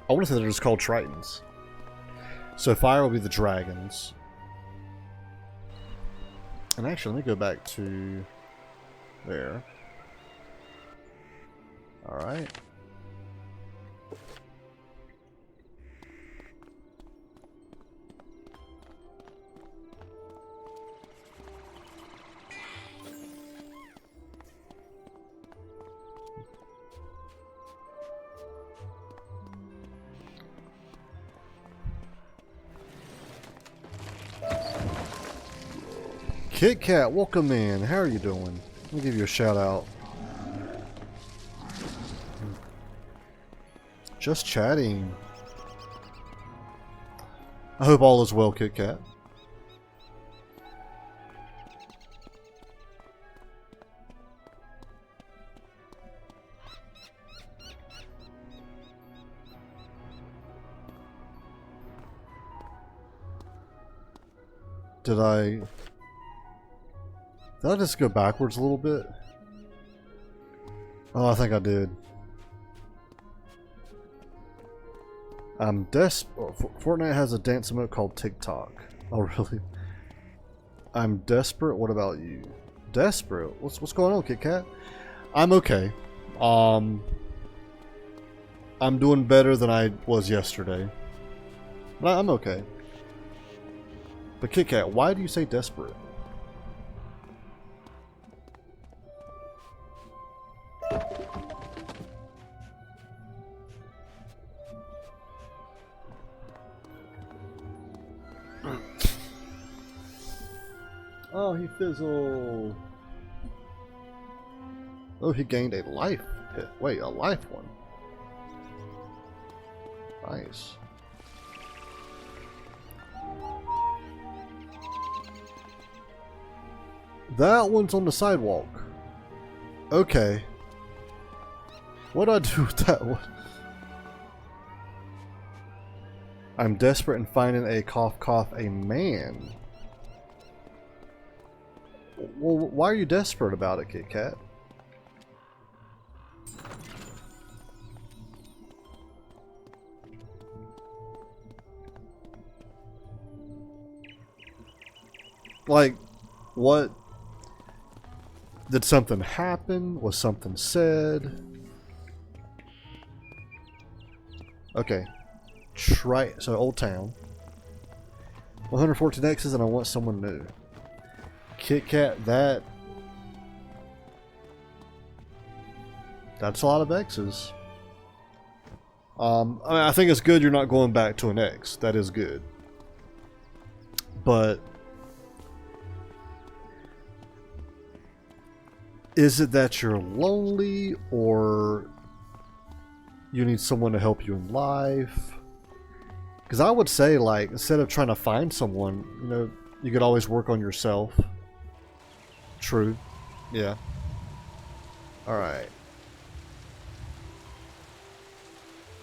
I want to say they're just called Tritons. So fire will be the dragons. And actually, let me go back to there. Alright. Kit Kat, welcome in. How are you doing? Let me give you a shout out. Just chatting. I hope all is well, Kit Kat. Did I just go backwards a little bit? Oh, I think I did. I'm Fortnite has a dance emote called TikTok. Oh, really? I'm desperate. What about you? Desperate? What's going on, Kit Kat? I'm okay. I'm doing better than I was yesterday. But I'm okay. But Kit Kat, why do you say desperate? Oh, he fizzled. Oh, he gained a life hit. Wait, a life one. Nice. That one's on the sidewalk. Okay. What do I do with that one? I'm desperate in finding a cough cough a man. Well, why are you desperate about it, Kit Kat? Like, what? Did something happen? Was something said? Okay. So Old Town. 114 X's and I want someone new. Kit Kat, that's a lot of X's. I mean, I think it's good you're not going back to an X. That is good. But is it that you're lonely, or you need someone to help you in life? Because I would say, like, instead of trying to find someone, you know, you could always work on yourself. True. Yeah. Alright.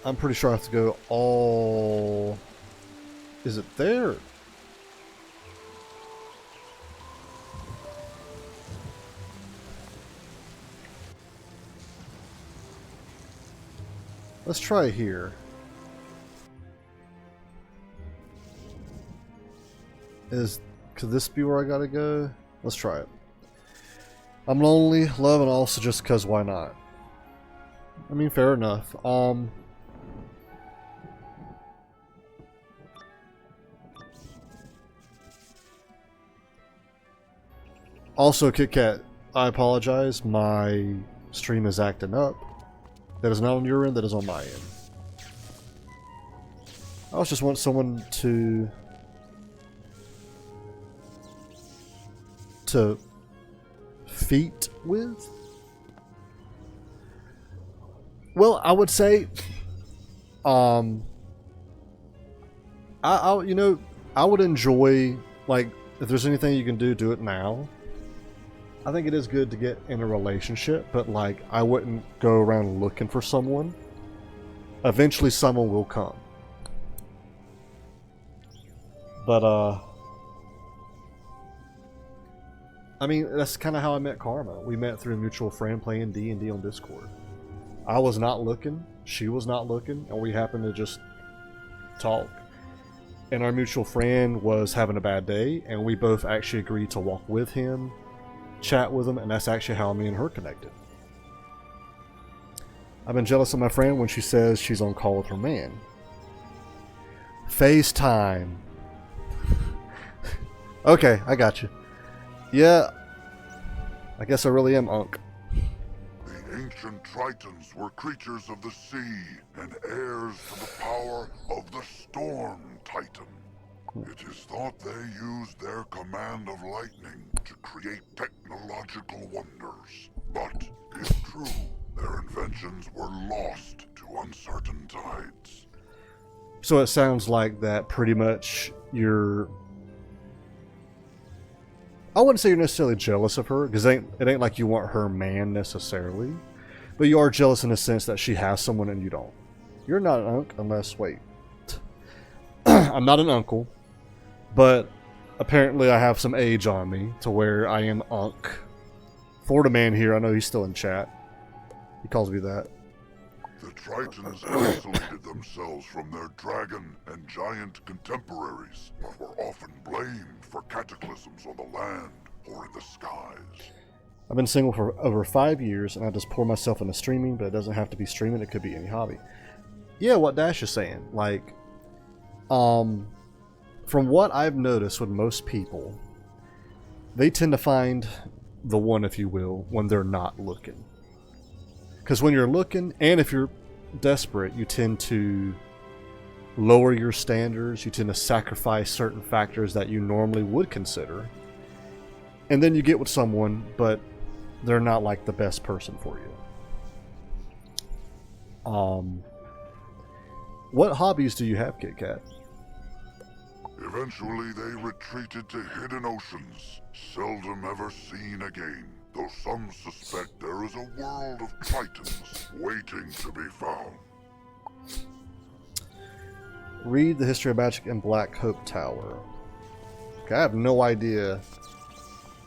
I'm pretty sure I have to go all... Is it there? Let's try here. Could this be where I gotta go? Let's try it. I'm lonely, love, and also just cause why not? I mean, fair enough. Also, Kit Kat, I apologize. My stream is acting up. That is not on your end, that is on my end. I just want someone to feat with. Well, I would say, I you know, I would enjoy, like, if there's anything you can do, do it now. I think it is good to get in a relationship, but like, I wouldn't go around looking for someone. Eventually someone will come. But I mean, that's kind of how I met Karma. We met through a mutual friend playing D&D on Discord. I was not looking, she was not looking, and we happened to just talk. And our mutual friend was having a bad day, and we both actually agreed to walk with him, chat with him, and that's actually how me and her connected. I've been jealous of my friend when she says she's on call with her man. FaceTime. Okay, I got you. Yeah, I guess I really am Unk. The ancient Tritons were creatures of the sea and heirs to the power of the Storm Titan. It is thought they used their command of lightning to So it sounds like that pretty much you're... I wouldn't say you're necessarily jealous of her, because it ain't like you want her man necessarily. But you are jealous in the sense that she has someone and you don't. You're not an unk unless... Wait. I'm not an uncle, but apparently I have some age on me to where I am unk. Florida man here, I know he's still in chat. He calls me that. The Tritons isolated themselves from their dragon and giant contemporaries, but were often blamed for cataclysms on the land or in the skies. I've been single for over 5 years, and I just pour myself into streaming, but it doesn't have to be streaming, it could be any hobby. Yeah, what Dash is saying, like, from what I've noticed with most people, they tend to find the one, if you will, when they're not looking. Because when you're looking, and if you're desperate, you tend to lower your standards, you tend to sacrifice certain factors that you normally would consider. And then you get with someone, but they're not like the best person for you. What hobbies do you have, Kit Kat? Eventually they retreated to hidden oceans, seldom ever seen again, though some suspect there is a world of Tritons waiting to be found. Read the history of magic in Black Hope Tower. Okay, I have no idea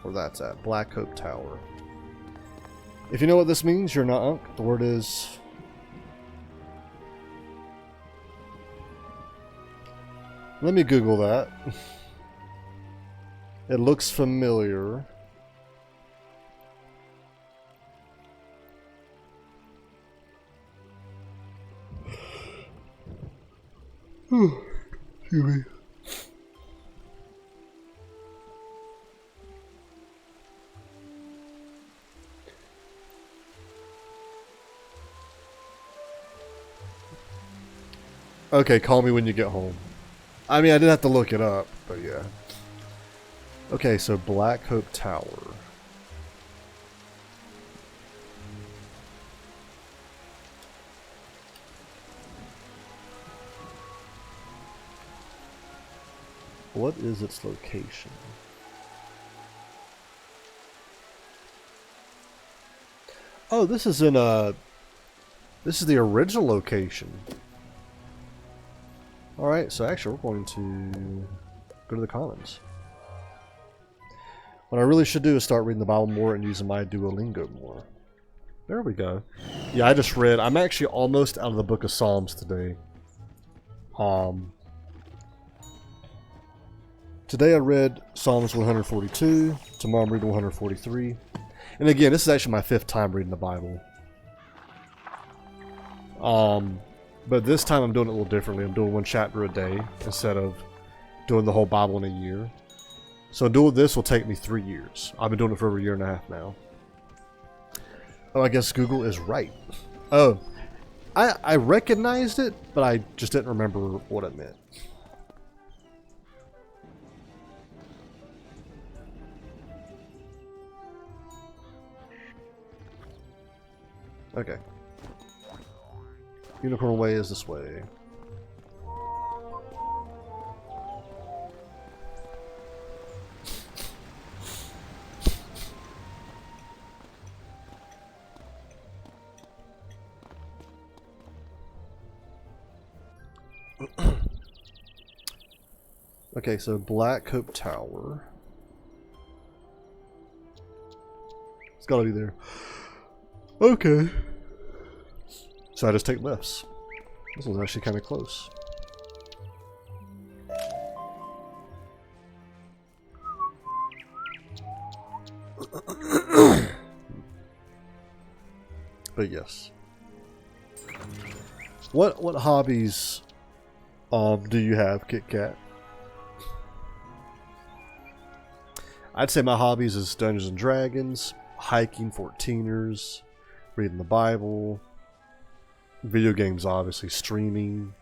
where that's at. Black Hope Tower. If you know what this means, you're not unk. The word is... Let me Google that. It looks familiar. Excuse me. Okay, call me when you get home. I mean, I didn't have to look it up, but yeah. Okay, so Black Hope Tower. What is its location? Oh, this is in this is the original location. Alright, so actually we're going to go to the Commons. What I really should do is start reading the Bible more and using my Duolingo more. There we go. Yeah, I just read. I'm actually almost out of the book of Psalms today. Today I read Psalms 142. Tomorrow I'm reading 143. And again, this is actually my 5th time reading the Bible. But this time I'm doing it a little differently. I'm doing 1 chapter a day instead of doing the whole Bible in a year. So doing this will take me 3 years. I've been doing it for over a year and a half now. Oh, I guess Google is right. Oh, I recognized it, but I just didn't remember what it meant. Okay. Unicorn Way is this way. Okay, so Black Hope Tower. It's gotta be there. Okay. So I just take lefts. This was actually kind of close. But yes. What hobbies do you have, Kit Kat? I'd say my hobbies is Dungeons and Dragons, hiking 14ers, reading the Bible, video games obviously, streaming.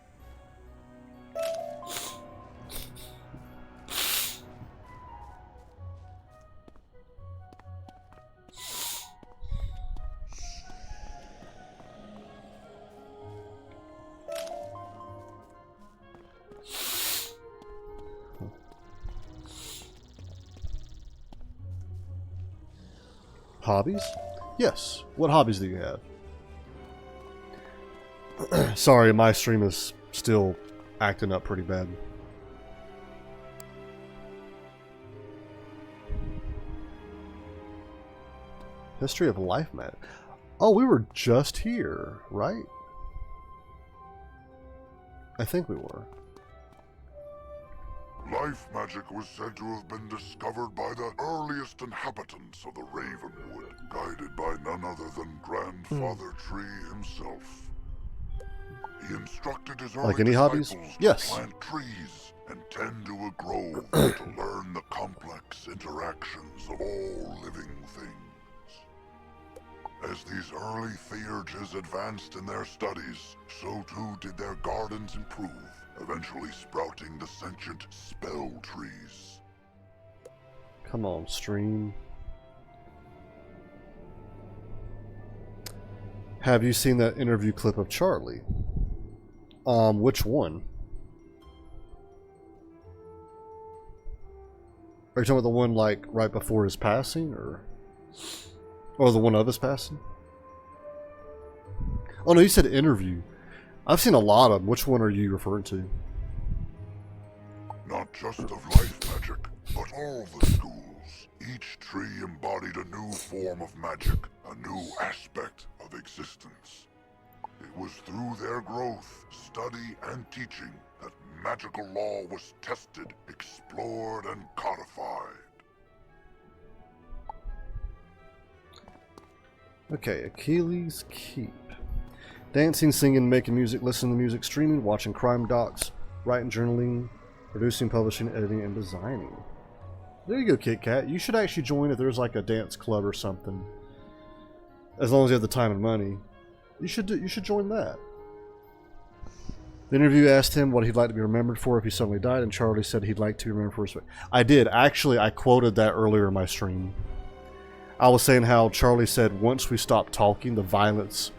Hobbies? Yes. What hobbies do you have? Sorry, my stream is still acting up pretty bad. History of life, man. Oh, we were just here, right? I think we were. Life magic was said to have been discovered by the earliest inhabitants of the Ravenwood, guided by none other than Grandfather Tree himself. He instructed his early Like any hobbies? disciples Yes. to plant trees and tend to a grove to learn the complex interactions of all living things. As these early theurges advanced in their studies, so too did their gardens improve, eventually sprouting the sentient spell trees. Come on, stream. Have you seen that interview clip of Charlie? Which one? Are you talking about the one like right before his passing, or the one of his passing? Oh no, you said interview. I've seen a lot of them. Which one are you referring to? Not just of life magic, but all the schools. Each tree embodied a new form of magic, a new aspect of existence. It was through their growth, study, and teaching that magical law was tested, explored, and codified. Okay, Achilles Keep. Dancing, singing, making music, listening to music, streaming, watching crime docs, writing, journaling, producing, publishing, editing, and designing. There you go, Kit Kat. You should actually join if there's like a dance club or something. As long as you have the time and money. You should join that. The interview asked him what he'd like to be remembered for if he suddenly died, and Charlie said he'd like to be remembered for his... I did. Actually, I quoted that earlier in my stream. I was saying how Charlie said once we stop talking, the violence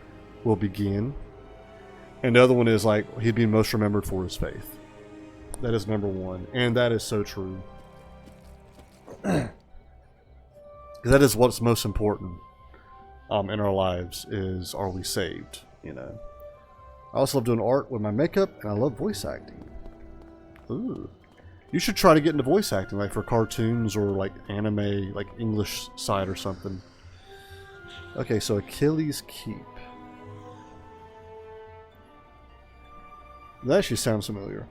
will begin. And the other one is like, he'd be most remembered for his faith. That is number one. And that is so true. That is what's most important in our lives, is are we saved, you know. I also love doing art with my makeup, and I love voice acting. Ooh. You should try to get into voice acting, like for cartoons or like anime, like English side or something. Okay, so Achilles Keep. That actually sounds familiar.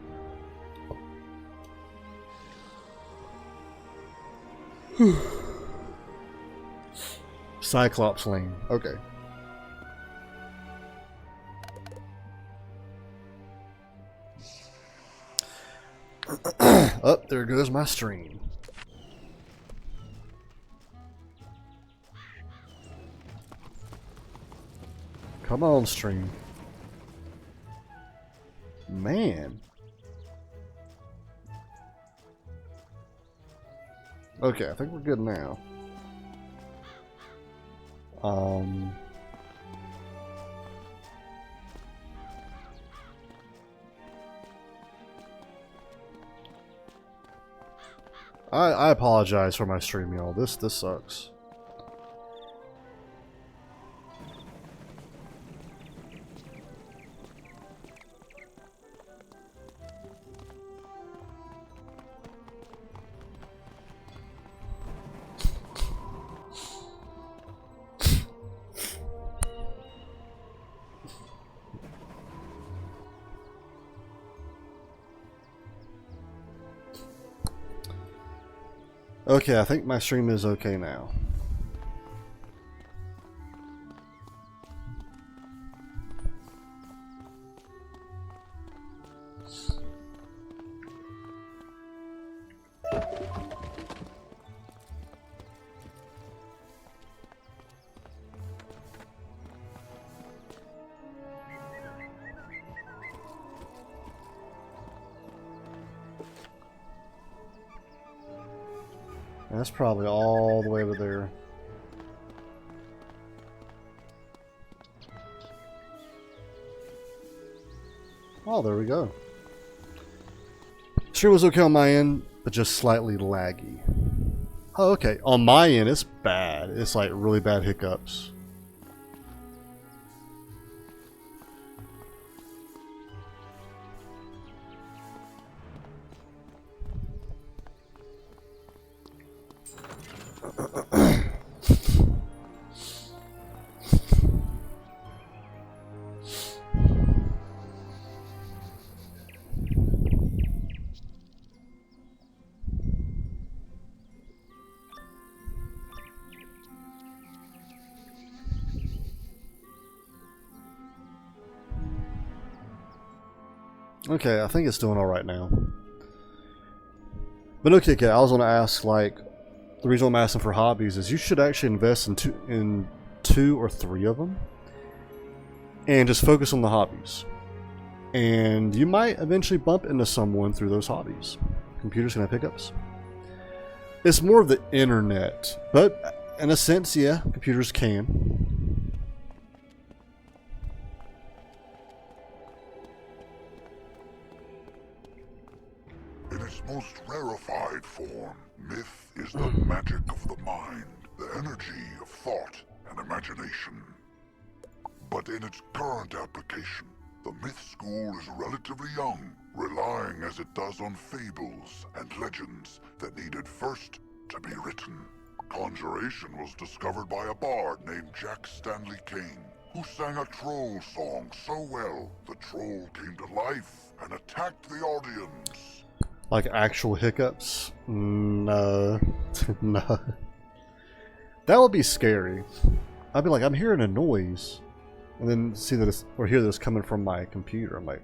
Cyclops Lane. Okay. Oh, there goes my stream. Come on, stream. Man. Okay, I think we're good now. I apologize for my stream, y'all. This sucks. Okay, I think my stream is okay now. That's probably all the way over there. Oh, there we go. Stream was okay on my end, but just slightly laggy. Oh, okay. On my end, it's bad. It's like really bad hiccups. Okay, I think it's doing all right now. But okay, I was going to ask, like, the reason I'm asking for hobbies is you should actually invest in two or three of them, and just focus on the hobbies. And you might eventually bump into someone through those hobbies. Computers can have hiccups. It's more of the internet, but in a sense, yeah, computers can. In its most rarefied form, myth is the magic of the mind, the energy of thought and imagination. But in its current application, the myth school is relatively young, relying as it does on fables and legends that needed first to be written. Conjuration was discovered by a bard named Jack Stanley Kane, who sang a troll song so well, the troll came to life and attacked the audience. Like actual hiccups? No. No. That would be scary. I'd be like, I'm hearing a noise. And then see that it's, or hear this coming from my computer. I'm like,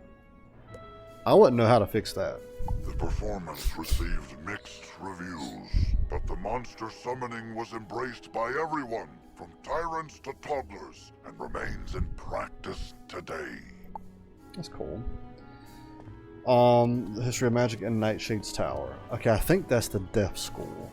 I wouldn't know how to fix that. The performance received mixed reviews, but the monster summoning was embraced by everyone, from tyrants to toddlers, and remains in practice today. That's cool. The History of Magic and Nightshade's Tower. Okay, I think that's the Deaf School.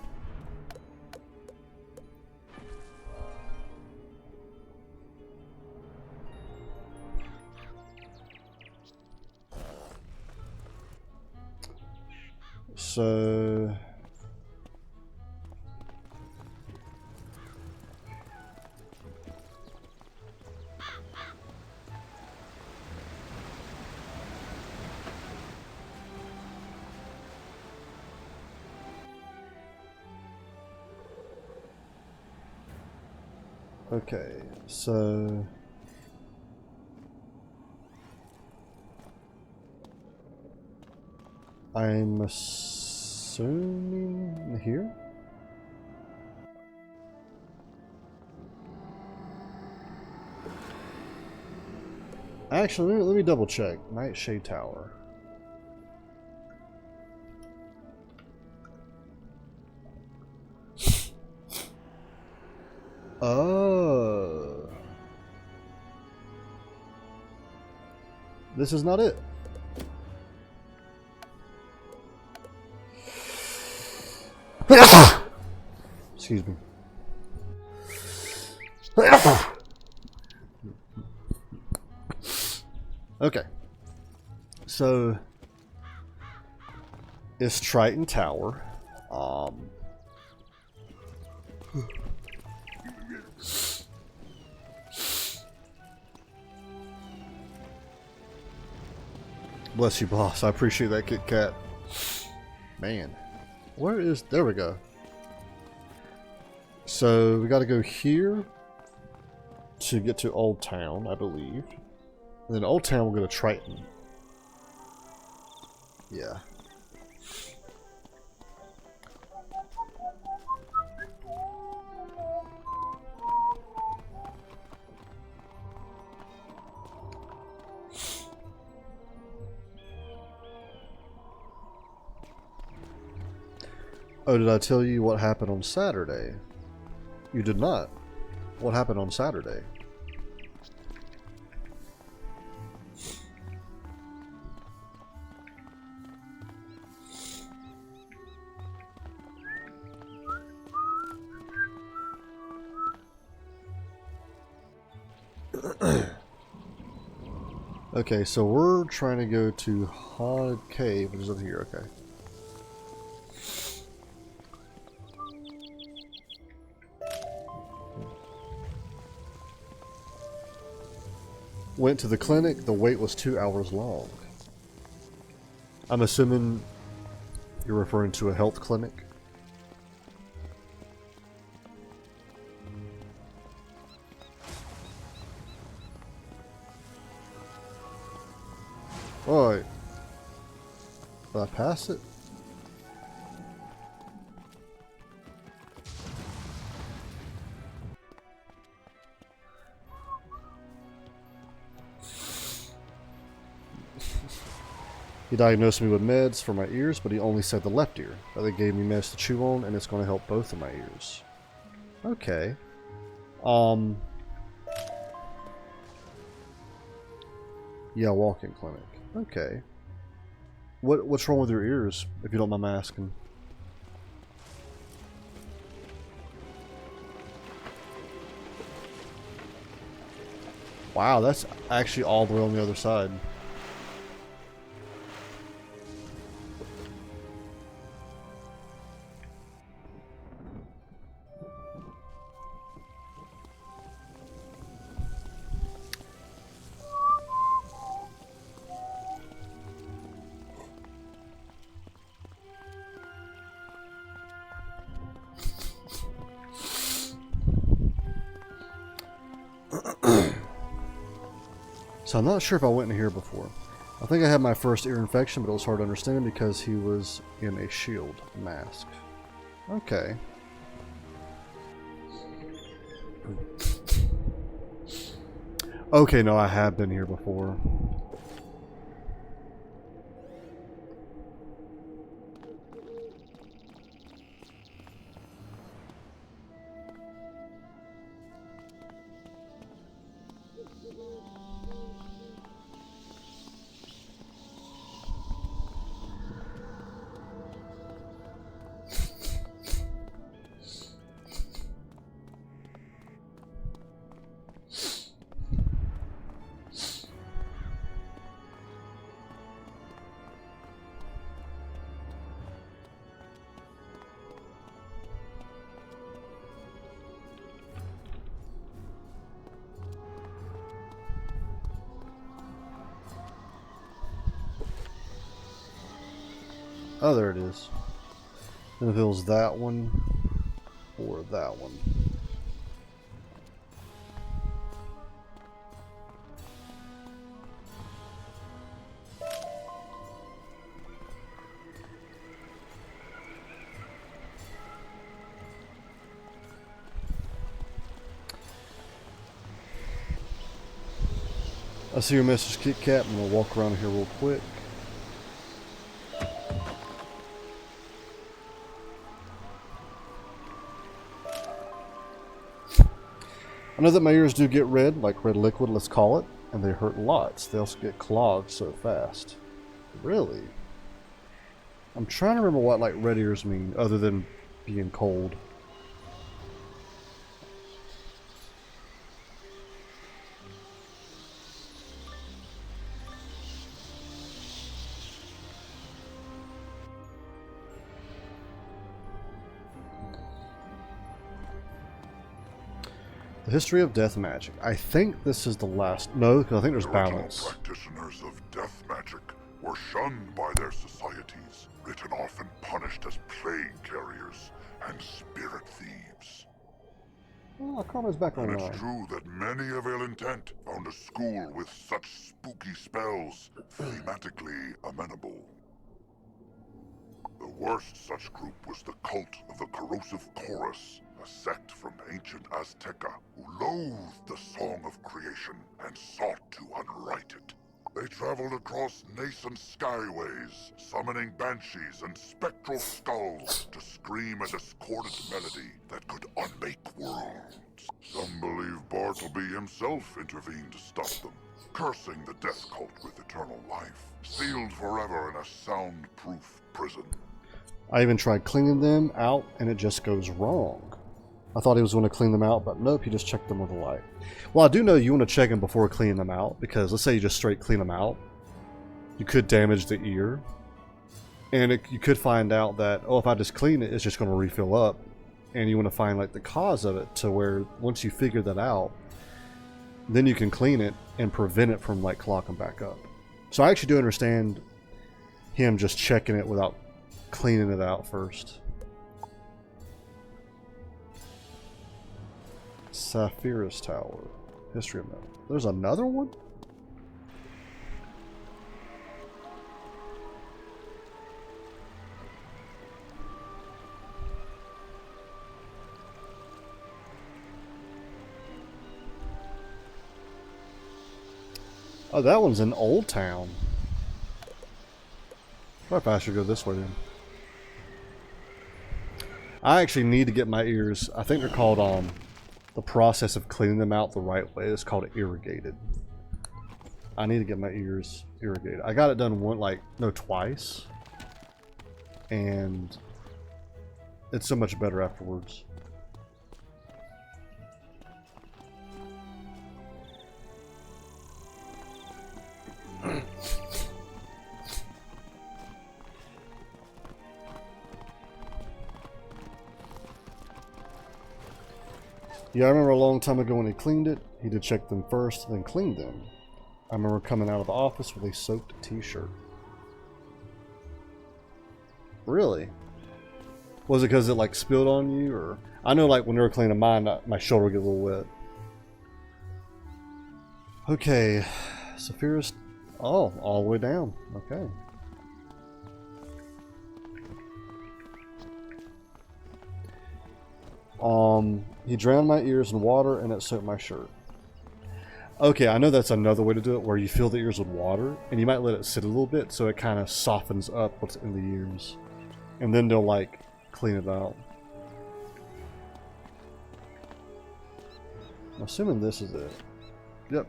So... Okay, so... I'm assuming here? Actually, let me double check. Nightshade Tower. Oh. This is not it. Excuse me. Okay. So it's Triton Tower. Bless you, boss. I appreciate that, Kit Kat. Man. Where is... There we go. So, we gotta go here to get to Old Town, I believe. And then Old Town, we'll go to Triton. Yeah. Oh, did I tell you what happened on Saturday? You did not. What happened on Saturday? Okay, so we're trying to go to Haunted Cave, which is over here, okay. Went to the clinic. The wait was 2 hours long. I'm assuming you're referring to a health clinic. Alright. Did I pass it? He diagnosed me with meds for my ears, but he only said the left ear. But they gave me meds to chew on, and it's going to help both of my ears. Okay. Yeah, walk-in clinic. Okay. What's wrong with your ears, if you don't mind my asking? Wow, that's actually all the way on the other side. So I'm not sure if I went in here before. I think I had my first ear infection, but it was hard to understand because he was in a shield mask. Okay. Okay, no, I have been here before. Oh, there it is. And if it was that one or that one. I see your message, Kit Kat. I'm gonna walk around here real quick. I know that my ears do get red, like red liquid, let's call it, and they hurt lots. They also get clogged so fast. Really? I'm trying to remember what like red ears mean, other than being cold. The history of death magic. I think this is the last. No, because I think there's balance. Practitioners of death magic were shunned by their societies, written off and punished as plague carriers and spirit thieves. Oh, Karma's back And online. it's true that many of ill intent found a school with such spooky spells thematically amenable. The worst such group was the cult of the Corrosive Chorus, a sect from ancient Azteca who loathed the song of creation and sought to unwrite it. They traveled across nascent skyways, summoning banshees and spectral skulls to scream a discordant melody that could unmake worlds. Some believe Bartleby himself intervened to stop them, cursing the death cult with eternal life, sealed forever in a soundproof prison. I even tried cleaning them out and it just goes wrong. I thought he was going to clean them out, but nope, he just checked them with a light. Well, I do know you want to check them before cleaning them out, because let's say you just straight clean them out. You could damage the ear. And you could find out that, oh, if I just clean it, it's just going to refill up. And you want to find like the cause of it, to where once you figure that out, then you can clean it and prevent it from like clogging back up. So I actually do understand him just checking it without cleaning it out first. Sapphirus Tower. History of Metal. There's another one? Oh, that one's in Old Town. What if I should go this way then? I actually need to get my ears. I think they're called the process of cleaning them out the right way. It's called irrigated. I need to get my ears irrigated. I got it done twice, and it's so much better afterwards. Yeah, I remember a long time ago when he cleaned it, he did check them first, then cleaned them. I remember coming out of the office with a soaked t-shirt. Really? Was it because it like spilled on you, or? I know like when they were cleaning mine, my shoulder would get a little wet. Okay, Sapphirus. Oh, all the way down. Okay. He drowned my ears in water and it soaked my shirt. Okay, I know that's another way to do it, where you fill the ears with water and you might let it sit a little bit so it kind of softens up what's in the ears. And then they'll like clean it out. I'm assuming this is it. Yep.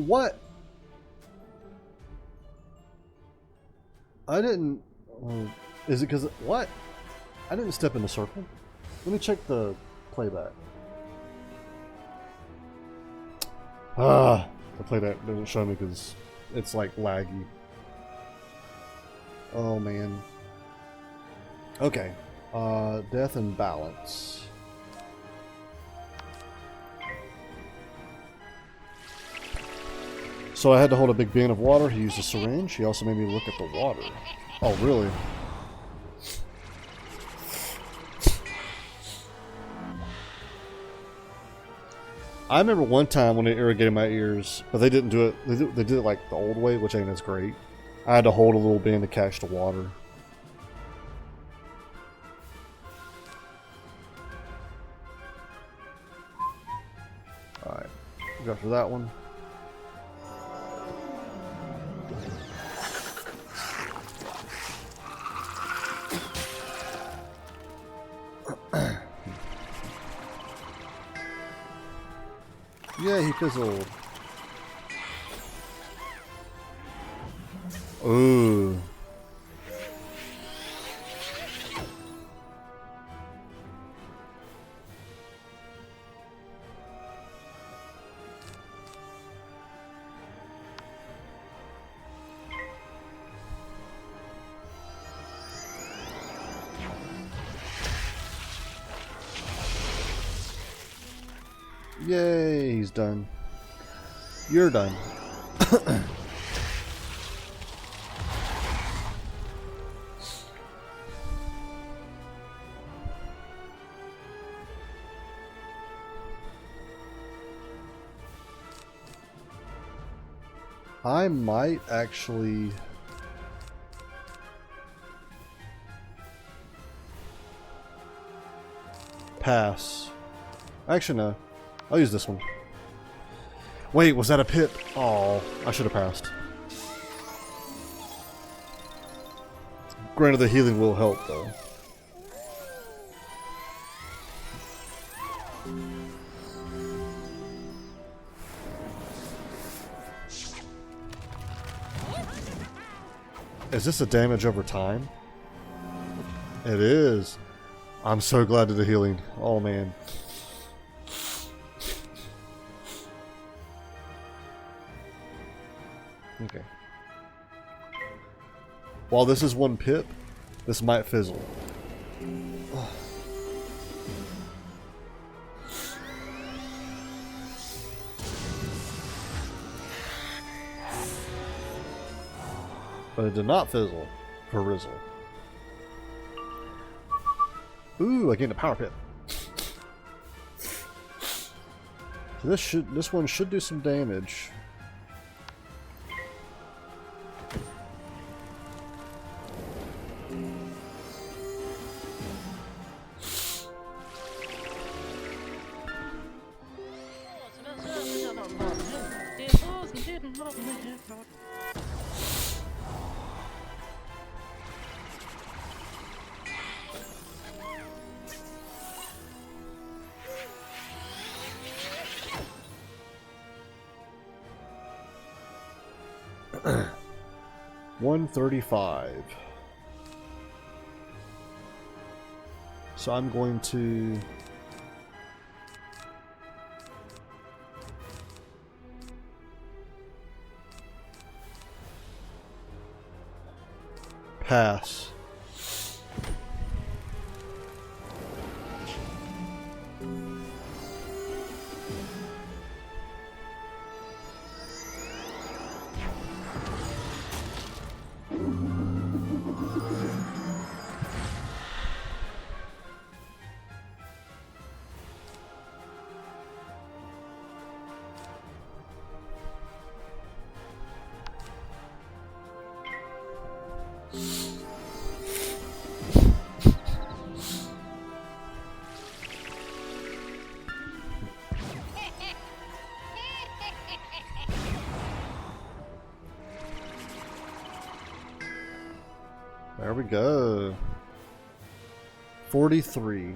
What? I didn't... is it because... What? I didn't step in the circle. Let me check the playback. The playback doesn't show me because it's like laggy. Oh man. Okay. Death and balance. So I had to hold a big bin of water. He used a syringe. He also made me look at the water. Oh, really? I remember one time when they irrigated my ears, but they didn't do it. They did it like the old way, which ain't as great. I had to hold a little bin to catch the water. All right, go for that one. Yeah, he fizzled. Ooh. Yay, he's done. You're done. I might actually... pass. Actually, no. I'll use this one. Wait, was that a pit? Oh, I should have passed. Granted, the healing will help, though. Is this a damage over time? It is. I'm so glad to the healing. Oh man. Okay. While this is 1 pip, this might fizzle. But it did not fizzle for Rizzle. Ooh, I gained a power pip. So this one should do some damage. $135. So I'm going to pass. There we go. 43.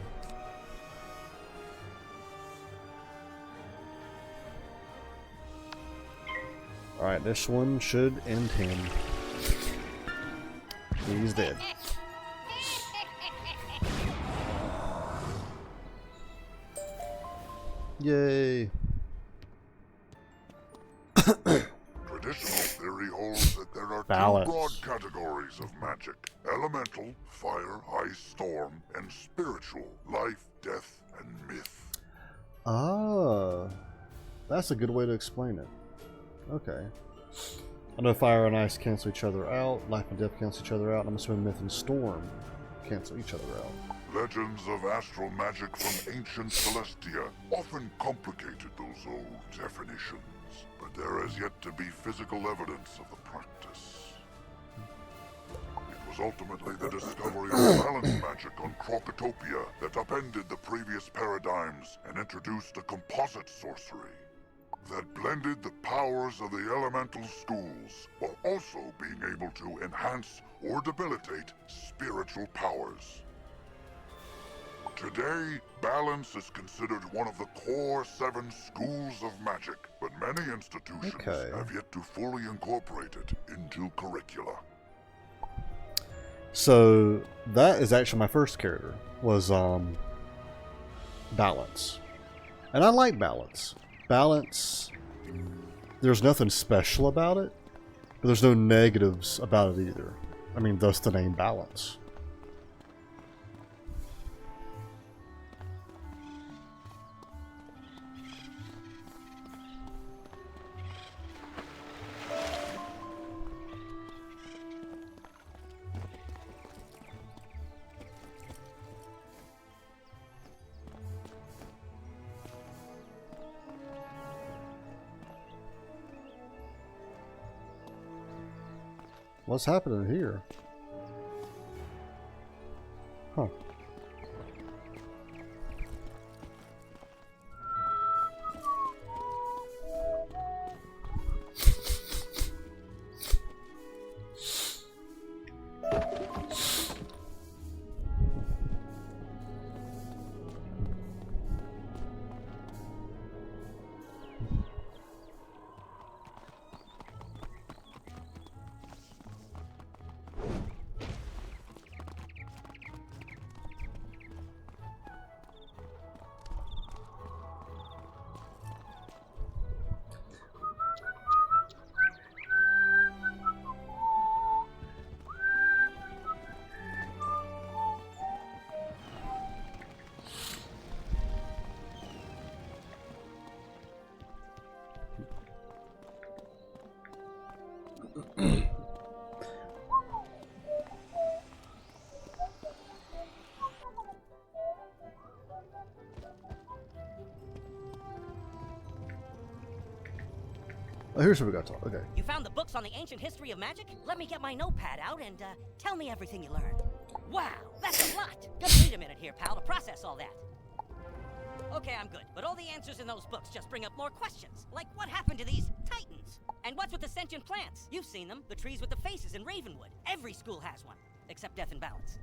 Alright, this one should end him. He's dead. Yay. Traditional theory holds that there are Balance. two broad categories of magic. Elemental, fire, ice, storm, and spiritual, life, death, and myth. Ah, that's a good way to explain it. Okay. I know fire and ice cancel each other out, life and death cancel each other out, and I'm assuming myth and storm cancel each other out. Legends of astral magic from ancient Celestia often complicated those old definitions, but there has yet to be physical evidence of the practice. It was ultimately the discovery of balance magic on Krokotopia that upended the previous paradigms and introduced a composite sorcery that blended the powers of the elemental schools while also being able to enhance or debilitate spiritual powers. Today, balance is considered one of the core 7 schools of magic, but many institutions have yet to fully incorporate it into curricula. So that is actually my first character, was balance. And I like balance. Balance, there's nothing special about it, but there's no negatives about it either. I mean, thus the name balance. What's happening here? Huh. Oh, here's what we got to talk. Okay. You found the books on the ancient history of magic? Let me get my notepad out and tell me everything you learned. Wow, that's a lot. Just wait a minute here, pal, to process all that. Okay, I'm good. But all the answers in those books just bring up more questions. Like, what happened to these titans? And what's with the sentient plants? You've seen them. The trees with the faces in Ravenwood. Every school has one. Except Death and Balance.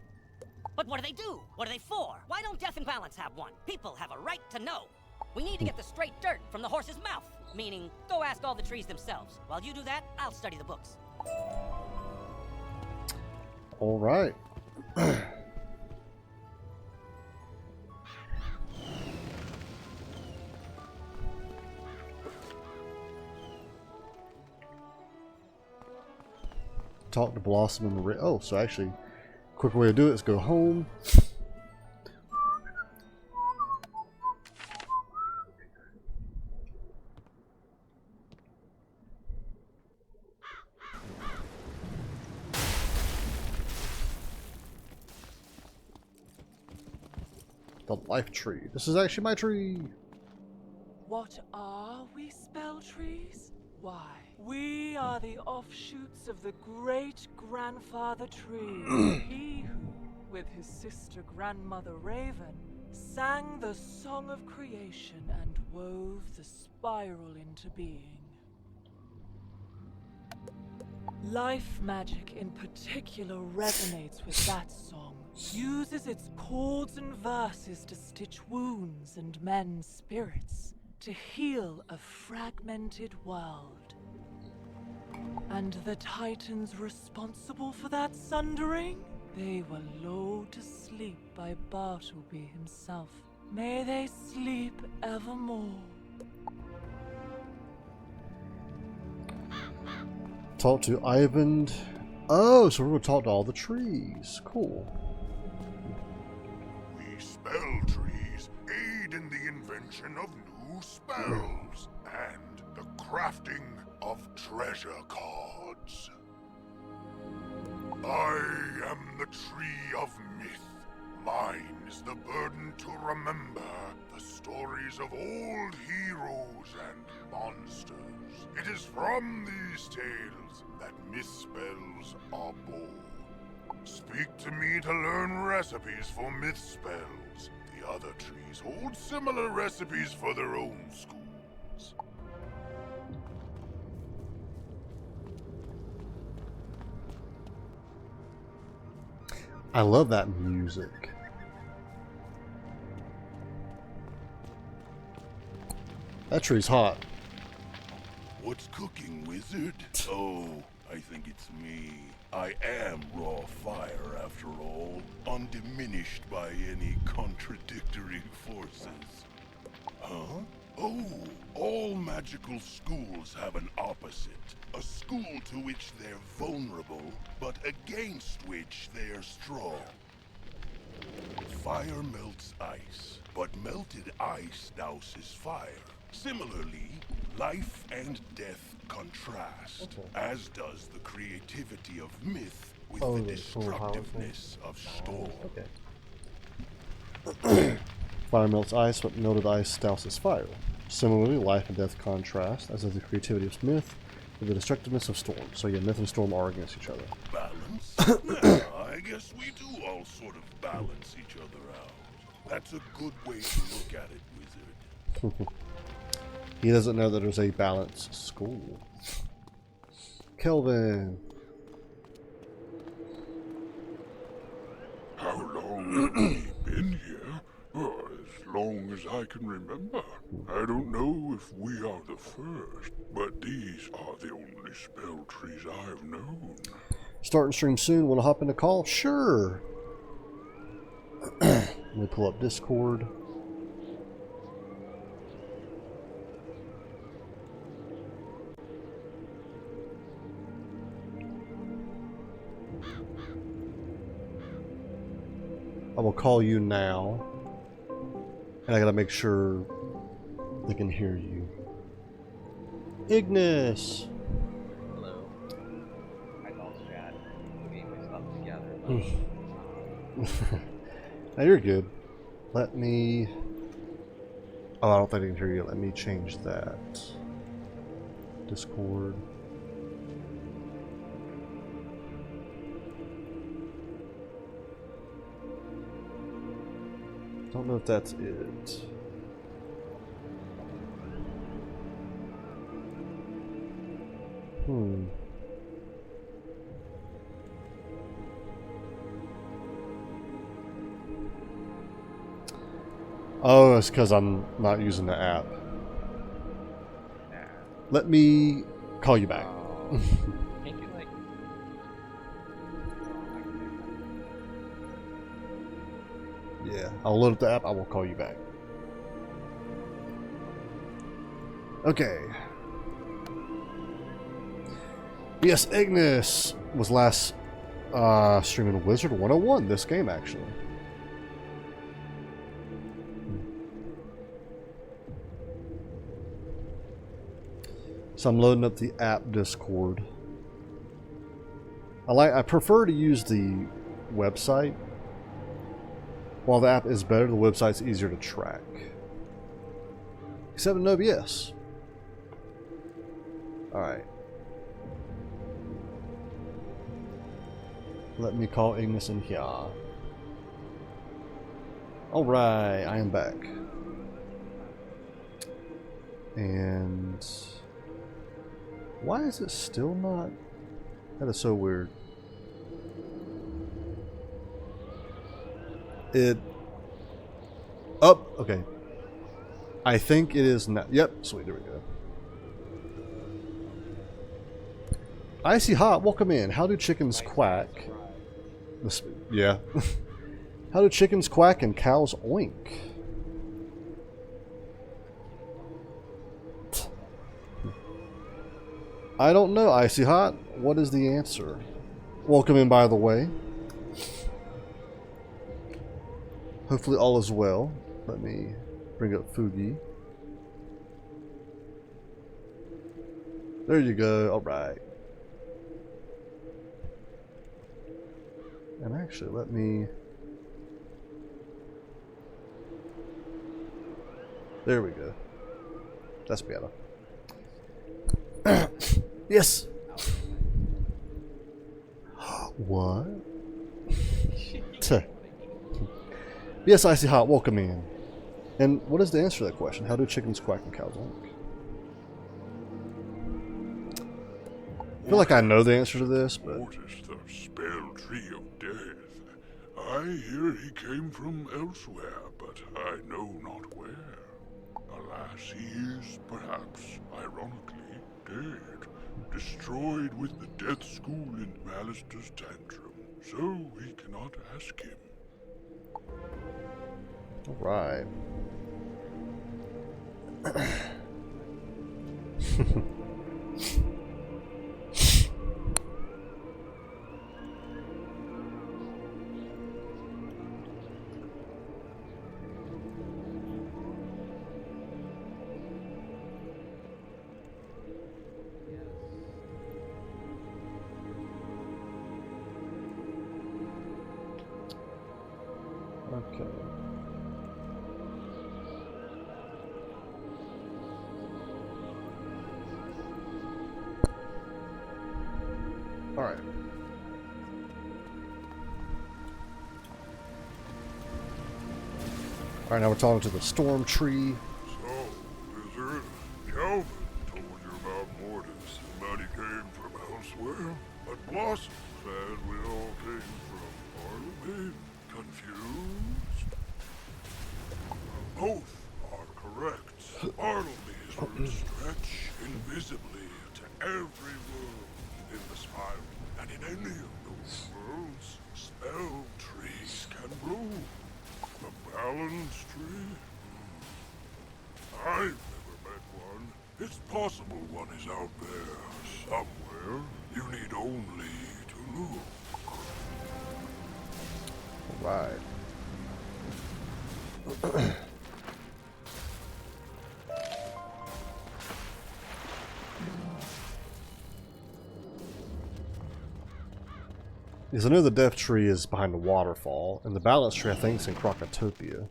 But what do they do? What are they for? Why don't Death and Balance have one? People have a right to know. We need to get the straight dirt from the horse's mouth. Meaning, go ask all the trees themselves. While you do that, I'll study the books. All right. Talk to Blossom and the oh, so actually, quick way to do it is go home. The life tree. This is actually my tree. What are we, spell trees? Why, we are the offshoots of the great-grandfather tree. He who, with his sister grandmother Raven, sang the song of creation and wove the spiral into being. Life magic in particular resonates with that song, uses its chords and verses to stitch wounds and mend spirits, to heal a fragmented world. And the titans responsible for that sundering? They were lulled to sleep by Bartleby himself. May they sleep evermore. Talk to Ivan. Oh, so we're going to talk to all the trees. Cool. We spell trees aid in the invention of new spells and the crafting of treasure cards. I am the tree of myth. Mine is the burden to remember the stories of old heroes and monsters. It is from these tales that myth spells are born. Speak to me to learn recipes for myth spells. The other trees hold similar recipes for their own schools. I love that music. That tree's hot. What's cooking, wizard? Oh, I think it's me. I am raw fire, after all, undiminished by any contradictory forces. Huh? Oh, all magical schools have an opposite. A school to which they're vulnerable, but against which they're strong. Fire melts ice, but melted ice douses fire. Similarly, life and death contrast, as does the creativity of myth with the destructiveness of storm. Okay. Fire melts ice, but melted ice douses fire. Similarly, life and death contrast, as does the creativity of myth with the destructiveness of storm. So yeah, myth and storm are against each other. Balance? Yeah, I guess we do all sort of balance each other out. That's a good way to look at it, wizard. He doesn't know that there's a balanced school. Kelvin. How long have we been here? Oh, as long as I can remember. I don't know if we are the first, but these are the only spell trees I've known. Starting stream soon. Want to hop in a call? Sure. Let me pull up Discord. I will call you now, and I gotta make sure they can hear you. Ignis! Hello. Now you're good. Let me... Oh, I don't think I can hear you. Let me change that. Discord. Don't know if that's it. Oh, it's because I'm not using the app. Let me call you back. Can't you, like... Yeah, I'll load up the app. I will call you back. Okay. Yes, Ignis was last streaming Wizard 101, this game actually. So I'm loading up the app Discord. I prefer to use the website. While the app is better, the website's easier to track. Except in OBS. Alright. Let me call Ignis in here. Alright, I am back. And... why is it still not? That is so weird. It... oh, okay. I think it is now. Yep, sweet, there we go. Icy Hot, welcome in. How do chickens quack? Yeah. How do chickens quack and cows oink? I don't know, Icy Hot. What is the answer? Welcome in, by the way. Hopefully all is well. Let me bring up Fugi. There you go. Alright. And actually, let me... there we go. That's better. Yes! What? Yes, Icy Hot, welcome in. And what is the answer to that question? How do chickens quack and cows oink? I feel like I know the answer to this, but... what is the spell tree of death? I hear he came from elsewhere, but I know not where. Alas, he is, perhaps, ironically, dead. Destroyed with the death school in Malister's tantrum, so we cannot ask him. Alright. Okay. All right. All right, now we're talking to the storm tree. So, Wizard, Calvin told you about Mortis and that he came from elsewhere, but Blossom said we all came from Bartleby. Confused? Both are correct. Bartleby's will stretch invisibly to every world in the spiral, and in any of those worlds, spell trees can bloom. The balance tree? I've never met one. It's possible one is out there somewhere. You need only to look. Right. Because I know the death tree is behind the waterfall, and the balance tree I think is in Crocotopia.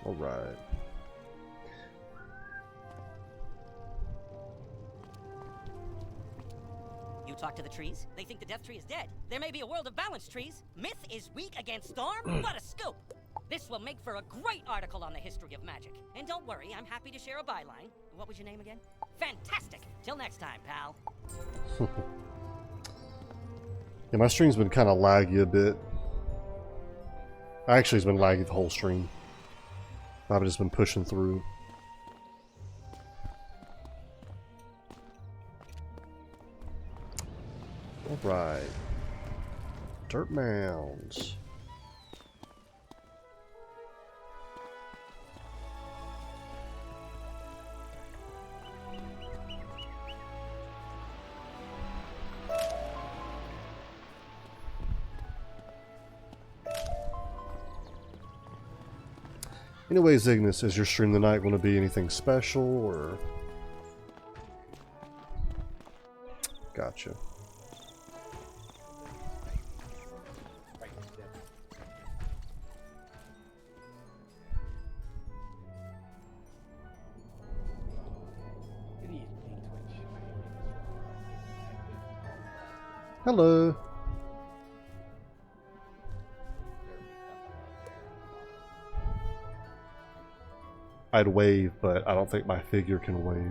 All right. You talk to the trees? They think the death tree is dead. There may be a world of balance trees. Myth is weak against storm? What a scoop! This will make for a great article on the history of magic. And don't worry, I'm happy to share a byline. What was your name again? Fantastic! Till next time, pal. Yeah, my stream's been kind of laggy a bit. Actually, it's been laggy the whole stream. I've just been pushing through. Alright. Dirt mounds. Anyways, Ignis, is your stream tonight going to be anything special, or? Gotcha. Hello. I'd wave, but I don't think my figure can wave.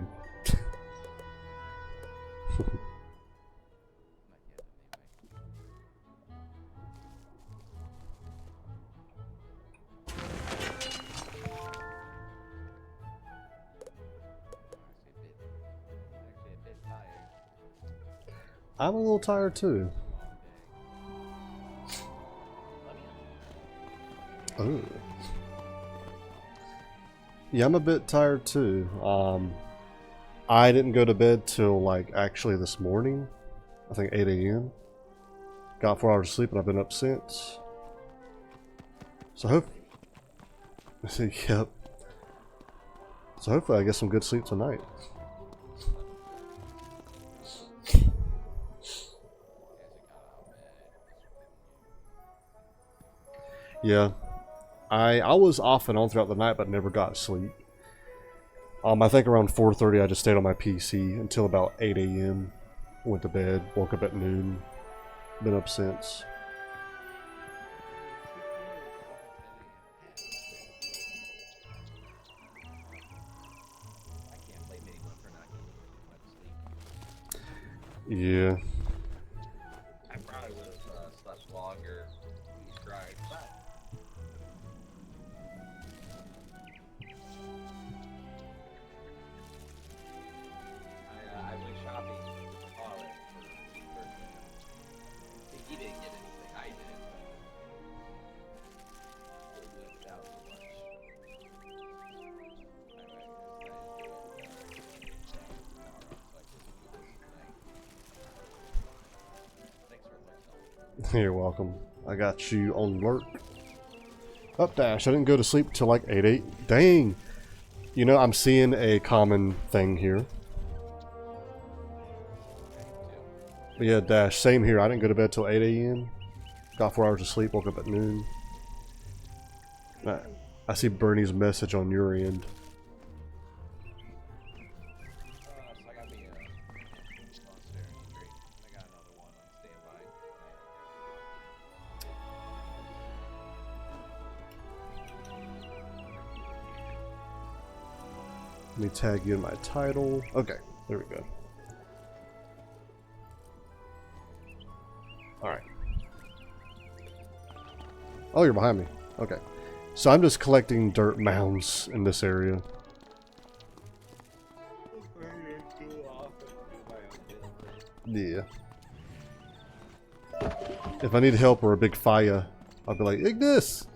I'm a little tired too. Oh. Yeah, I'm a bit tired too. I didn't go to bed till like actually this morning. I think 8 a.m. Got 4 hours of sleep and I've been up since. So yep. So hopefully I get some good sleep tonight. Yeah. I was off and on throughout the night, but never got sleep. I think around 4:30 I just stayed on my PC until about 8 a.m. Went to bed, woke up at noon. Been up since. Yeah. I probably would have slept longer if you tried, but I went shopping with Holly for he didn't get anything, I did, but it went out too much. You're welcome. I got you on alert. Up dash. I didn't go to sleep till like 8. Dang. You know, I'm seeing a common thing here. But yeah, dash. Same here. I didn't go to bed till 8 a.m. Got 4 hours of sleep. Woke up at noon. I see Bernie's message on your end. Let me tag you in my title. Okay, there we go. Alright. Oh, you're behind me. Okay. So I'm just collecting dirt mounds in this area. Yeah. If I need help or a big fire, I'll be like, Ignis!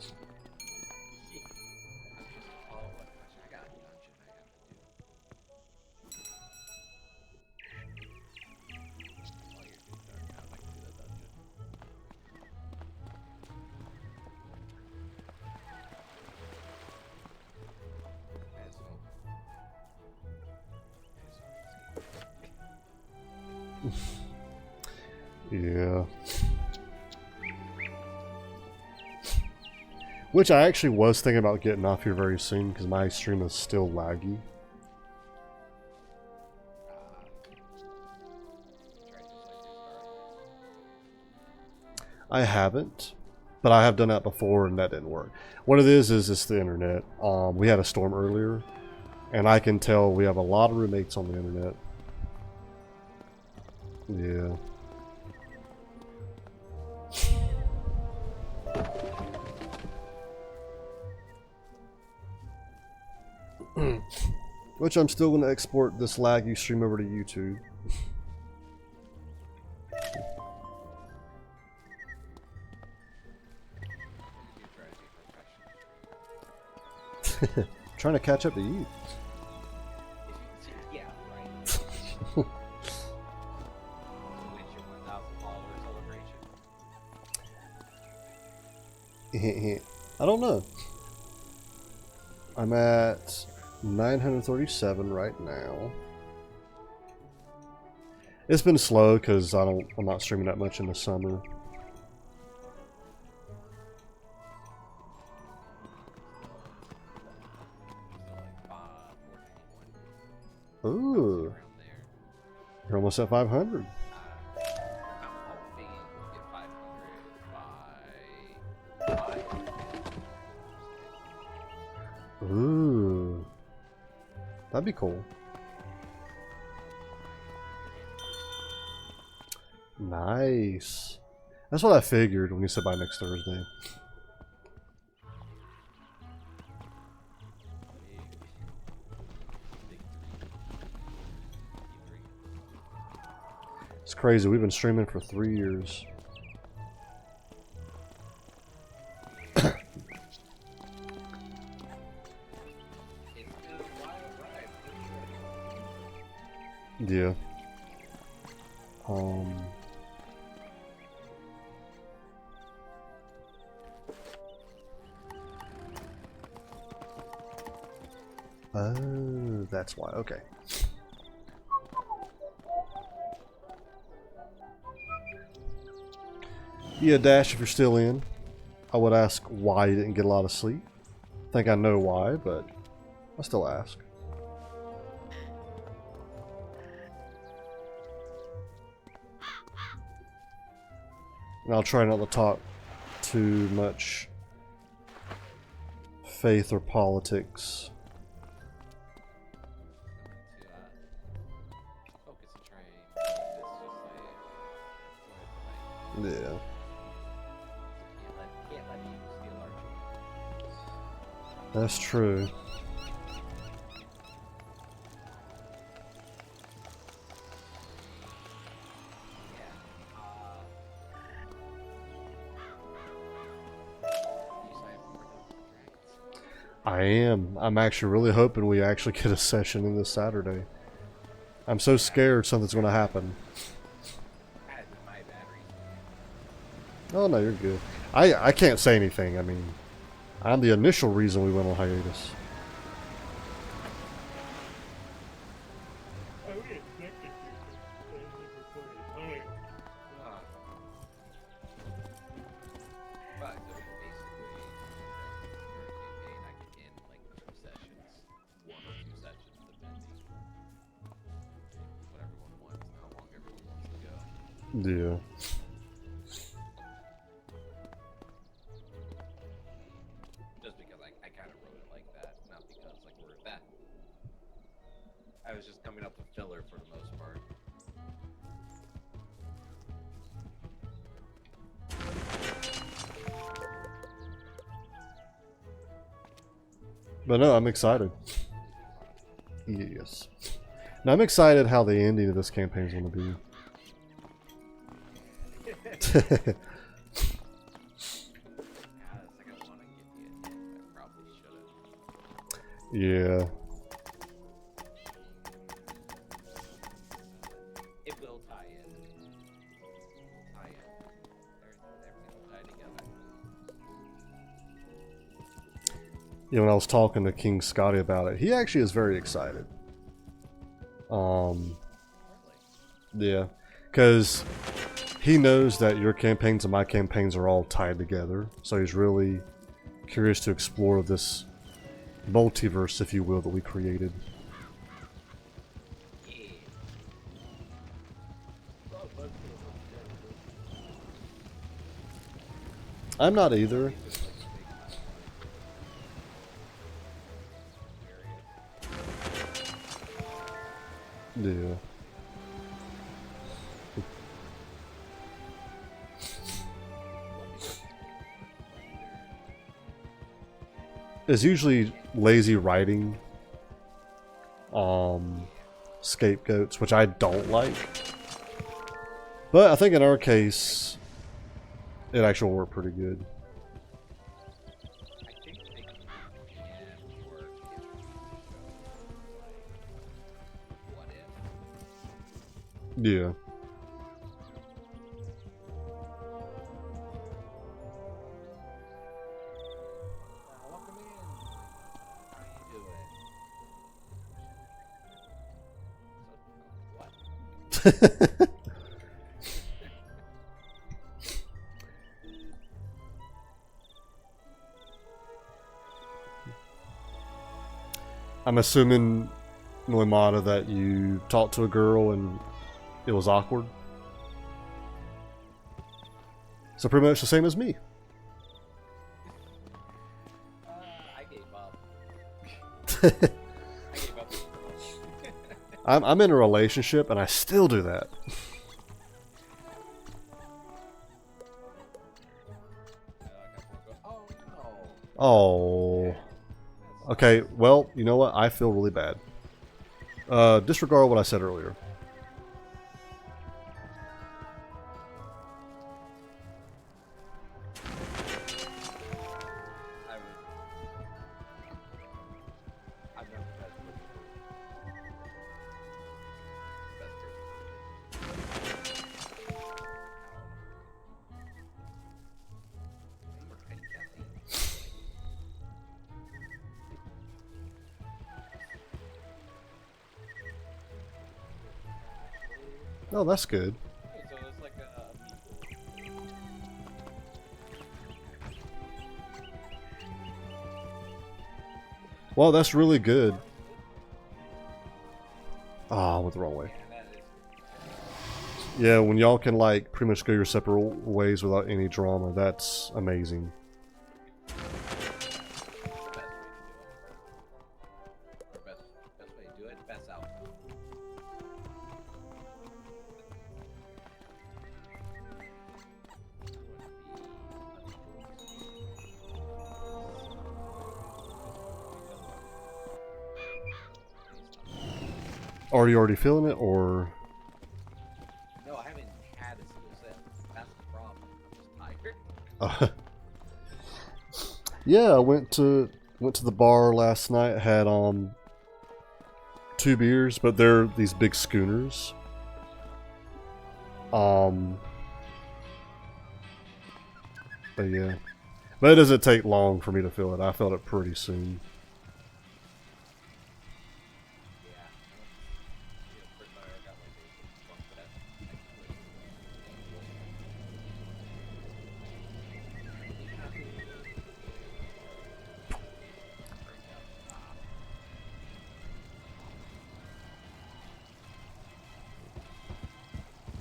Yeah. Which I actually was thinking about getting off here very soon because my stream is still laggy. I haven't, but I have done that before and that didn't work. What it is it's the internet. We had a storm earlier, and I can tell we have a lot of roommates on the internet. Yeah. Which I'm still going to export this laggy stream over to YouTube. Trying to catch up to you. Yeah, right. When's your 1,000 follower celebration? I don't know. I'm at 937 right now. It's been slow because I'm not streaming that much in the summer. Ooh. You're almost at 500. Ooh. That'd be cool. Nice. That's what I figured when you said by next Thursday. It's crazy. We've been streaming for 3 years. Yeah. Oh, that's why. Okay. Yeah, Dash, if you're still in, I would ask why you didn't get a lot of sleep. I think I know why, but I still ask. And I'll try not to talk too much faith or politics. Yeah. That's true. I am. I'm actually really hoping we actually get a session in this Saturday. I'm so scared something's going to happen. Oh no, you're good. I can't say anything. I mean, I'm the initial reason we went on hiatus. Yeah. Just because I kind of wrote it like that, not because like we're that. I was just coming up with filler for the most part. But no, I'm excited. Yes. Now I'm excited how the ending of this campaign is going to be. Yeah. It will tie in. Everything will tie together. Yeah, when I was talking to King Scotty about it, he actually is very excited. Yeah. Because he knows that your campaigns and my campaigns are all tied together, so he's really curious to explore this multiverse, if you will, that we created. I'm not either. Yeah. It's usually lazy writing, scapegoats, which I don't like. But I think in our case, it actually worked pretty good. Yeah. I'm assuming, Noimata, that you talked to a girl and it was awkward. So pretty much the same as me. I gave up. I'm in a relationship and I still do that. Oh. Okay, well, you know what? I feel really bad. Disregard what I said earlier. Oh, that's good. So it's like Well, that's really good. Ah, I went the wrong way. Yeah, when y'all can like pretty much go your separate ways without any drama, that's amazing. Are you already feeling it, or? No, I haven't had a single sip. That's the problem. I'm just tired. Yeah, I went to the bar last night. Had 2 beers, but they're these big schooners. But yeah, but it doesn't take long for me to feel it. I felt it pretty soon.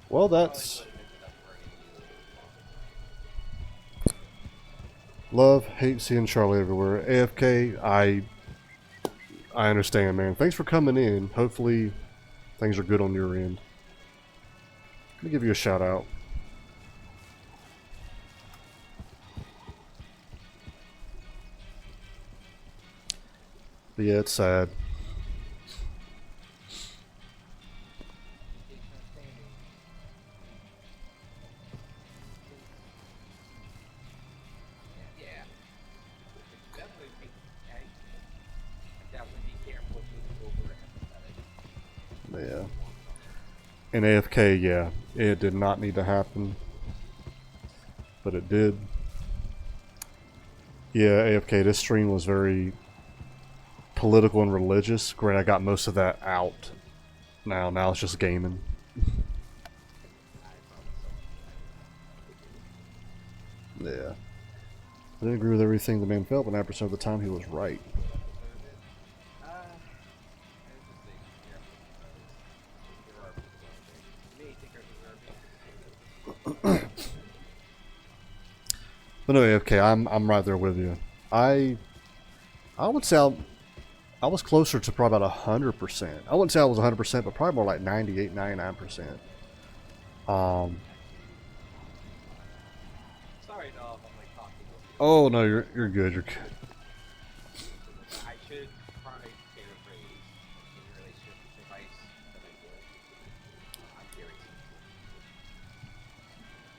Well, that's love, hate seeing Charlie everywhere. AFK, I understand, man. Thanks for coming in. Hopefully, things are good on your end. Let me give you a shout out. But yeah, it's sad. Yeah. In AFK, yeah, it did not need to happen, but it did. Yeah, AFK, this stream was very political and religious. Great, I got most of that out. Now it's just gaming. didn't agree with everything the man felt, but 9% of the time he was right. But anyway, okay, I'm right there with you. I would say I was closer to probably about 100%. I wouldn't say I was 100%, but probably more like 98, 99%. Sorry, no, if I'm like talking. Oh no, you're good. You're good. I should probably paraphrase in relationship advice that I would. I'm hearing something.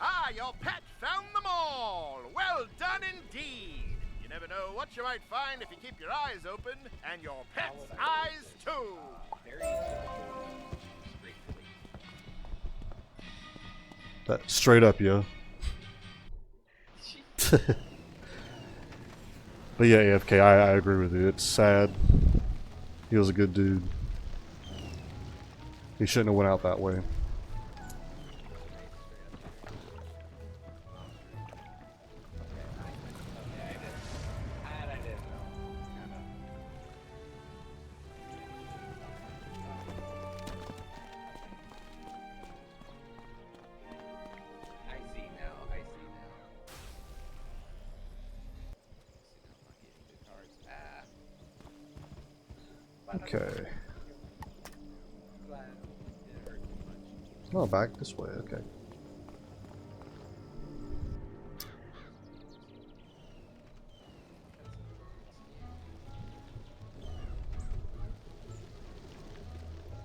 Ah, your pet found them all! Well done indeed! You never know what you might find if you keep your eyes open, and your pet's eyes too! Very simple, straightforward. That straight up, yo. But yeah, AFK, I agree with you. It's sad. He was a good dude. He shouldn't have went out that way. Okay. Oh, back this way, okay.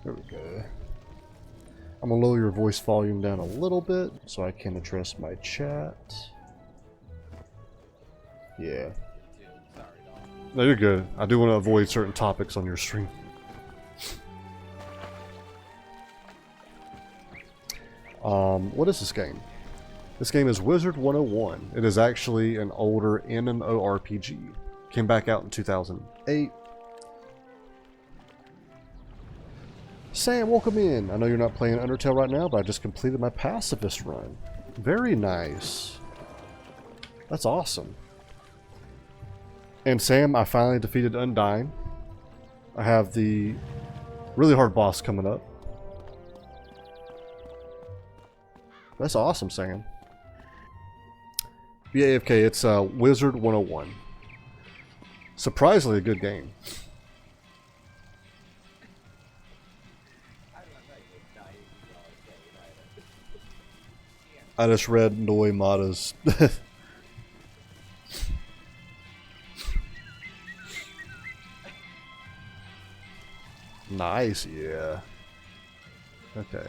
There we go. I'm gonna lower your voice volume down a little bit so I can address my chat. Yeah. No, you're good. I do want to avoid certain topics on your stream. What is this game? This game is Wizard 101. It is actually an older MMORPG. Came back out in 2008. Sam, welcome in. I know you're not playing Undertale right now, but I just completed my pacifist run. Very nice. That's awesome. And Sam, I finally defeated Undyne. I have the really hard boss coming up. That's awesome, Sam. Yeah, AFK, it's Wizard 101. Surprisingly a good game. I just read Noi Mata's. Nice, yeah. Okay.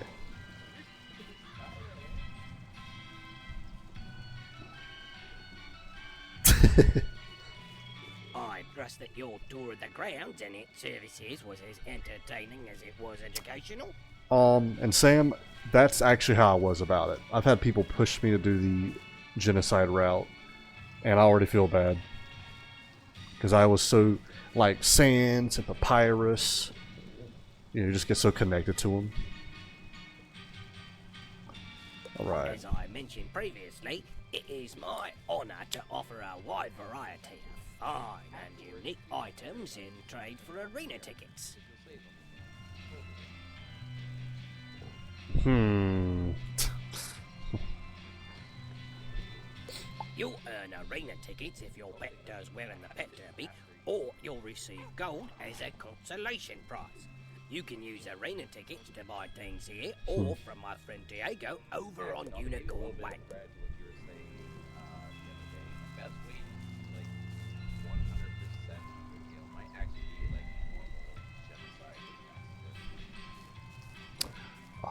I trust that your tour of the grounds and its services was as entertaining as it was educational. And Sam, that's actually how I was about it. I've had people push me to do the genocide route, and I already feel bad. Because I was so, like, Sans and Papyrus. You know, you just get so connected to them. Alright. As I mentioned previously, it is my honour to offer a wide variety of fine and unique items in trade for arena tickets. You'll earn arena tickets if your pet does well in the pet derby, or you'll receive gold as a consolation prize. You can use arena tickets to buy things here, or from my friend Diego over on Unicorn Way.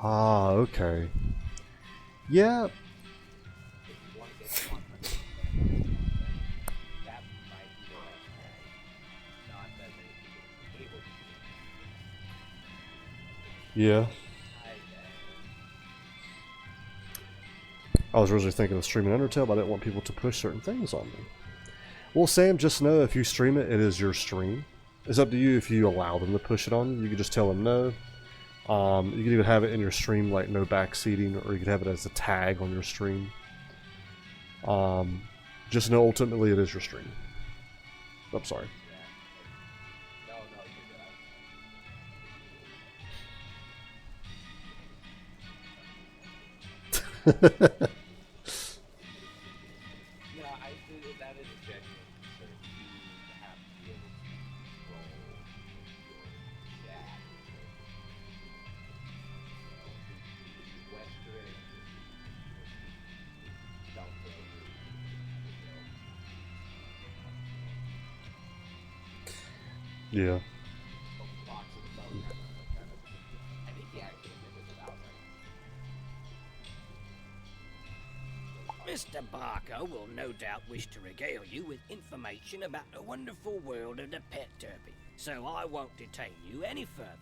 Ah, okay. Yeah. Yeah. I was originally thinking of streaming Undertale, but I didn't want people to push certain things on me. Well, Sam, just know if you stream it, it is your stream. It's up to you if you allow them to push it on you. You can just tell them no. You can even have it in your stream, like no backseating, or you could have it as a tag on your stream. Just know ultimately it is your stream. I'm sorry. No, you're good. No, that is a genuine concern to have to be able to control your chat. Western don't Yeah. I think he actually did it without Mr. Barker will no doubt wish to regale you with information about the wonderful world of the pet derby, so I won't detain you any further.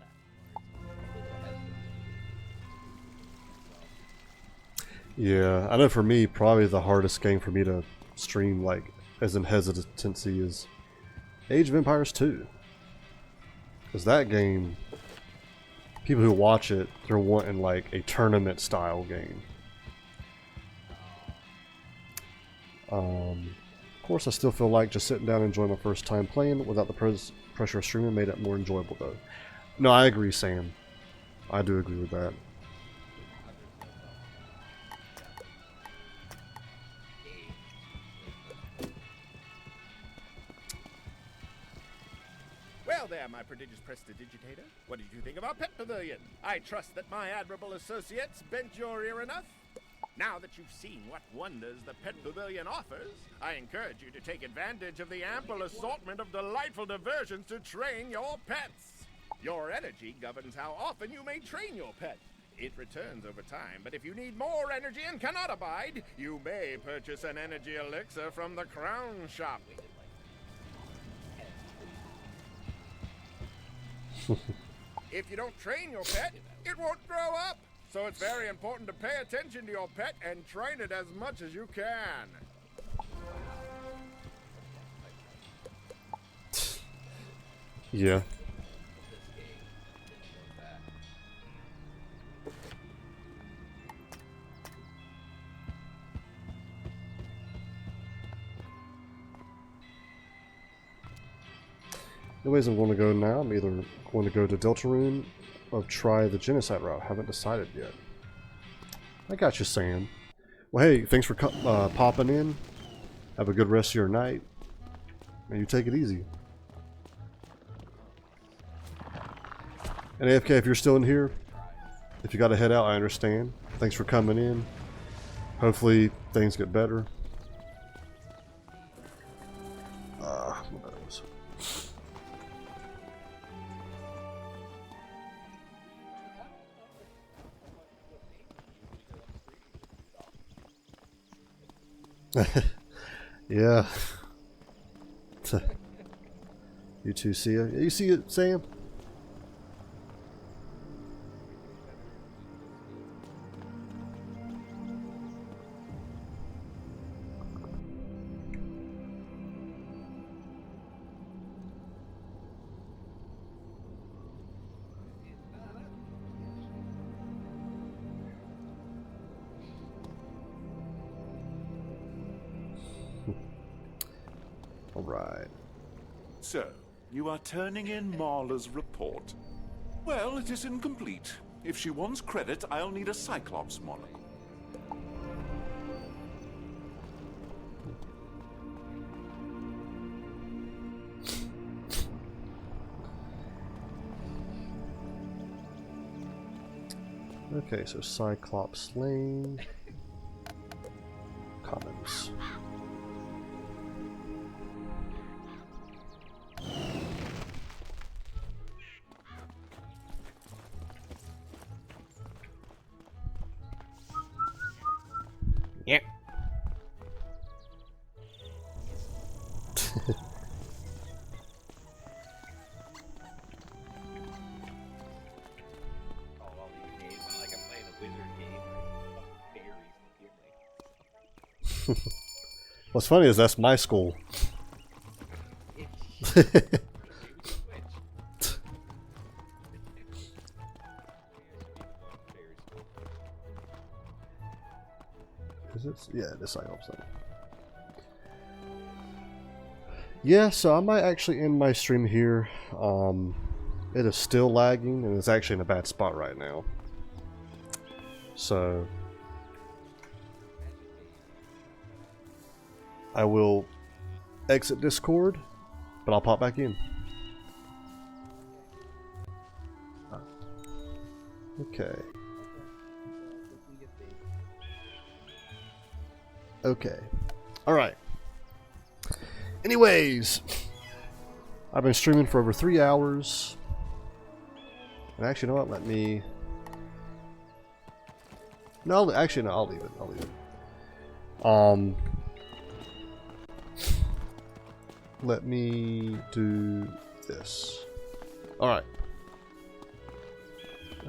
Yeah, I know for me, probably the hardest game for me to stream, like, as in hesitancy, is Age of Empires 2. Because that game, people who watch it, they're wanting, like, a tournament-style game. Of course, I still feel like just sitting down and enjoying my first time playing without the pressure of streaming made it more enjoyable, though. No, I agree, Sam. I do agree with that. Well there, my prodigious prestidigitator. What did you think of our pet pavilion? I trust that my admirable associates bent your ear enough. Now that you've seen what wonders the pet pavilion offers, I encourage you to take advantage of the ample assortment of delightful diversions to train your pets. Your energy governs how often you may train your pet. It returns over time, but if you need more energy and cannot abide, you may purchase an energy elixir from the Crown Shop. If you don't train your pet, it won't grow up. So it's very important to pay attention to your pet and train it as much as you can. Yeah. The ways I'm going to go now, I'm either going to go to Deltarune or try the Genocide route. Haven't decided yet. I got you, Sam. Well, hey, thanks for popping in. Have a good rest of your night. And you take it easy. And AFK, if you're still in here, if you got to head out, I understand. Thanks for coming in. Hopefully things get better. What else? Yeah. You too, see ya. You see it, Sam? All right. So, you are turning in Marla's report. Well, it is incomplete. If she wants credit, I'll need a Cyclops monocle. Okay, so Cyclops Lane. Commons. Yep. What's funny is that's my school. Is it? Yeah, it is Cyclops Lane. Yeah, so I might actually end my stream here. It is still lagging, and it's actually in a bad spot right now. So I will exit Discord, but I'll pop back in. Okay. Okay. Alright. Anyways, I've been streaming for over 3 hours. And actually, you know what? Let me... No, actually, no, I'll leave it. I'll leave it. Let me do this. Alright.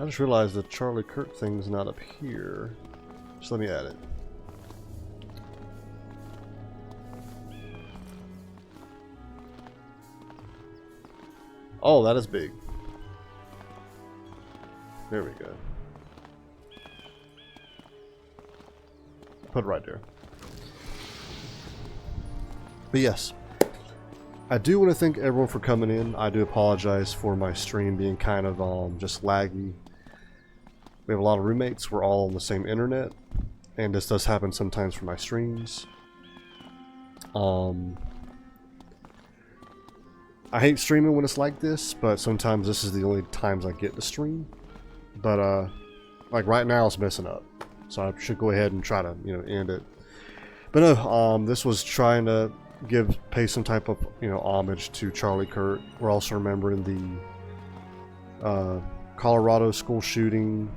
I just realized the Charlie Kirk thing's not up here. Just let me add it. Oh, that is big. There we go. Put it right there. But yes, I do want to thank everyone for coming in. I do apologize for my stream being kind of just laggy. We have a lot of roommates. We're all on the same internet, and this does happen sometimes for my streams. I hate streaming when it's like this, but sometimes this is the only times I get to stream. But like right now it's messing up, so I should go ahead and try to, you know, end it. But no, this was trying to pay some type of, you know, homage to Charlie Kirk. We're also remembering the Colorado school shooting,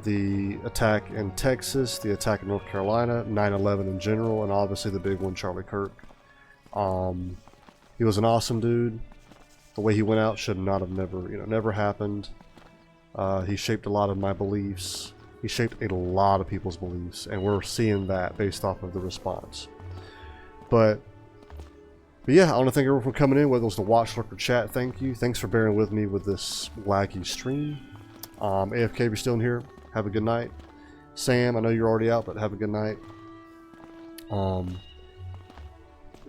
the attack in Texas, the attack in North Carolina, 9/11 in general, and obviously the big one, Charlie Kirk. He was an awesome dude. The way he went out should not have never happened. He shaped a lot of my beliefs. He shaped a lot of people's beliefs, and we're seeing that based off of the response. But yeah, I want to thank everyone for coming in, whether it was the watch, look, or chat. Thank you. Thanks for bearing with me with this laggy stream. AFK, if you're still in here, have a good night. Sam, I know you're already out, but have a good night.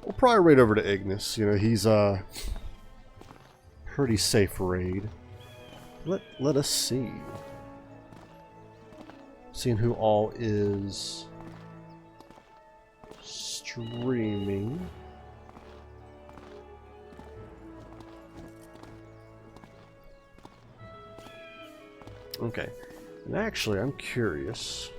We'll probably raid over to Ignis. You know, he's a pretty safe raid. Let us see. Seeing who all is streaming. Okay. And actually, I'm curious.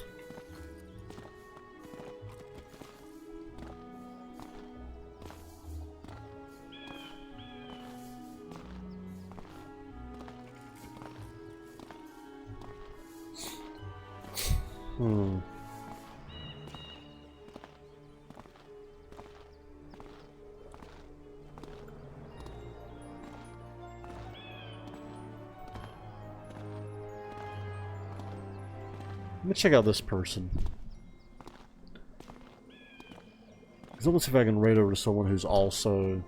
Let me check out this person. Because I want to see if I can raid over to someone who's also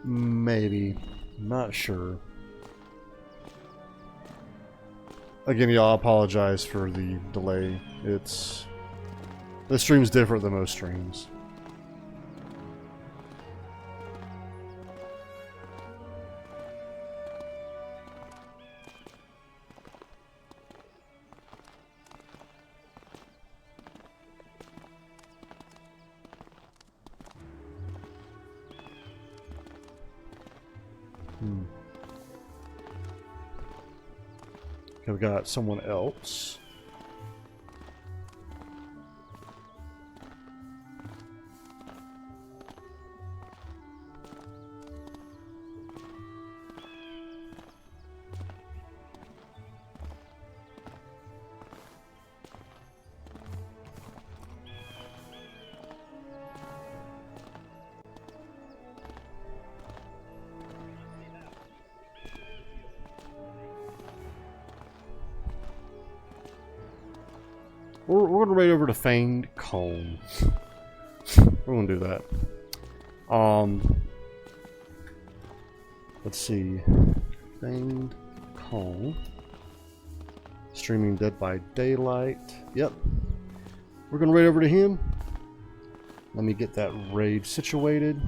maybe. Not sure. Again, y'all, I apologize for the delay. This stream's different than most streams. Okay, we got someone else. We're gonna raid over to Feigned Cone. We're gonna do that. Let's see. Feigned Call. Streaming Dead by Daylight. Yep. We're gonna raid over to him. Let me get that raid situated.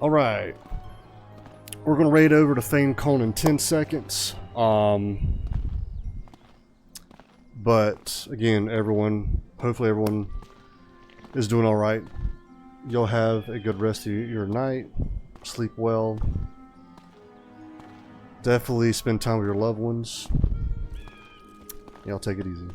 Alright. We're going to raid over to Feigned Cone in 10 seconds. But, again, hopefully everyone is doing alright. You'll have a good rest of your night. Sleep well. Definitely spend time with your loved ones. Yeah, I'll take it easy.